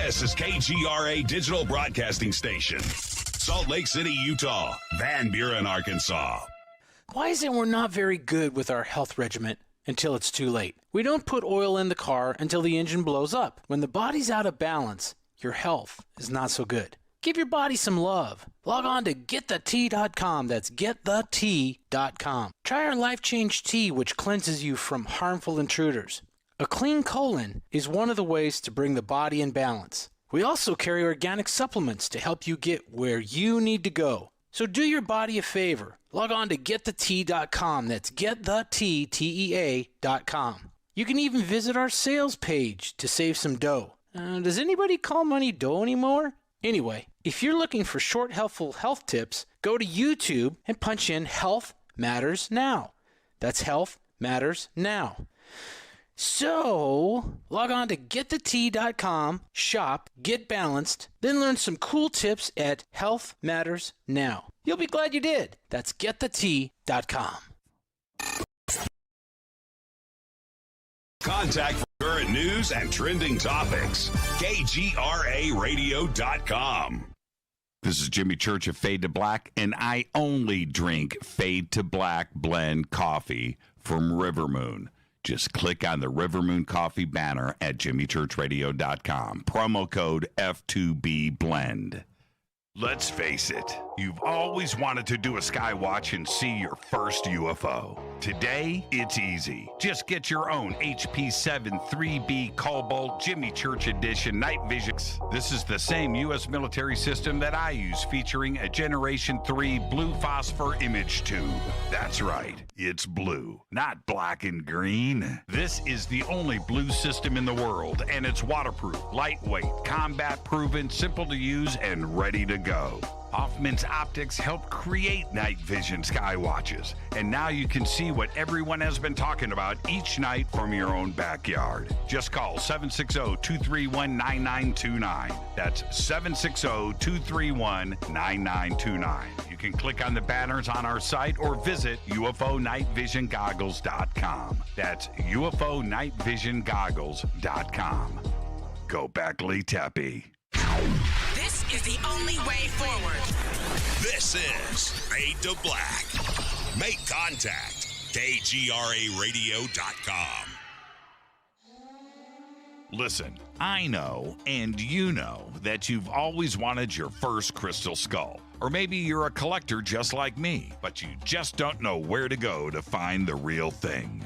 This is KGRA Digital Broadcasting Station. Salt Lake City, Utah. Van Buren, Arkansas. Why is it we're not very good with our health regimen until it's too late? We don't put oil in the car until the engine blows up. When the body's out of balance, your health is not so good. Give your body some love. Log on to GetTheT.com. That's GetTheT.com. Try our Life Change Tea, which cleanses you from harmful intruders. A clean colon is one of the ways to bring the body in balance. We also carry organic supplements to help you get where you need to go. So do your body a favor. Log on to GetTheT.com. That's GetTheT.com. You can even visit our sales page to save some dough. Does anybody call money dough anymore? Anyway, if you're looking for short, helpful health tips, go to YouTube and punch in Health Matters Now. That's Health Matters Now. So, log on to getthetea.com, shop, get balanced, then learn some cool tips at Health Matters Now. You'll be glad you did. That's getthetea.com. Contact for current news and trending topics. KGRAradio.com. This is Jimmy Church of Fade to Black, and I only drink Fade to Black blend coffee from River Moon. Just click on the River Moon Coffee banner at jimmychurchradio.com. Promo code F2B Blend. Let's face it, you've always wanted to do a sky watch and see your first UFO. Today, it's easy. Just get your own HP-7 3B Cobalt Jimmy Church Edition night vision. This is the same U.S. military system that I use, featuring a Generation 3 blue phosphor image tube. That's right, it's blue, not black and green. This is the only blue system in the world, and it's waterproof, lightweight, combat-proven, simple to use, and ready to go. Hoffman's Optics helped create night vision sky watches, and now you can see what everyone has been talking about each night from your own backyard. Just call 760-231-9929. That's 760-231-9929. You can click on the banners on our site or visit UFOnightvisiongoggles.com. That's UFOnightvisiongoggles.com. Go back, Lee Tappy. This is the only way forward. This is Fade to Black. Make contact. KGRAradio.com. Listen, I know, and you know, that you've always wanted your first crystal skull. Or maybe you're a collector just like me, but you just don't know where to go to find the real thing.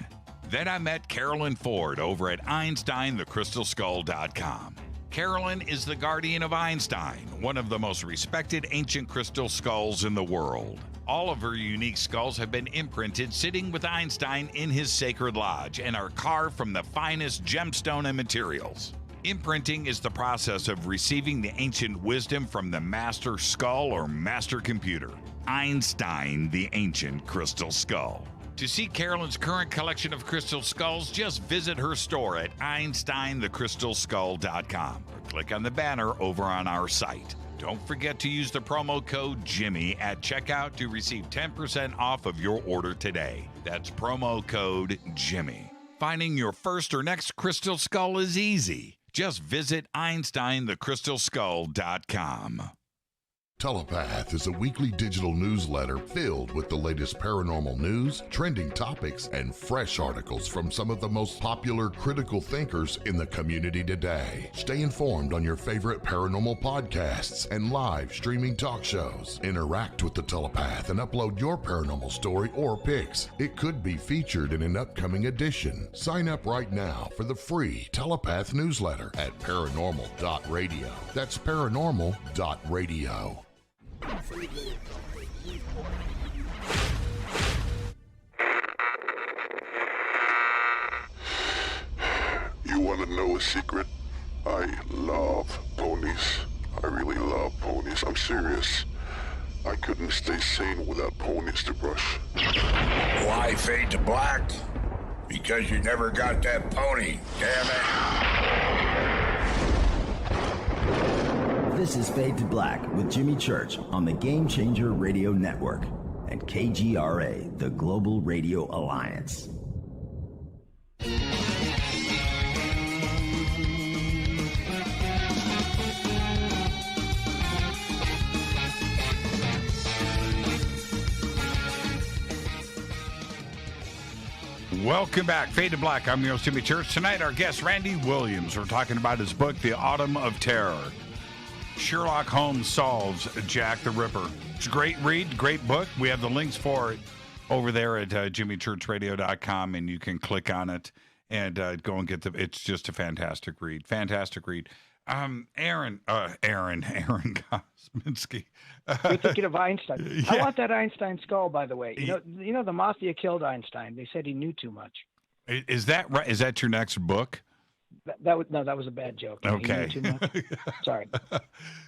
Then I met Carolyn Ford over at EinsteinTheCrystalSkull.com. Carolyn is the guardian of Einstein, one of the most respected ancient crystal skulls in the world. All of her unique skulls have been imprinted sitting with Einstein in his sacred lodge and are carved from the finest gemstone and materials. Imprinting is the process of receiving the ancient wisdom from the master skull or master computer. Einstein, the ancient crystal skull. To see Carolyn's current collection of crystal skulls, just visit her store at EinsteinTheCrystalSkull.com or click on the banner over on our site. Don't forget to use the promo code Jimmy at checkout to receive 10% off of your order today. That's promo code Jimmy. Finding your first or next crystal skull is easy. Just visit EinsteinTheCrystalSkull.com. Telepath is a weekly digital newsletter filled with the latest paranormal news, trending topics, and fresh articles from some of the most popular critical thinkers in the community today. Stay informed on your favorite paranormal podcasts and live streaming talk shows. Interact with the Telepath and upload your paranormal story or pics. It could be featured in an upcoming edition. Sign up right now for the free Telepath newsletter at paranormal.radio. That's paranormal.radio. You want to know a secret? I love ponies. I really love ponies. I'm serious. I couldn't stay sane without ponies to brush. Why fade to black? Because you never got that pony, damn it. This is Fade to Black with Jimmy Church on the Game Changer Radio Network and KGRA, the Global Radio Alliance. Welcome back. Fade to Black. I'm your host, Jimmy Church. Tonight, our guest, Randy Williams. We're talking about his book, The Autumn of Terror. Sherlock Holmes Solves Jack the Ripper. It's a great read, great book. We have the links for it over there at jimmychurchradio.com, and you can click on it and go and get it's just a fantastic read. Fantastic read. Aaron Kosminski. You're thinking of Einstein. Yeah. I want that Einstein skull, by the way. You know, the mafia killed Einstein. They said he knew too much. Is that right? Is that your next book? That was a bad joke. You Okay. knew too much? Sorry.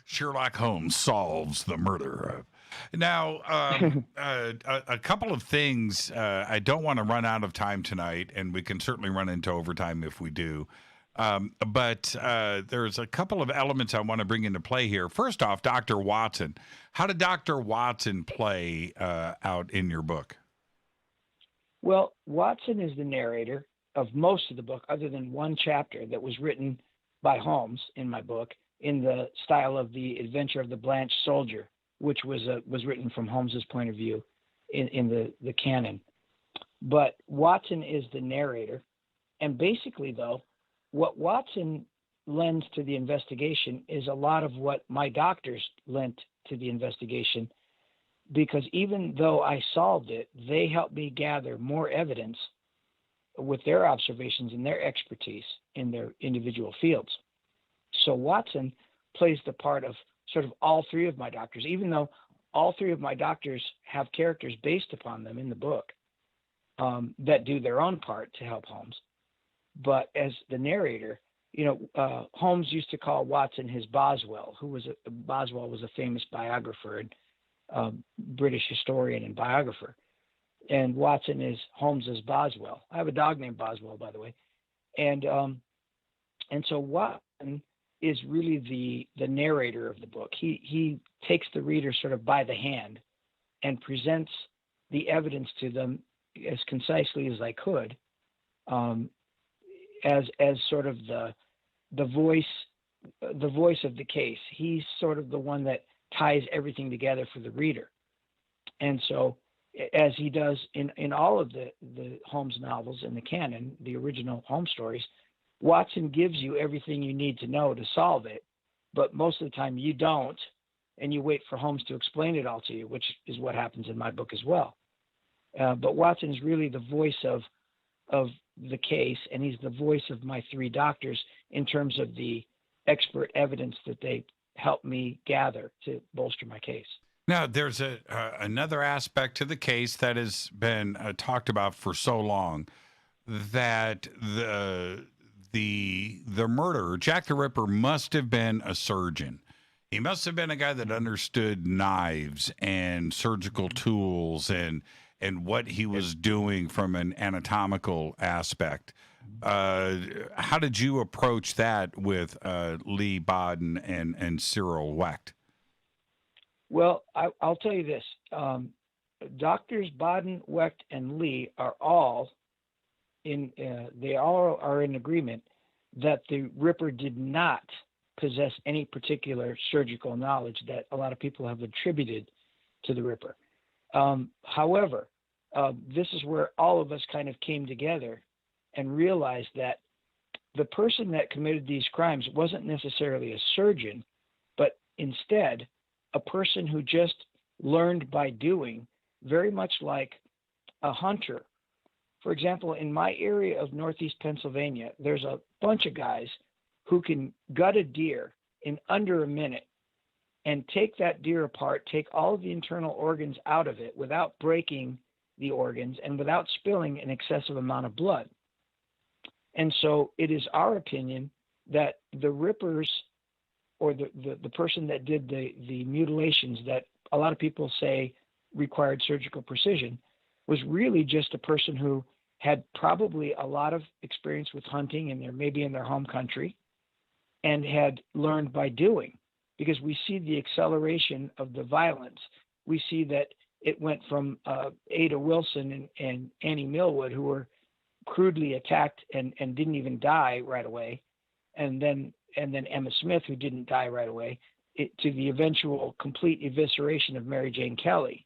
Sherlock Holmes solves the murder. Now, a couple of things. I don't want to run out of time tonight, and we can certainly run into overtime if we do. But there's a couple of elements I want to bring into play here. First off, Dr. Watson. How did Dr. Watson play out in your book? Well, Watson is the narrator of most of the book, other than one chapter that was written by Holmes in my book in the style of The Adventure of the Blanched Soldier, which was written from Holmes's point of view in the canon. But Watson is the narrator. And basically, though, what Watson lends to the investigation is a lot of what my doctors lent to the investigation, because even though I solved it, they helped me gather more evidence with their observations and their expertise in their individual fields. So Watson plays the part of sort of all three of my doctors, even though all three of my doctors have characters based upon them in the book that do their own part to help Holmes. But as the narrator, Holmes used to call Watson his Boswell, Boswell was a famous biographer and British historian and biographer. And Watson is Holmes's Boswell. I have a dog named Boswell, by the way. And so Watson is really the narrator of the book. He takes the reader sort of by the hand and presents the evidence to them as concisely as I could, as sort of the voice of the case. He's sort of the one that ties everything together for the reader. And so, as he does in all of the Holmes novels in the canon, the original Holmes stories, Watson gives you everything you need to know to solve it, but most of the time you don't, and you wait for Holmes to explain it all to you, which is what happens in my book as well. But Watson is really the voice of the case, and he's the voice of my three doctors in terms of the expert evidence that they helped me gather to bolster my case. Now, there's another aspect to the case that has been talked about for so long, that the murderer, Jack the Ripper, must have been a surgeon. He must have been a guy that understood knives and surgical tools and what he was doing from an anatomical aspect. How did you approach that with Lee Bodden and Cyril Wecht? Well, I'll tell you this. Doctors Bodden, Wecht, and Lee are all in agreement that the Ripper did not possess any particular surgical knowledge that a lot of people have attributed to the Ripper. However, this is where all of us kind of came together and realized that the person that committed these crimes wasn't necessarily a surgeon, but instead a person who just learned by doing, very much like a hunter. For example, in my area of Northeast Pennsylvania, there's a bunch of guys who can gut a deer in under a minute and take that deer apart, take all of the internal organs out of it without breaking the organs and without spilling an excessive amount of blood. And so it is our opinion that the Rippers, or the person that did the mutilations that a lot of people say required surgical precision, was really just a person who had probably a lot of experience with hunting maybe in their home country, and had learned by doing, because we see the acceleration of the violence. We see that it went from Ada Wilson and Annie Millwood, who were crudely attacked and didn't even die right away, and then Emma Smith, who didn't die right away, to the eventual complete evisceration of Mary Jane Kelly.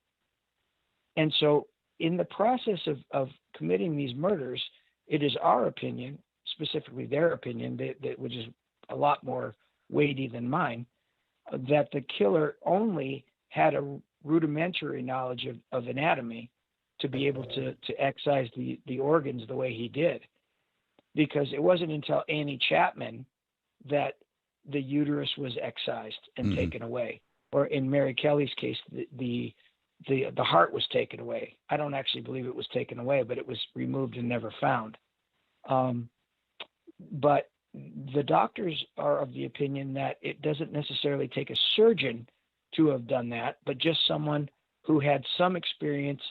And so in the process of committing these murders, it is our opinion, specifically their opinion, that which is a lot more weighty than mine, that the killer only had a rudimentary knowledge of anatomy to be able to excise the organs the way he did. Because it wasn't until Annie Chapman that the uterus was excised and taken away. Or in Mary Kelly's case, the heart was taken away. I don't actually believe it was taken away, but it was removed and never found. But the doctors are of the opinion that it doesn't necessarily take a surgeon to have done that, but just someone who had some experience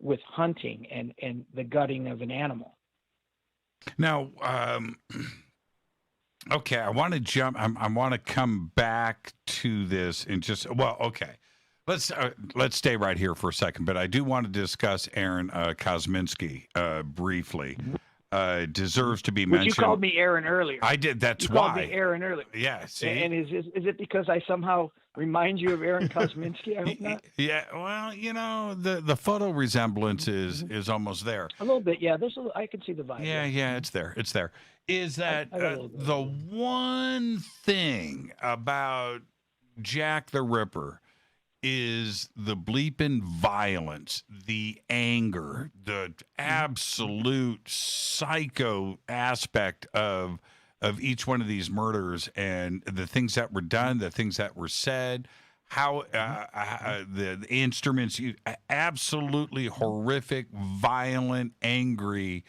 with hunting and the gutting of an animal. Now, okay, I want to jump. I want to come back to this and just okay. Let's stay right here for a second, but I do want to discuss Aaron Kosminski briefly. Deserves to be mentioned. You called me Aaron earlier. I did. That's you why. Called me Aaron earlier. Yeah. See? And is it because I somehow remind you of Aaron Kosminski? I hope not. Yeah. Well, the photo resemblance is almost there. A little bit. Yeah. I can see the vibe. Yeah. It's there. It's there. Is that the one thing about Jack the Ripper? Is the bleeping violence, the anger, the absolute psycho aspect of each one of these murders, and the things that were done, the things that were said, how the instruments, absolutely horrific, violent, angry.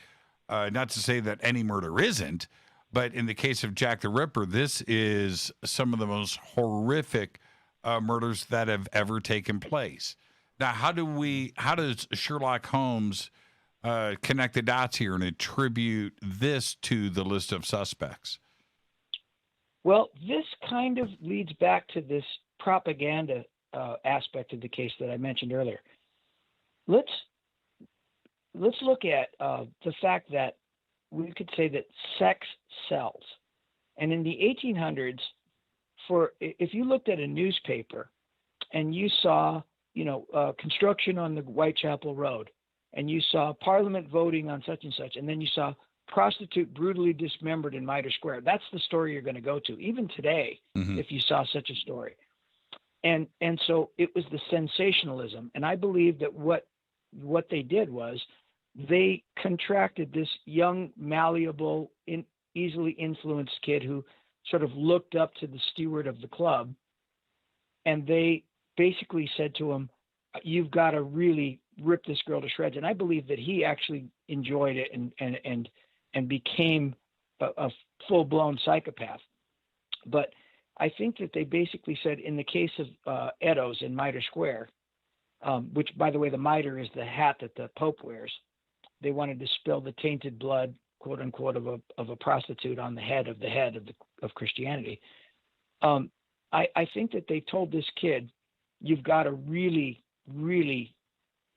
Not to say that any murder isn't, but in the case of Jack the Ripper, this is some of the most horrific murders that have ever taken place. Now, how does Sherlock Holmes connect the dots here and attribute this to the list of suspects? Well, this kind of leads back to this propaganda aspect of the case that I mentioned earlier. Let's look at the fact that we could say that sex sells. And in the 1800s, if you looked at a newspaper and you saw, construction on the Whitechapel Road, and you saw Parliament voting on such and such, and then you saw prostitute brutally dismembered in Mitre Square, that's the story you're going to go to, even today, if you saw such a story. And so it was the sensationalism. And I believe that what they did was they contracted this young, malleable, easily influenced kid who sort of looked up to the steward of the club, and they basically said to him, you've got to really rip this girl to shreds. And I believe that he actually enjoyed it and became a full-blown psychopath. But I think that they basically said, in the case of Eddowes in Mitre Square, which, by the way, the mitre is the hat that the Pope wears, they wanted to spill the tainted blood, quote unquote, of a prostitute on the head of Christianity. I think that they told this kid, you've got to really, really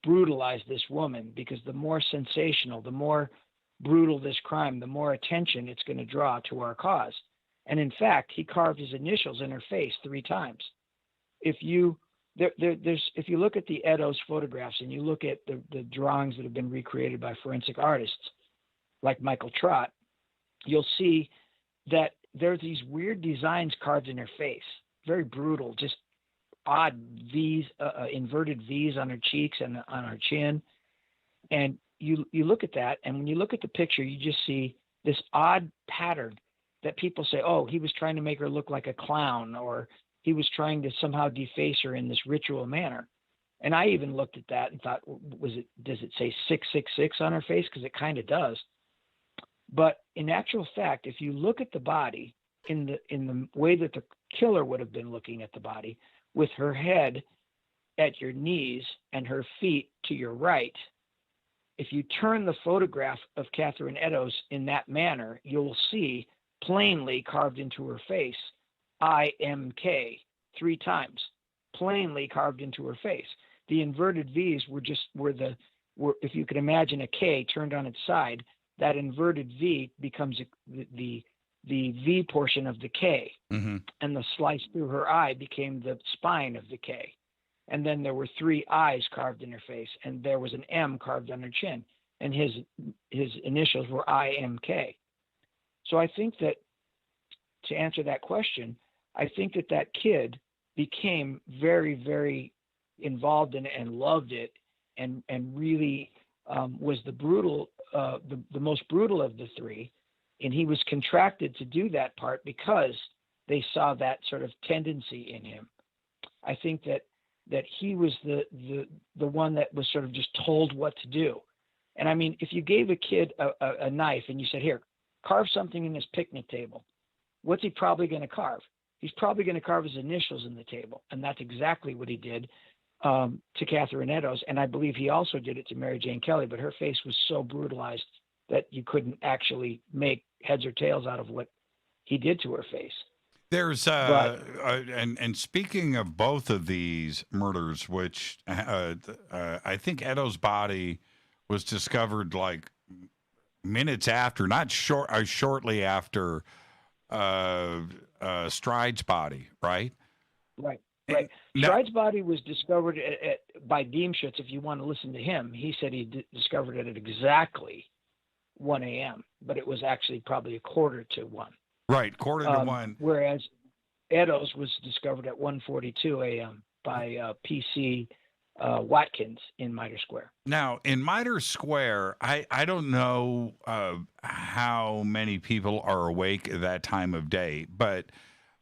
brutalize this woman, because the more sensational, the more brutal this crime, the more attention it's going to draw to our cause. And in fact, he carved his initials in her face 3 times. If you look at the Eddowes photographs and you look at the drawings that have been recreated by forensic artists like Michael Trott, you'll see that there's these weird designs carved in her face, very brutal, just odd V's, inverted V's on her cheeks and on her chin. And you look at that, and when you look at the picture, you just see this odd pattern that people say, oh, he was trying to make her look like a clown, or he was trying to somehow deface her in this ritual manner. And I even looked at that and thought, does it say 666 on her face? Because it kind of does. But in actual fact, if you look at the body in the way that the killer would have been looking at the body, with her head at your knees and her feet to your right, if you turn the photograph of Catherine Eddowes in that manner, you'll see plainly carved into her face, IMK, 3 times, plainly carved into her face. The inverted V's were if you could imagine a K turned on its side, that inverted V becomes the V portion of the K, and the slice through her eye became the spine of the K. And then there were 3 I's carved in her face, and there was an M carved on her chin, and his initials were IMK. So I think that, to answer that question, I think that kid became very, very involved in it and loved it, and really was the most brutal of the 3. And he was contracted to do that part because they saw that sort of tendency in him. I think that he was the one that was sort of just told what to do. And I mean, if you gave a kid a knife and you said, here, carve something in his picnic table. What's he probably going to carve? He's probably going to carve his initials in the table. And that's exactly what he did to Catherine Eddowes. And I believe he also did it to Mary Jane Kelly, but her face was so brutalized that you couldn't actually make heads or tails out of what he did to her face. There's and speaking of both of these murders, which I think Eddowes' body was discovered like minutes after, not shortly after Stride's body, right? Right. Stride's body was discovered by Diemschutz. If you want to listen to him, he said he discovered it at exactly 1 a.m., but it was actually probably 1:45 to 1. Right, 1:45 to 1. Whereas Eddowes was discovered at 1:42 a.m. by PC Watkins in Mitre Square. Now, in Mitre Square, I don't know how many people are awake at that time of day, but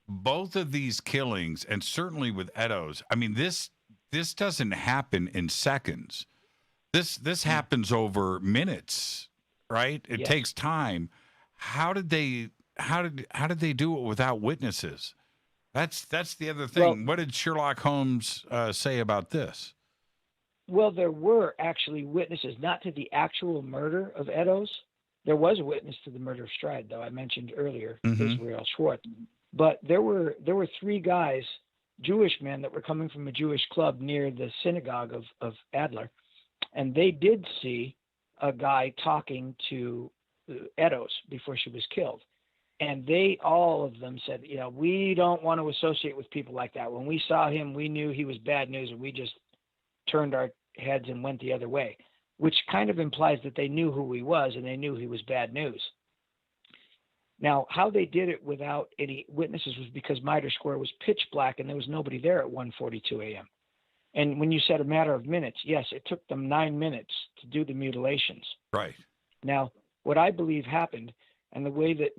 both of these killings, and certainly with Eddowes, I mean, this doesn't happen in seconds. This happens over minutes, right? It takes time. How did they do it without witnesses? That's the other thing. Well, what did Sherlock Holmes say about this? Well, there were actually witnesses, not to the actual murder of Eddowes. There was a witness to the murder of Stride, though I mentioned earlier, Israel Schwartz. But there were 3 guys, Jewish men, that were coming from a Jewish club near the synagogue of Adler, and they did see a guy talking to Eddowes before she was killed. And all of them said, we don't want to associate with people like that. When we saw him, we knew he was bad news, and we just turned our heads and went the other way, which kind of implies that they knew who he was and they knew he was bad news. Now, how they did it without any witnesses was because Mitre Square was pitch black and there was nobody there at 1:42 a.m. And when you said a matter of minutes, yes, it took them 9 minutes to do the mutilations. Right. Now, what I believe happened, and the way that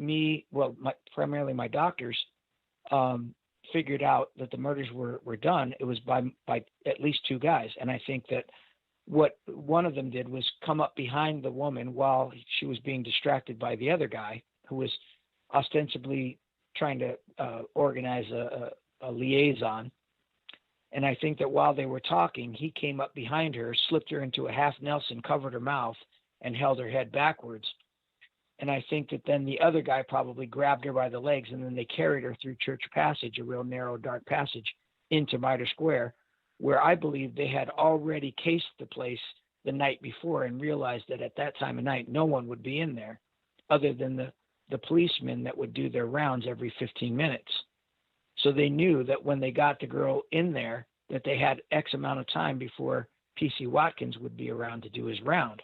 primarily my doctors figured out that the murders were done, it was by at least 2 guys. And I think that what one of them did was come up behind the woman while she was being distracted by the other guy, who was ostensibly trying to organize a liaison. And I think that while they were talking, he came up behind her, slipped her into a half Nelson, covered her mouth, and held her head backwards. And I think that then the other guy probably grabbed her by the legs, and then they carried her through Church Passage, a real narrow, dark passage, into Mitre Square, where I believe they had already cased the place the night before and realized that at that time of night, no one would be in there other than the policemen that would do their rounds every 15 minutes. So they knew that when they got the girl in there, that they had X amount of time before PC Watkins would be around to do his round.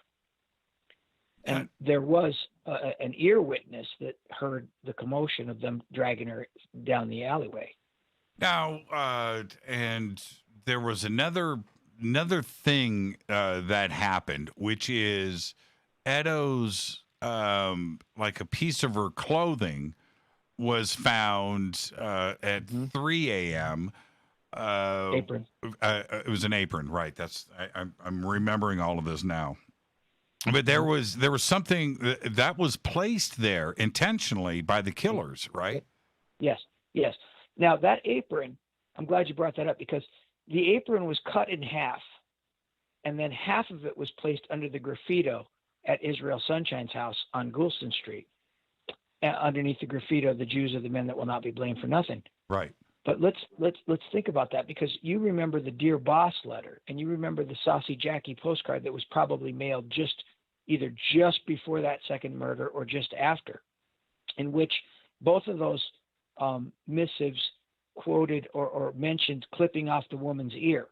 And there was an ear witness that heard the commotion of them dragging her down the alleyway. Now, and there was another thing that happened, which is Eddowes, like a piece of her clothing was found at 3 a.m. Apron. It was an apron, right? I'm remembering all of this now. But there was something that was placed there intentionally by the killers, right? Yes. Now that apron, I'm glad you brought that up, because the apron was cut in half, and then half of it was placed under the graffito at Israel Sunshine's house on Goulston Street, underneath the graffito, "The Jews are the men that will not be blamed for nothing." Right. But let's think about that, because you remember the Dear Boss letter, and you remember the Saucy Jackie postcard that was probably mailed either just before that second murder or just after, in which both of those missives quoted or mentioned clipping off the woman's ear.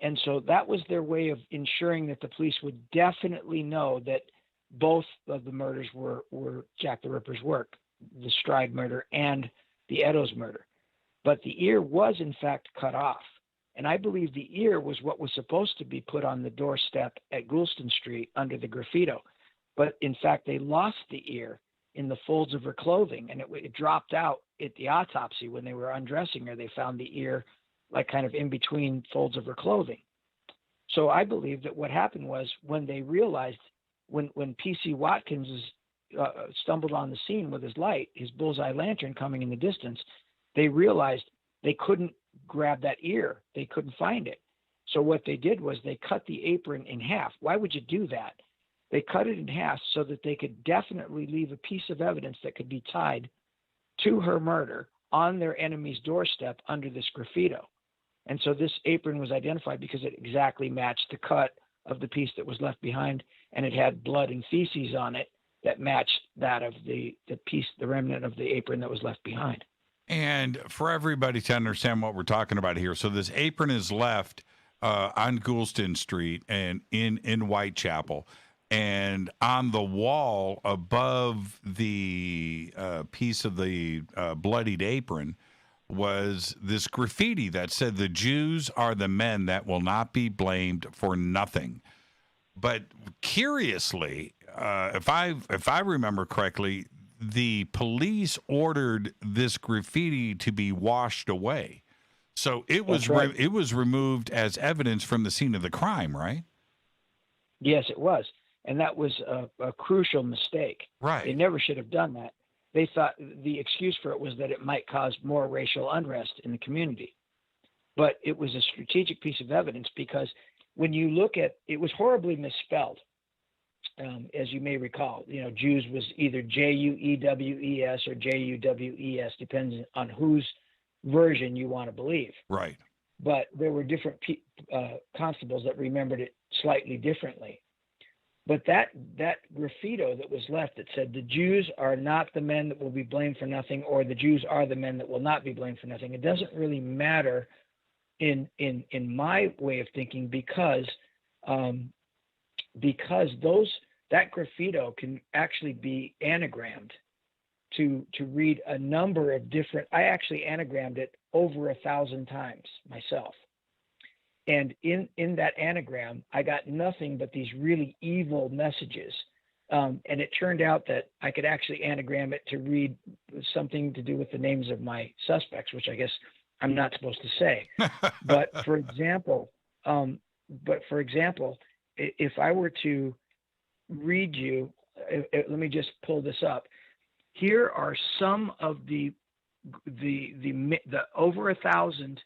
And so that was their way of ensuring that the police would definitely know that both of the murders were Jack the Ripper's work, the Stride murder and the Eddowes murder. But the ear was, in fact, cut off. And I believe the ear was what was supposed to be put on the doorstep at Goulston Street under the graffito. But, in fact, they lost the ear in the folds of her clothing, and it dropped out at the autopsy. When they were undressing her, they found the ear like kind of in between folds of her clothing. So I believe that what happened was when they realized, when PC Watkins' stumbled on the scene with his light, his bullseye lantern coming in the distance, they realized they couldn't grab that ear. They couldn't find it. So what they did was they cut the apron in half. Why would you do that? They cut it in half so that they could definitely leave a piece of evidence that could be tied to her murder on their enemy's doorstep under this graffito. And so this apron was identified because it exactly matched the cut of the piece that was left behind, and it had blood and feces on it that matched that of the piece, the remnant of the apron that was left behind. And for everybody to understand what we're talking about here, so this apron is left on Goulston Street and in Whitechapel, and on the wall above the piece of the bloodied apron was this graffiti that said, "The Jews are the men that will not be blamed for nothing." But curiously, if I remember correctly, the police ordered this graffiti to be washed away. So it was right. It was removed as evidence from the scene of the crime, right? Yes, it was. And that was a crucial mistake. Right. They never should have done that. They thought the excuse for it was that it might cause more racial unrest in the community. But it was a strategic piece of evidence because when you look at it, was horribly misspelled. As you may recall, Jews was either Juews or Juwes, depends on whose version you want to believe. Right. But there were different constables that remembered it slightly differently. But that graffito that was left that said, "The Jews are not the men that will be blamed for nothing," or "The Jews are the men that will not be blamed for nothing," it doesn't really matter in my way of thinking because that graffito can actually be anagrammed to read a number of different. I actually anagrammed it over 1,000 times myself. And in that anagram, I got nothing but these really evil messages. And it turned out that I could actually anagram it to read something to do with the names of my suspects, which I guess I'm not supposed to say. But for example, if I were to read you, let me just pull this up. Here are some of the over 1,000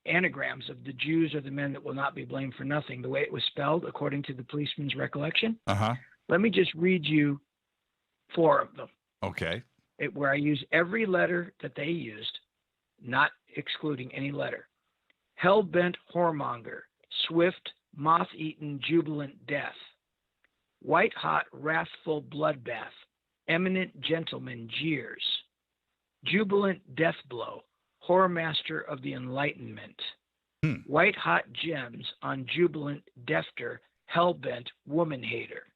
anagrams of "The Jews are the men that will not be blamed for nothing," the way it was spelled according to the policeman's recollection. Uh-huh. Let me just read you 4 of them. Okay. Where I use every letter that they used, not excluding any letter. Hell-bent whoremonger, swift, moth-eaten, jubilant death. White-hot, wrathful bloodbath, eminent gentleman jeers. Jubilant death blow, whoremaster of the Enlightenment. White-hot gems on jubilant defter, hell-bent woman hater.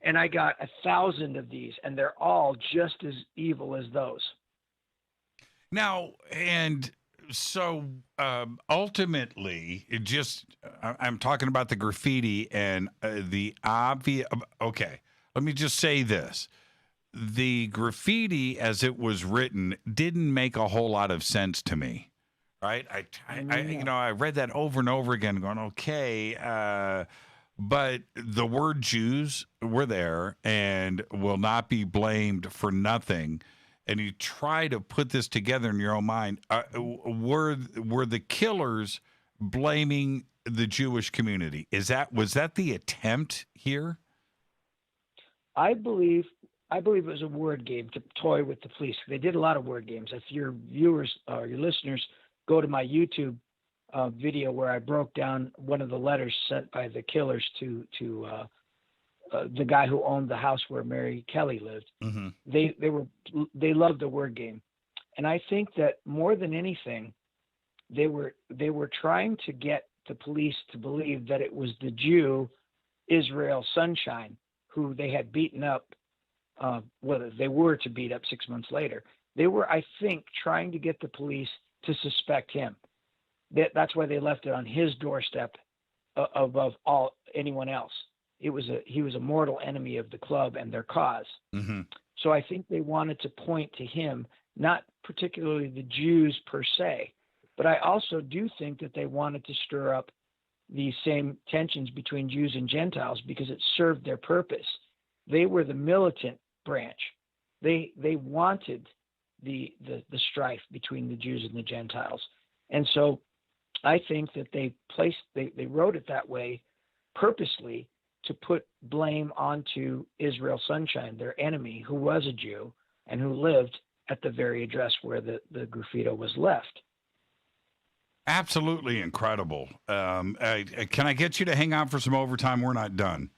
And I got 1,000 of these, and they're all just as evil as those. Now, and so ultimately, I'm talking about the graffiti and the obvious. Okay, let me just say this. The graffiti as it was written didn't make a whole lot of sense to me, right? I read that over and over again going, okay, but the word Jews were there and will not be blamed for nothing. And you try to put this together in your own mind. Were the killers blaming the Jewish community? Was that the attempt here? I believe it was a word game to toy with the police. They did a lot of word games. If your viewers or your listeners go to my YouTube video where I broke down one of the letters sent by the killers to the guy who owned the house where Mary Kelly lived, mm-hmm. they loved the word game, and I think that more than anything, they were trying to get the police to believe that it was the Jew Israel Sunshine who they had beaten up. Whether they were to beat up 6 months later, they were, I think, trying to get the police to suspect him. That's why they left it on his doorstep above anyone else. He was a mortal enemy of the club and their cause. Mm-hmm. So I think they wanted to point to him, not particularly the Jews per se, but I also do think that they wanted to stir up the same tensions between Jews and Gentiles because it served their purpose. They were the militant branch. They wanted the strife between the Jews and the Gentiles. And so I think that they wrote it that way purposely to put blame onto Israel Sunshine, their enemy, who was a Jew and who lived at the very address where the graffito was left. Absolutely incredible. Can I get you to hang on for some overtime? We're not done.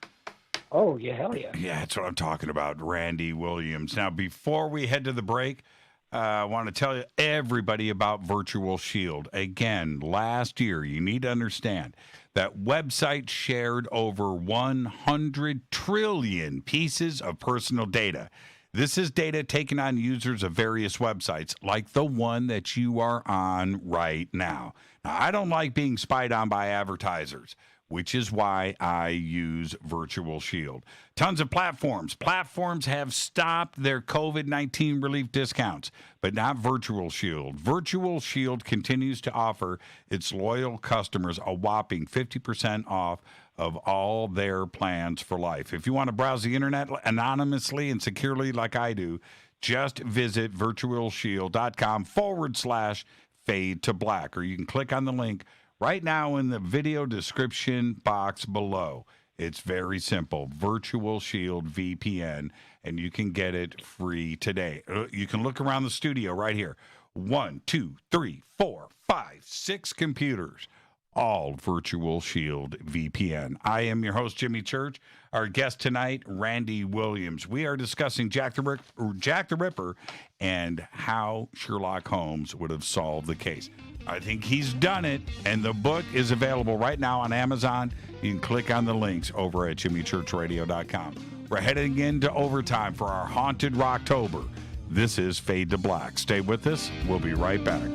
Oh, yeah, hell yeah. Yeah, that's what I'm talking about, Randy Williams. Now, before we head to the break, I want to tell everybody about Virtual Shield. Again, last year, you need to understand that website shared over 100 trillion pieces of personal data. This is data taken on users of various websites, like the one that you are on right now. Now, I don't like being spied on by advertisers, which is why I use Virtual Shield. Tons of platforms. Platforms have stopped their COVID-19 relief discounts, but not Virtual Shield. Virtual Shield continues to offer its loyal customers a whopping 50% off of all their plans for life. If you want to browse the internet anonymously and securely like I do, just visit virtualshield.com/fade to black, or you can click on the link right now in the video description box below. It's very simple. Virtual Shield VPN, and you can get it free today. You can look around the studio right here. 1, 2, 3, 4, 5, 6 computers, all Virtual Shield VPN. I am your host, Jimmy Church. Our guest tonight, Randy Williams. We are discussing Jack the Ripper and how Sherlock Holmes would have solved the case. I think he's done it, and the book is available right now on Amazon. You can click on the links over at jimmychurchradio.com. We're heading into overtime for our Haunted Rocktober. This is Fade to Black. Stay with us. We'll be right back.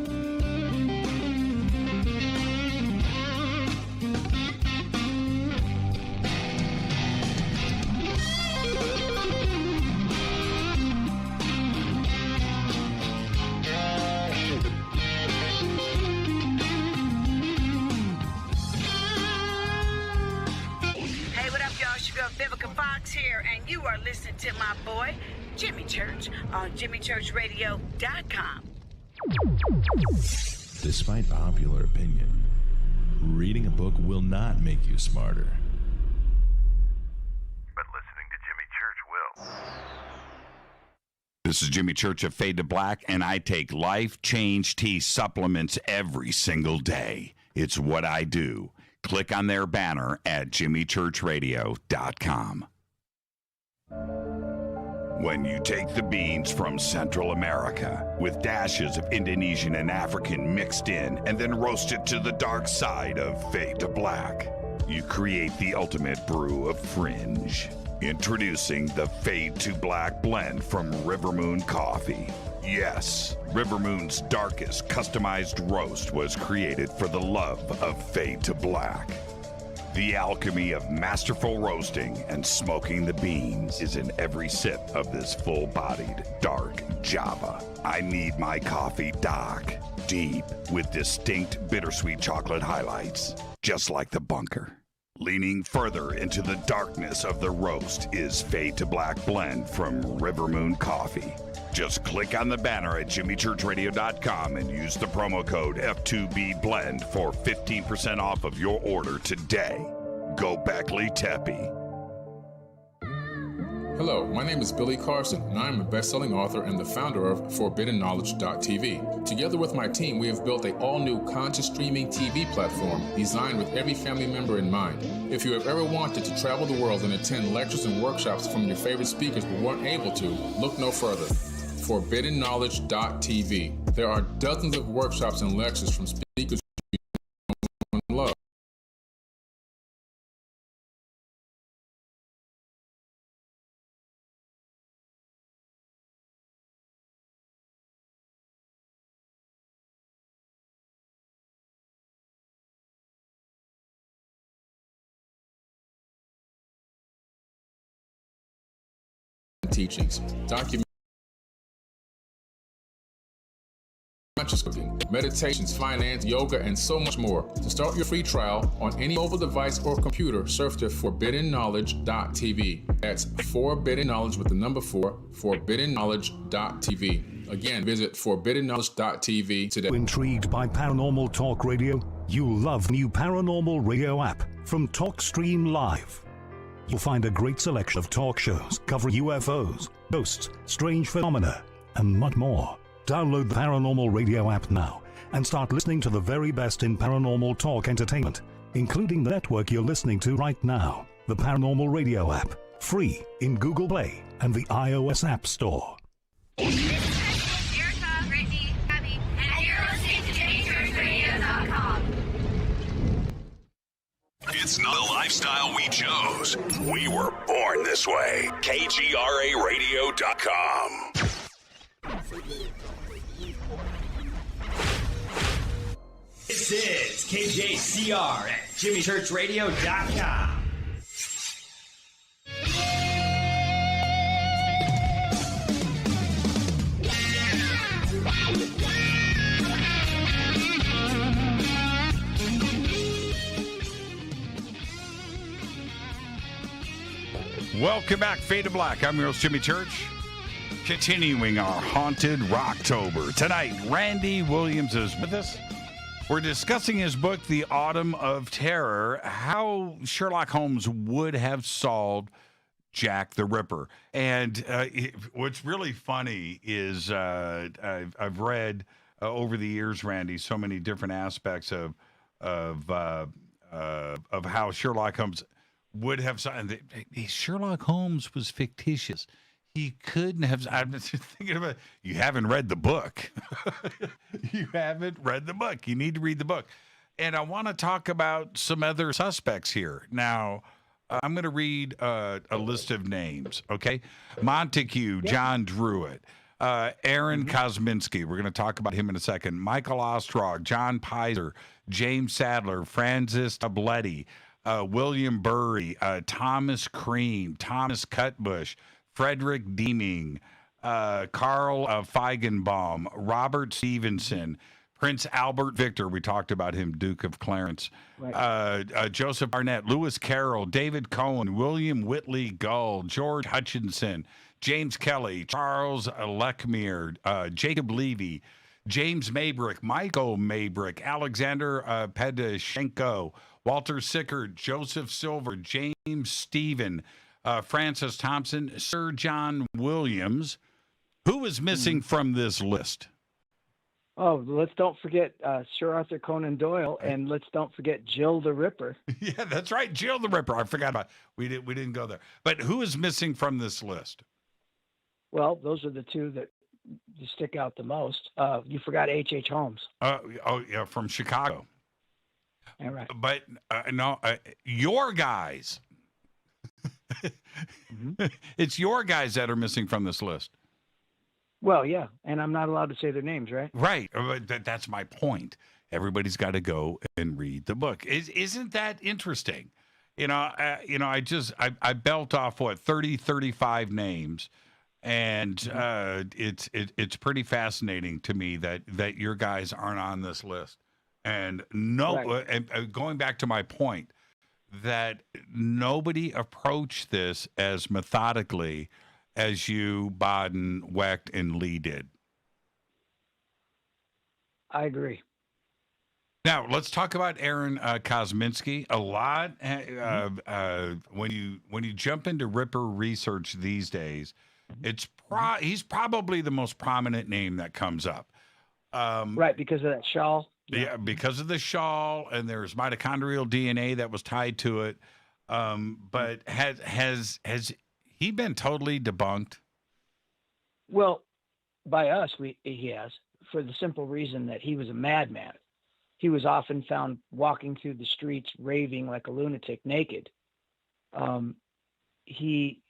Listening to my boy, Jimmy Church, on jimmychurchradio.com. Despite popular opinion, reading a book will not make you smarter. But listening to Jimmy Church will. This is Jimmy Church of Fade to Black, and I take Life Change Tea supplements every single day. It's what I do. Click on their banner at jimmychurchradio.com. When you take the beans from Central America with dashes of Indonesian and African mixed in and then roast it to the dark side of Fade to Black, you create the ultimate brew of fringe. Introducing the Fade to Black blend from River Moon Coffee. Yes, River Moon's darkest customized roast was created for the love of Fade to Black. The alchemy of masterful roasting and smoking the beans is in every sip of this full-bodied, dark Java. I need my coffee dark, deep, with distinct bittersweet chocolate highlights, just like the bunker. Leaning further into the darkness of the roast is Fade to Black blend from River Moon Coffee. Just click on the banner at jimmychurchradio.com and use the promo code F2BBLEND for 15% off of your order today. Go Beckley Teppy. Hello, my name is Billy Carson, and I am a best-selling author and the founder of ForbiddenKnowledge.tv. Together with my team, we have built an all-new conscious streaming TV platform designed with every family member in mind. If you have ever wanted to travel the world and attend lectures and workshops from your favorite speakers but weren't able to, look no further. ForbiddenKnowledge.tv. There are dozens of workshops and lectures from speakers you know and love. Teachings, conscious cooking, meditations, finance, yoga, and so much more. To start your free trial on any mobile device or computer, surf to forbiddenknowledge.tv. That's Forbidden Knowledge with the number 4, forbiddenknowledge.tv. Again, visit forbiddenknowledge.tv today. Intrigued by Paranormal Talk Radio? You'll love the new Paranormal Radio app from TalkStream Live. You'll find a great selection of talk shows covering UFOs, ghosts, strange phenomena, and much more. Download the Paranormal Radio app now and start listening to the very best in paranormal talk entertainment, including the network you're listening to right now. The Paranormal Radio app, free in Google Play and the iOS App Store. It's not a lifestyle we chose. We were born this way. KGRARadio.com. This is KJCR at JimmyChurchRadio.com. Welcome back, Fade to Black. I'm your host, Jimmy Church. Continuing our Haunted Rocktober. Tonight, Randy Williams is with us. We're discussing his book, The Autumn of Terror, how Sherlock Holmes would have solved Jack the Ripper. And what's really funny is I've read over the years, Randy, so many different aspects of how Sherlock Holmes would have signed. Sherlock Holmes was fictitious. He couldn't have. I'm just thinking about. You haven't read the book. You haven't read the book. You need to read the book. And I want to talk about some other suspects here. Now, I'm going to read a list of names. Okay, Montague, John Druitt, Aaron Kosminski. We're going to talk about him in a second. Michael Ostrog, John Pizer, James Sadler, Francis Tabletti. William Burry, Thomas Cream, Thomas Cutbush, Frederick Deeming, Carl Feigenbaum, Robert Stevenson, Prince Albert Victor, we talked about him, Duke of Clarence, right. Joseph Barnett, Lewis Carroll, David Cohen, William Whitley Gull, George Hutchinson, James Kelly, Charles Lechmere, Jacob Levy, James Maybrick, Michael Maybrick, Alexander Pedashenko, Walter Sickert, Joseph Silver, James Stephen, Francis Thompson, Sir John Williams. Who is missing from this list? Oh, let's don't forget Sir Arthur Conan Doyle, and let's don't forget Jill the Ripper. Yeah, that's right, Jill the Ripper. I forgot about it. We didn't go there. But who is missing from this list? Well, those are the two that stick out the most. You forgot H.H. Holmes. Yeah, from Chicago. All right. But no, your guys. It's your guys that are missing from this list. Well, yeah, and I'm not allowed to say their names, right? Right. That's my point. Everybody's got to go and read the book. Isn't that interesting? I belt off 35 names, and it's pretty fascinating to me that your guys aren't on this list. And and going back to my point, that nobody approached this as methodically as you, Baden, Wecht, and Lee did. I agree. Now, let's talk about Aaron Kosminski. A lot, when you jump into Ripper research these days, he's probably the most prominent name that comes up. Right, because of that shawl. Yeah, because of the shawl, and there's mitochondrial DNA that was tied to it. But has he been totally debunked? Well, by us, he has, for the simple reason that he was a madman. He was often found walking through the streets, raving like a lunatic, naked. He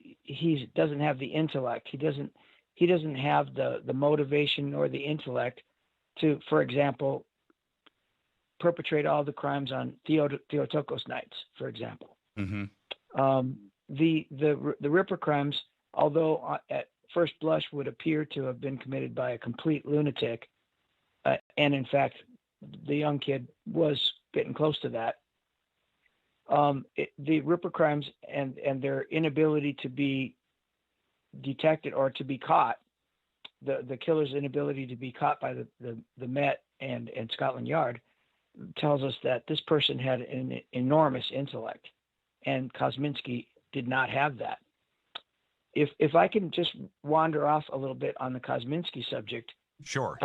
doesn't have the intellect. He doesn't have the motivation or the intellect to, for example, perpetrate all the crimes on Theotokos nights, for example. Mm-hmm. The Ripper crimes, although at first blush would appear to have been committed by a complete lunatic, And in fact, the young kid was getting close to that. The Ripper crimes and their inability to be detected or to be caught, the killer's inability to be caught by the Met and Scotland Yard, tells us that this person had an enormous intellect, and Kosminski did not have that. If I can just wander off a little bit on the Kosminski subject. Sure.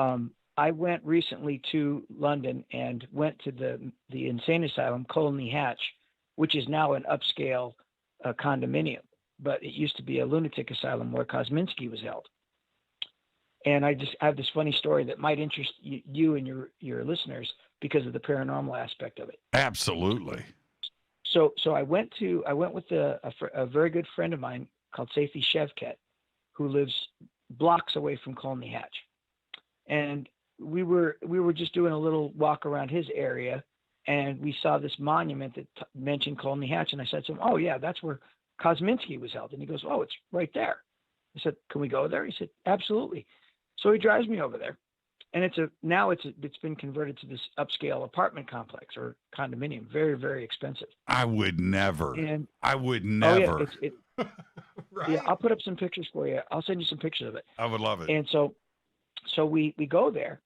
I went recently to London and went to the insane asylum, Colney Hatch, which is now an upscale condominium, but it used to be a lunatic asylum where Kosminski was held. And I have this funny story that might interest you and your listeners because of the paranormal aspect of it. Absolutely. So I went with a very good friend of mine called Safi Shevket, who lives blocks away from Colney Hatch. And we were just doing a little walk around his area, and we saw this monument that mentioned Colney Hatch. And I said to him, "Oh yeah, that's where Kosminski was held." And he goes, "Oh, it's right there." I said, "Can we go there?" He said, "Absolutely." So he drives me over there, and it's been converted to this upscale apartment complex or condominium, very, very expensive. I would never. Oh yeah, right. Yeah, I'll put up some pictures for you. I'll send you some pictures of it. I would love it. And so we go there,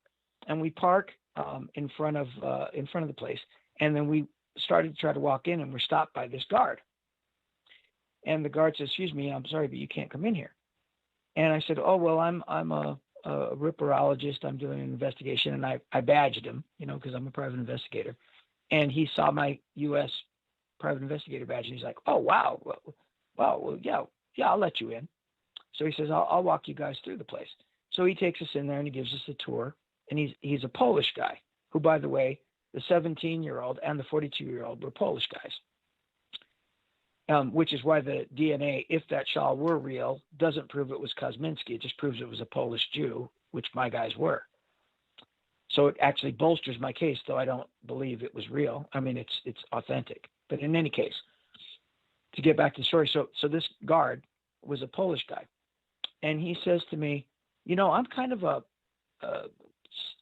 and we park in front of the place, and then we started to try to walk in, and we're stopped by this guard. And the guard says, "Excuse me, I'm sorry, but you can't come in here." And I said, "Oh well, I'm a ripperologist. I'm doing an investigation," and I badged him, because I'm a private investigator. And he saw my U.S. private investigator badge, and he's like, "Oh wow, well, yeah, I'll let you in." So he says, "I'll walk you guys through the place." So he takes us in there and he gives us a tour. And he's a Polish guy who, by the way, the 17-year-old and the 42-year-old were Polish guys, which is why the DNA, if that shawl were real, doesn't prove it was Kosminski. It just proves it was a Polish Jew, which my guys were. So it actually bolsters my case, though I don't believe it was real. I mean, it's authentic. But in any case, to get back to the story, so this guard was a Polish guy, and he says to me, "I'm kind of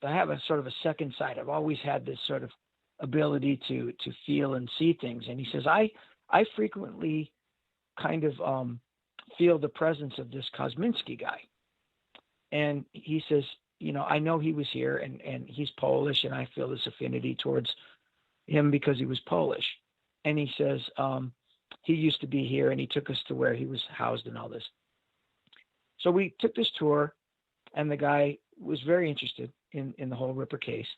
I have a sort of a second sight. I've always had this sort of ability to feel and see things." And he says, I frequently kind of feel the presence of this Kosminski guy. And he says, I know he was here and he's Polish, and I feel this affinity towards him because he was Polish. And he says, he used to be here, and he took us to where he was housed and all this. So we took this tour, and the guy was very interested in the whole Ripper case.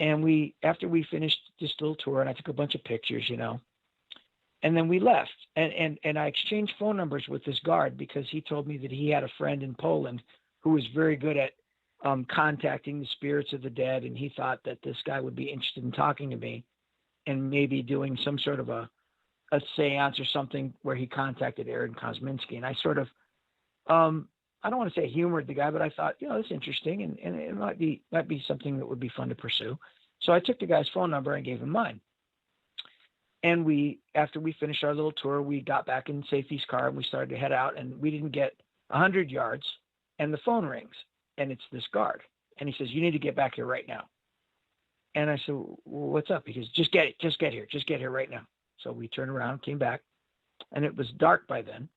And after we finished this little tour, and I took a bunch of pictures, and then we left. And I exchanged phone numbers with this guard because he told me that he had a friend in Poland who was very good at contacting the spirits of the dead. And he thought that this guy would be interested in talking to me and maybe doing some sort of a seance or something where he contacted Aaron Kosminski. And I sort of, I don't want to say humored the guy, but I thought, that's interesting, and it might be something that would be fun to pursue. So I took the guy's phone number and gave him mine. And after we finished our little tour, we got back in Safi's car and we started to head out, and we didn't get 100 yards, and the phone rings, and it's this guard, and he says, "You need to get back here right now." And I said, "Well, what's up?" He goes, just get here right now." So we turned around, came back, and it was dark by then.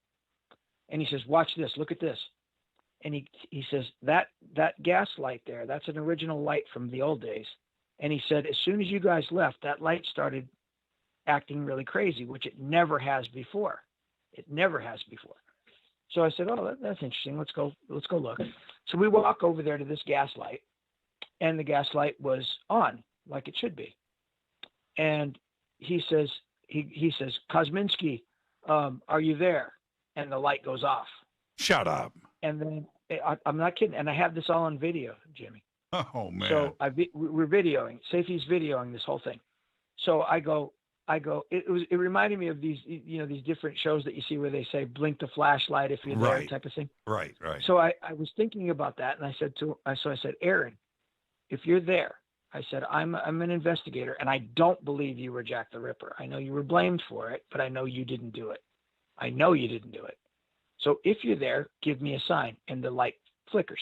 And he says, "Watch this, look at this." And he says, that gas light there, that's an original light from the old days. And he said, as soon as you guys left, that light started acting really crazy, which it never has before. It never has before. So I said, "Oh, that's interesting. Let's go look." So we walk over there to this gas light, and the gas light was on like it should be. And he says, "Kosminski, are you there?" And the light goes off. Shut up. And then I'm not kidding. And I have this all on video, Jimmy. Oh man. So we're videoing. Safi's videoing this whole thing. So I go. It reminded me of these, these different shows that you see where they say blink the flashlight if you're there, type of thing. Right. So I was thinking about that, and I said, "Aaron, if you're there," I said, I'm an investigator, and I don't believe you were Jack the Ripper. I know you were blamed for it, but I know you didn't do it. So if you're there, give me a sign. And the light flickers.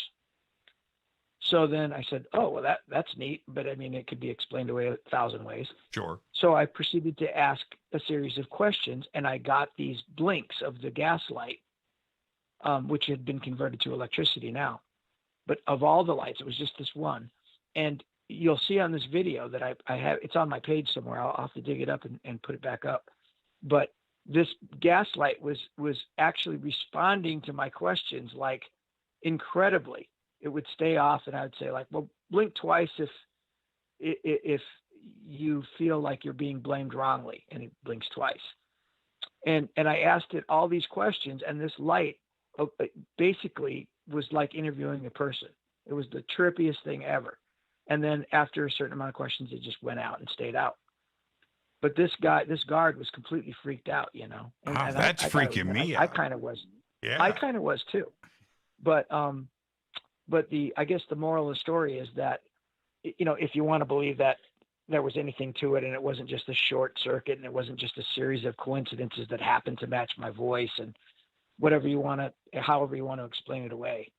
So then I said, oh, well, that's neat, but I mean, it could be explained away 1,000 ways. Sure. So I proceeded to ask a series of questions, and I got these blinks of the gaslight, which had been converted to electricity now. But of all the lights, it was just this one. And you'll see on this video that I have, it's on my page somewhere. I'll have to dig it up and put it back up. But this gaslight was actually responding to my questions, like, incredibly. It would stay off, and I would say, like, well, blink twice if you feel like you're being blamed wrongly, and it blinks twice. And I asked it all these questions, and this light basically was like interviewing a person. It was the trippiest thing ever. And then after a certain amount of questions, it just went out and stayed out. But this guard was completely freaked out, you know. And that's freaking me out. I kind of was. Yeah. I kind of was too. But I guess the moral of the story is that, you know, if you want to believe that there was anything to it, and it wasn't just a short circuit, and it wasn't just a series of coincidences that happened to match my voice, and however you want to explain it away.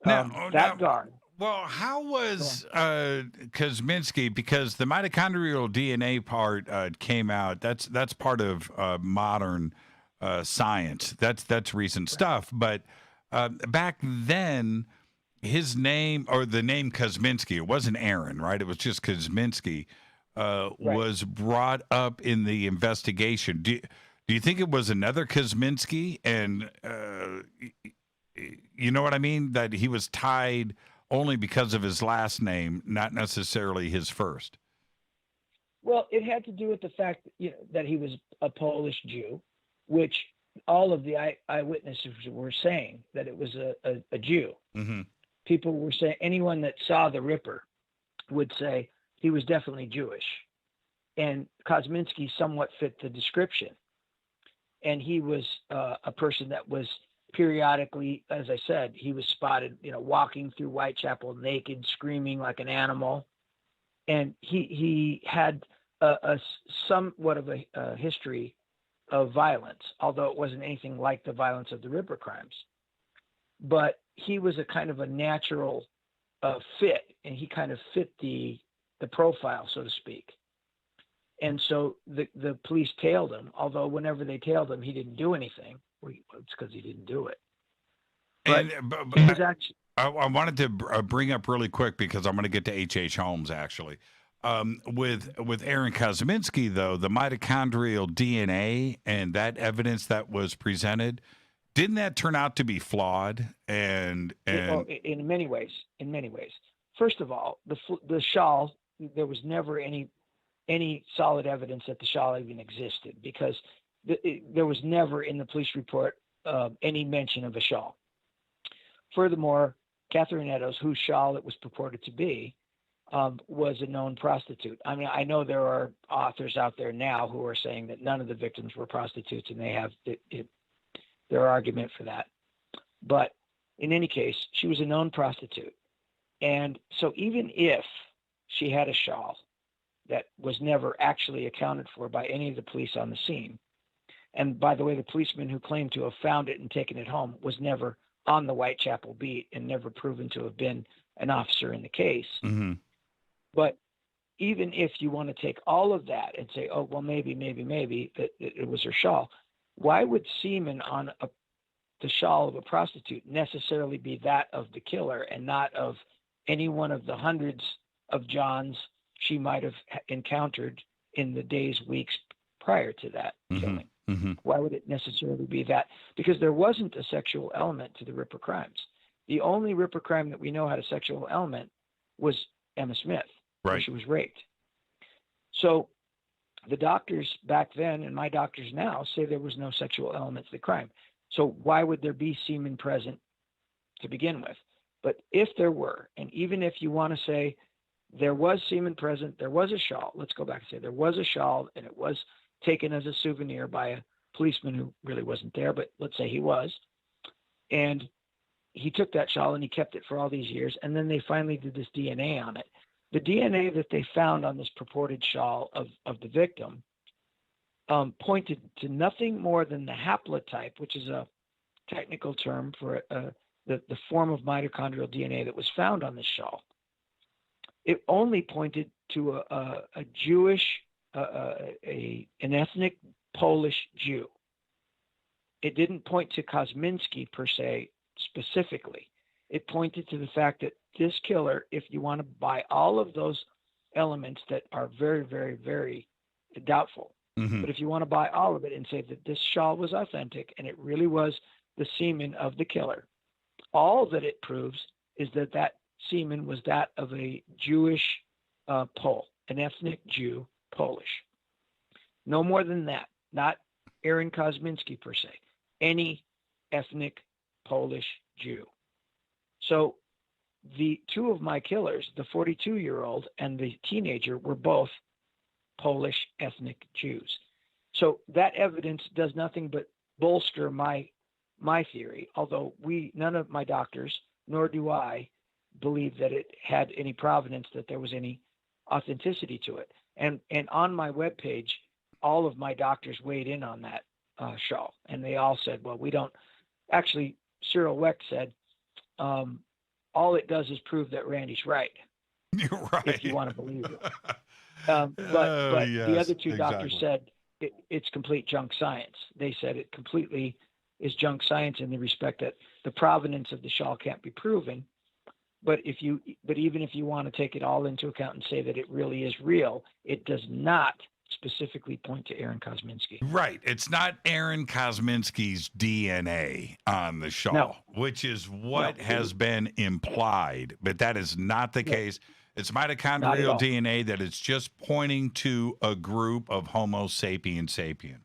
Guard. Well, how was Kosminski? Because the mitochondrial DNA part came out. That's part of modern science. That's recent stuff. But back then, his name, or the name Kosminski, it wasn't Aaron, right? It was just Kosminski, was brought up in the investigation. Do you think it was another Kosminski? And you know what I mean? That he was tied only because of his last name, not necessarily his first. Well, it had to do with the fact that he was a Polish Jew, which all of the eyewitnesses were saying that it was a Jew. Mm-hmm. People were saying, anyone that saw the Ripper would say he was definitely Jewish. And Kosminski somewhat fit the description. And he was a person that was periodically, as I said, he was spotted, walking through Whitechapel naked, screaming like an animal. And he had a somewhat of a history of violence, although it wasn't anything like the violence of the Ripper crimes. But he was a kind of a natural fit, and he kind of fit the profile, so to speak. And so the police tailed him, although whenever they tailed him, he didn't do anything. It's because he didn't do it. But he was actually, I wanted to bring up really quick, because I'm going to get to H.H. Holmes, actually. With Aaron Kosminski, though, the mitochondrial DNA and that evidence that was presented, didn't that turn out to be flawed? And in many ways. First of all, the shawl, there was never any solid evidence that the shawl even existed, because there was never in the police report any mention of a shawl. Furthermore, Catherine Eddowes, whose shawl it was purported to be, was a known prostitute. I mean, I know there are authors out there now who are saying that none of the victims were prostitutes, and they have their argument for that. But in any case, she was a known prostitute. And so even if she had a shawl that was never actually accounted for by any of the police on the scene, and by the way, the policeman who claimed to have found it and taken it home was never on the Whitechapel beat and never proven to have been an officer in the case. Mm-hmm. But even if you want to take all of that and say, oh, well, maybe that it was her shawl, why would semen on the shawl of a prostitute necessarily be that of the killer and not of any one of the hundreds of Johns she might have encountered in the days, weeks prior to that killing? Mm-hmm. Why would it necessarily be that? Because there wasn't a sexual element to the Ripper crimes. The only Ripper crime that we know had a sexual element was Emma Smith. Right. Where she was raped. So the doctors back then and my doctors now say there was no sexual element to the crime. So why would there be semen present to begin with? But if there were, and even if you want to say there was semen present, there was a shawl, let's go back and say there was a shawl and it was taken as a souvenir by a policeman who really wasn't there, but let's say he was. And he took that shawl and he kept it for all these years. And then they finally did this DNA on it. The DNA that they found on this purported shawl of the victim pointed to nothing more than the haplotype, which is a technical term for a the form of mitochondrial DNA that was found on this shawl, it only pointed to a Jewish, an ethnic Polish Jew. It didn't point to Kosminski per se specifically. It pointed to the fact that this killer, if you want to buy all of those elements that are very, very, very doubtful, but if you want to buy all of it and say that this shawl was authentic and it really was the semen of the killer, all that it proves is that that semen was that of a Jewish Pole, an ethnic Jew, Polish. No more than that. Not Aaron Kosminski per se. Any ethnic Polish Jew. So the two of my killers, the 42-year-old and the teenager, were both Polish ethnic Jews. So that evidence does nothing but bolster my theory, although none of my doctors, nor do I, believe that it had any provenance, that there was any authenticity to it. And on my webpage, all of my doctors weighed in on that shawl, and they all said, well, we don't. Actually, Cyril Weck said, all it does is prove that Randy's right. You're right. If you want to believe it. But yes, the other two exactly. doctors said it's complete junk science. They said it completely is junk science in the respect that the provenance of the shawl can't be proven. But even if you want to take it all into account and say that it really is real, it does not specifically point to Aaron Kosminski. Right. It's not Aaron Kosminski's DNA on the shawl, which is what has been implied, but that is not the case. It's mitochondrial DNA that is just pointing to a group of Homo sapien sapien.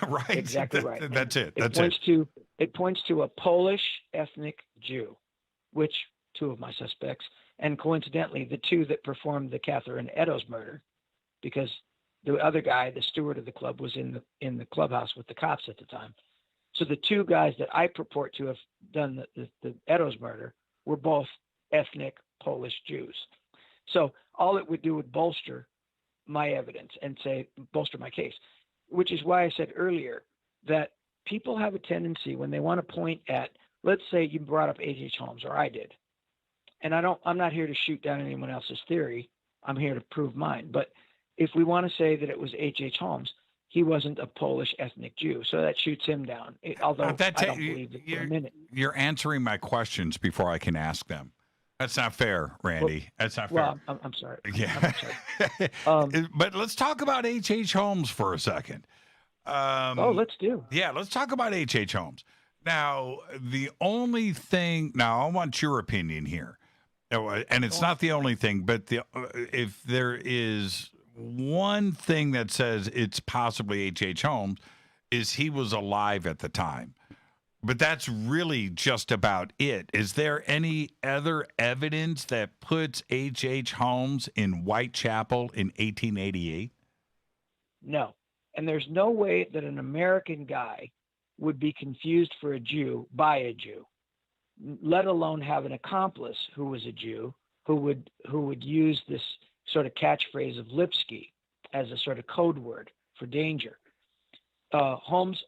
Right. Exactly right. That's it. It points to a Polish ethnic Jew, which two of my suspects, and coincidentally, the two that performed the Catherine Eddowes murder, because the other guy, the steward of the club, was in the clubhouse with the cops at the time. So the two guys that I purport to have done the Eddowes murder were both ethnic Polish Jews. So all it would do would bolster my evidence and bolster my case, which is why I said earlier that people have a tendency when they want to point at, let's say you brought up H.H. Holmes, or I did, and I'm not here to shoot down anyone else's theory. I'm here to prove mine. But if we want to say that it was H.H. Holmes, he wasn't a Polish ethnic Jew, so that shoots him down. Although I don't believe it for a minute. You're answering my questions before I can ask them. That's not fair, Randy. That's not fair. Well, I'm sorry. Yeah. I'm sorry. But let's talk about H.H. Holmes for a second. Let's do. Yeah, let's talk about H.H. Holmes. Now, the only thing. Now, I want your opinion here, and it's not the only thing, but if there is one thing that says it's possibly H.H. Holmes, is he was alive at the time. But that's really just about it. Is there any other evidence that puts H.H. Holmes in Whitechapel in 1888? No. And there's no way that an American guy would be confused for a Jew by a Jew, let alone have an accomplice who was a Jew who would use this sort of catchphrase of Lipsky as a sort of code word for danger. Holmes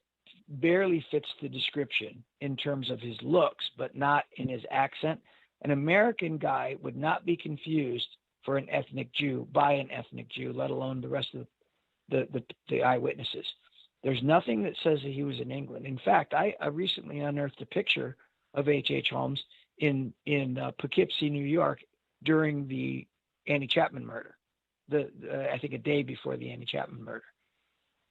barely fits the description in terms of his looks, but not in his accent. An American guy would not be confused for an ethnic Jew by an ethnic Jew, let alone the rest of the eyewitnesses. There's nothing that says that he was in England. In fact, I recently unearthed a picture of H.H. Holmes in Poughkeepsie, New York, during the Annie Chapman murder. I think a day before the Annie Chapman murder.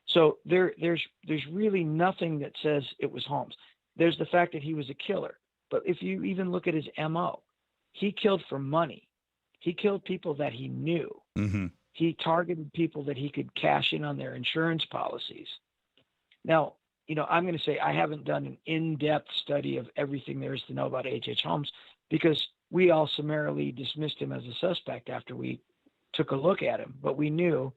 So there's really nothing that says it was Holmes. There's the fact that he was a killer. But if you even look at his MO, he killed for money. He killed people that he knew. Mm-hmm. He targeted people that he could cash in on their insurance policies. Now, I'm going to say I haven't done an in-depth study of everything there is to know about H.H. Holmes, because we all summarily dismissed him as a suspect after we took a look at him. But we knew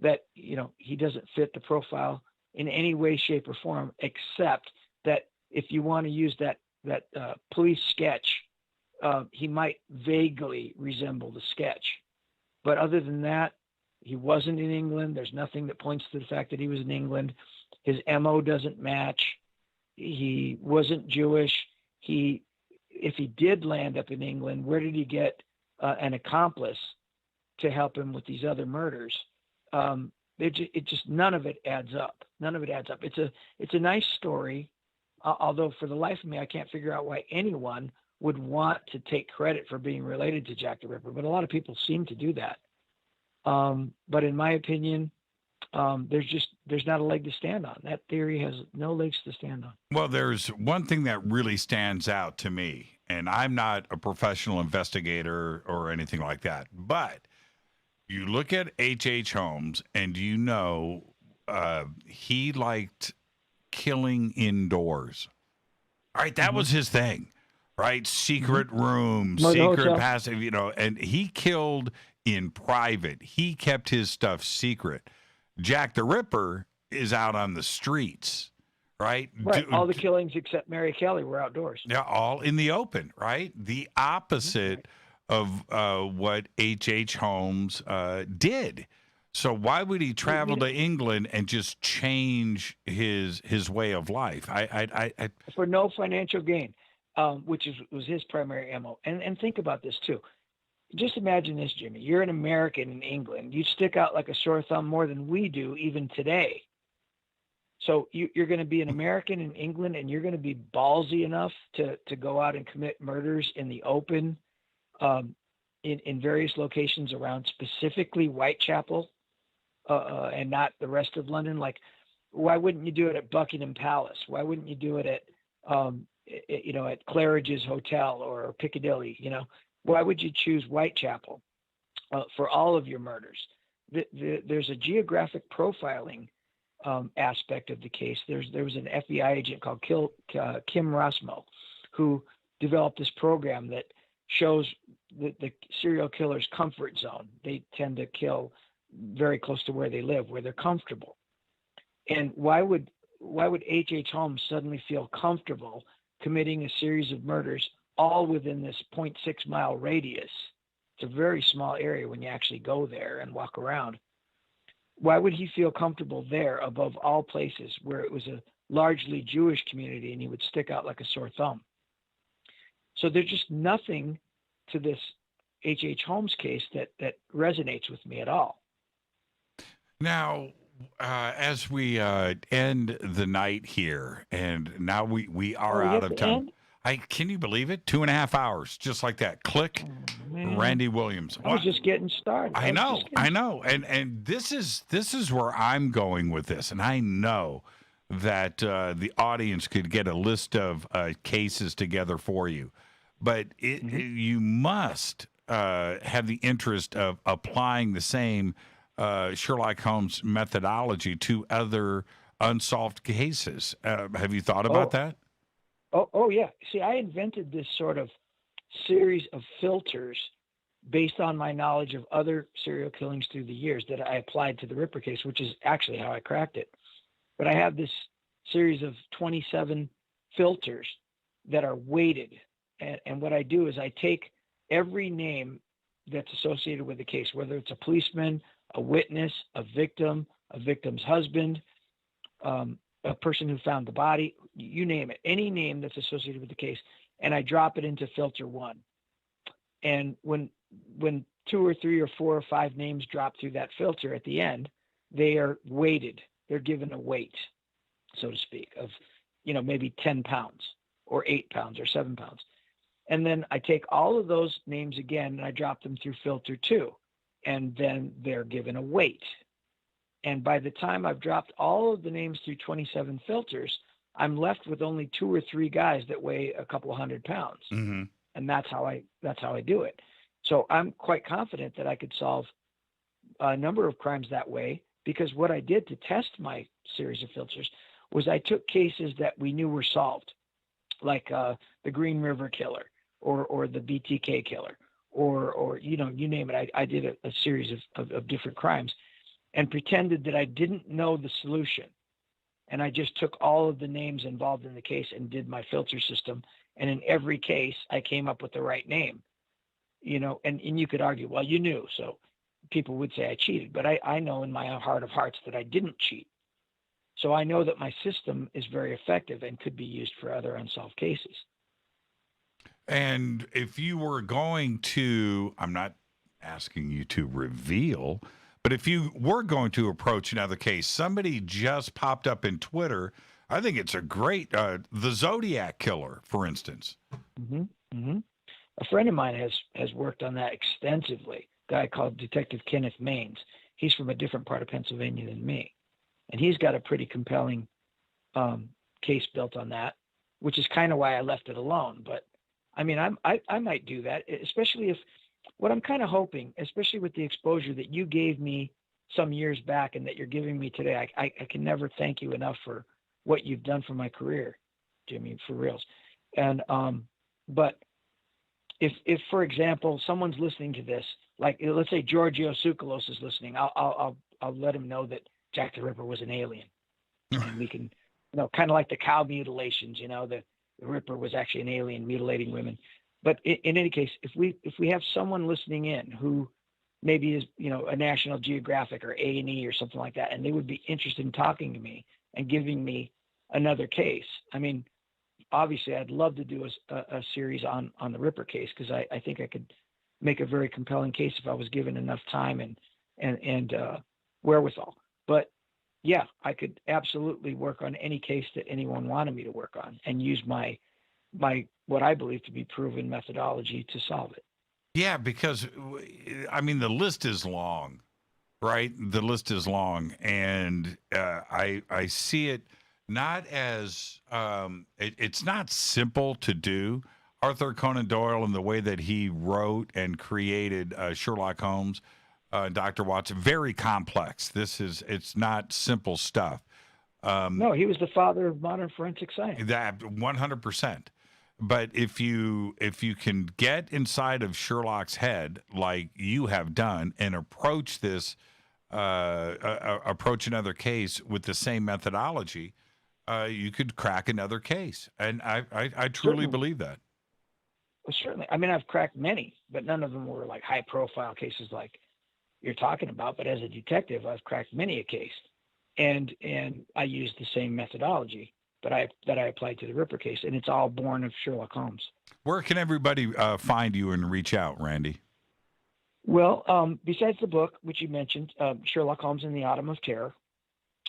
that, he doesn't fit the profile in any way, shape, or form, except that if you want to use that police sketch, he might vaguely resemble the sketch. But other than that, he wasn't in England. There's nothing that points to the fact that he was in England. His MO doesn't match. He wasn't Jewish. if he did land up in England, where did he get an accomplice to help him with these other murders? It just none of it adds up. None of it adds up. It's a nice story, although for the life of me, I can't figure out why anyone would want to take credit for being related to Jack the Ripper. But a lot of people seem to do that. But in my opinion, there's not a leg to stand on. That theory has no legs to stand on. Well, there's one thing that really stands out to me, and I'm not a professional investigator or anything like that, but you look at H.H. Holmes, and you know he liked killing indoors. All right, that was his thing, right? Secret rooms, secret passive, and he killed in private. He kept his stuff secret. Jack the Ripper is out on the streets, right? Right. All the killings except Mary Kelly were outdoors. Yeah, all in the open, right? The opposite of what H.H. Holmes did. So why would he travel to England and just change his way of life? I for no financial gain, which was his primary MO. And think about this too. Just imagine this, Jimmy. You're an American in England. You stick out like a sore thumb more than we do even today. So you're going to be an American in England, and you're going to be ballsy enough to go out and commit murders in the open in various locations around specifically Whitechapel and not the rest of London. Like, why wouldn't you do it at Buckingham Palace? Why wouldn't you do it at Claridge's Hotel or Piccadilly? Why would you choose Whitechapel for all of your murders? There's a geographic profiling aspect of the case. There was an FBI agent called Kim Rosmo who developed this program that shows the serial killer's comfort zone. They tend to kill very close to where they live, where they're comfortable. And why would H.H. Holmes suddenly feel comfortable committing a series of murders all within this 0.6 mile radius? It's a very small area when you actually go there and walk around. Why would he feel comfortable there above all places where it was a largely Jewish community and he would stick out like a sore thumb? So there's just nothing to this H.H. Holmes case that resonates with me at all. Now, as we end the night here, and now we are out of time. Can you believe it? 2.5 hours, just like that. Click, Randy Williams. I was just getting started. I know. And this is where I'm going with this. And I know that the audience could get a list of cases together for you. But you must have the interest of applying the same Sherlock Holmes methodology to other unsolved cases. Have you thought about that? Oh, yeah. See, I invented this sort of series of filters based on my knowledge of other serial killings through the years that I applied to the Ripper case, which is actually how I cracked it. But I have this series of 27 filters that are weighted. And what I do is I take every name that's associated with the case, whether it's a policeman, a witness, a victim's husband, a person who found the body, you name it, any name that's associated with the case, and I drop it into filter 1. And when 2 or 3 or 4 or 5 names drop through that filter at the end, they are weighted. They're given a weight, so to speak, of maybe 10 pounds or 8 pounds or 7 pounds. And then I take all of those names again and I drop them through filter 2, and then they're given a weight. And by the time I've dropped all of the names through 27 filters, I'm left with only 2 or 3 guys that weigh a couple 100 pounds. Mm-hmm. And that's how I do it. So I'm quite confident that I could solve a number of crimes that way, because what I did to test my series of filters was I took cases that we knew were solved, like the Green River Killer or the BTK killer, or you name it. I did a series of different crimes and pretended that I didn't know the solution. And I just took all of the names involved in the case and did my filter system. And in every case, I came up with the right name, and you could argue, well, you knew. So people would say I cheated, but I know in my heart of hearts that I didn't cheat. So I know that my system is very effective and could be used for other unsolved cases. And if you were going to, I'm not asking you to reveal, but if you were going to approach another case, somebody just popped up in Twitter. I think it's a great, the Zodiac Killer, for instance. A friend of mine has worked on that extensively. A guy called Detective Kenneth Maines. He's from a different part of Pennsylvania than me, and he's got a pretty compelling case built on that, which is kind of why I left it alone. But I mean, I might do that, especially if what I'm kind of hoping, especially with the exposure that you gave me some years back and that you're giving me today. I can never thank you enough for what you've done for my career, Jimmy, for reals. And but if for example someone's listening to this, like let's say Giorgio Tsoukalos is listening, I'll let him know that Jack the Ripper was an alien, and we can, kind of like the cow mutilations, the Ripper was actually an alien mutilating women. But in any case, if we have someone listening in who maybe is a National Geographic or A&E or something like that, and they would be interested in talking to me and giving me another case. I mean, obviously, I'd love to do a series on the Ripper case, because I think I could make a very compelling case if I was given enough time and wherewithal. But yeah, I could absolutely work on any case that anyone wanted me to work on and use my what I believe to be proven methodology to solve it. Yeah, because I mean the list is long, right? The list is long, and I see it not as it's not simple to do. Arthur Conan Doyle and the way that he wrote and created Sherlock Holmes, Dr. Watson, very complex. It's not simple stuff. No, he was the father of modern forensic science. That 100%. But if you can get inside of Sherlock's head like you have done and approach this, approach another case with the same methodology, you could crack another case. And I truly believe that. Well, certainly. I mean, I've cracked many, but none of them were like high profile cases like you're talking about. But as a detective, I've cracked many a case, and I use the same methodology that I applied to the Ripper case, and it's all born of Sherlock Holmes. Where can everybody find you and reach out, Randy? Well, besides the book, which you mentioned, Sherlock Holmes and the Autumn of Terror,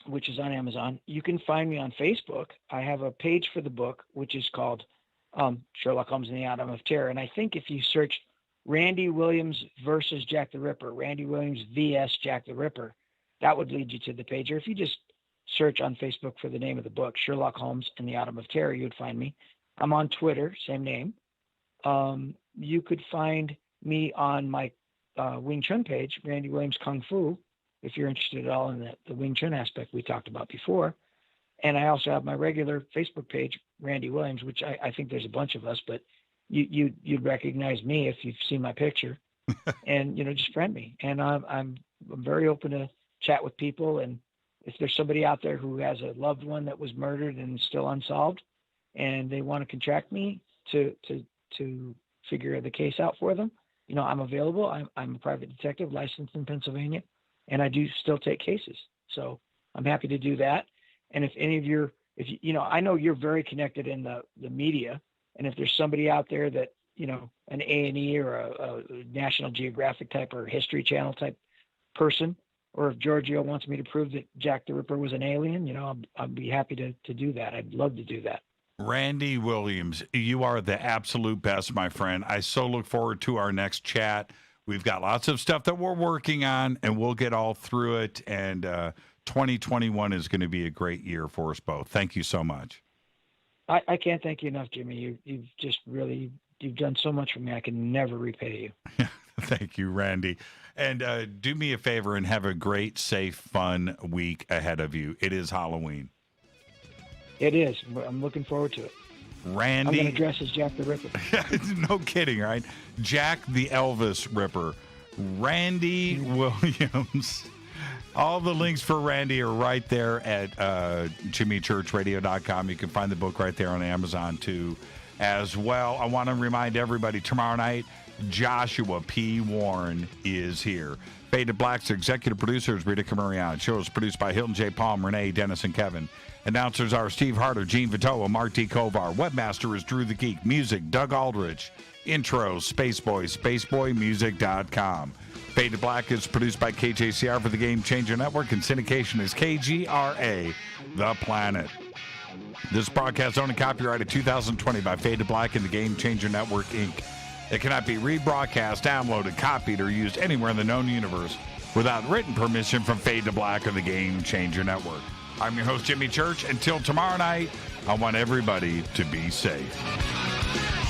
which is on Amazon, you can find me on Facebook. I have a page for the book, which is called Sherlock Holmes and the Autumn of Terror. And I think if you search Randy Williams versus Jack the Ripper, Randy Williams vs. Jack the Ripper, that would lead you to the page. Or if you just search on Facebook for the name of the book, Sherlock Holmes and the Autumn of Terror, you would find me. I'm on Twitter, same name. You could find me on my Wing Chun page, Randy Williams Kung Fu, if you're interested at all in the Wing Chun aspect we talked about before. And I also have my regular Facebook page, Randy Williams, which I think there's a bunch of us, but you'd recognize me if you've seen my picture. And, just friend me. And I'm very open to chat with people. And if there's somebody out there who has a loved one that was murdered and still unsolved, and they want to contract me to figure the case out for them, I'm available. I'm a private detective licensed in Pennsylvania, and I do still take cases. So I'm happy to do that. And if any of I know you're very connected in the media, and if there's somebody out there that, an A&E or a National Geographic type or History Channel type person, or if Giorgio wants me to prove that Jack the Ripper was an alien, I'd be happy to do that. I'd love to do that. Randy Williams, you are the absolute best, my friend. I so look forward to our next chat. We've got lots of stuff that we're working on, and we'll get all through it. And 2021 is going to be a great year for us both. Thank you so much. I can't thank you enough, Jimmy. You've just really, you've done so much for me. I can never repay you. Thank you, Randy. And do me a favor and have a great, safe, fun week ahead of you. It is Halloween. It is. I'm looking forward to it. Randy. I'm going to dress as Jack the Ripper. No kidding, right? Jack the Elvis Ripper. Randy Williams. All the links for Randy are right there at jimmychurchradio.com. You can find the book right there on Amazon, too, as well. I want to remind everybody, tomorrow night, Joshua P. Warren is here. Fade to Black's executive producers, Rita Camarion. Show is produced by Hilton J. Palm, Renee, Dennis, and Kevin. Announcers are Steve Harder, Gene Vitoa, Mark D. Kovar. Webmaster is Drew the Geek. Music, Doug Aldrich. Intro, Spaceboy, spaceboymusic.com. Fade to Black is produced by KJCR for the Game Changer Network, and syndication is KGRA, The Planet. This broadcast owned and copyrighted 2020 by Fade to Black and the Game Changer Network, Inc. It cannot be rebroadcast, downloaded, copied, or used anywhere in the known universe without written permission from Fade to Black or the Game Changer Network. I'm your host, Jimmy Church. Until tomorrow night, I want everybody to be safe.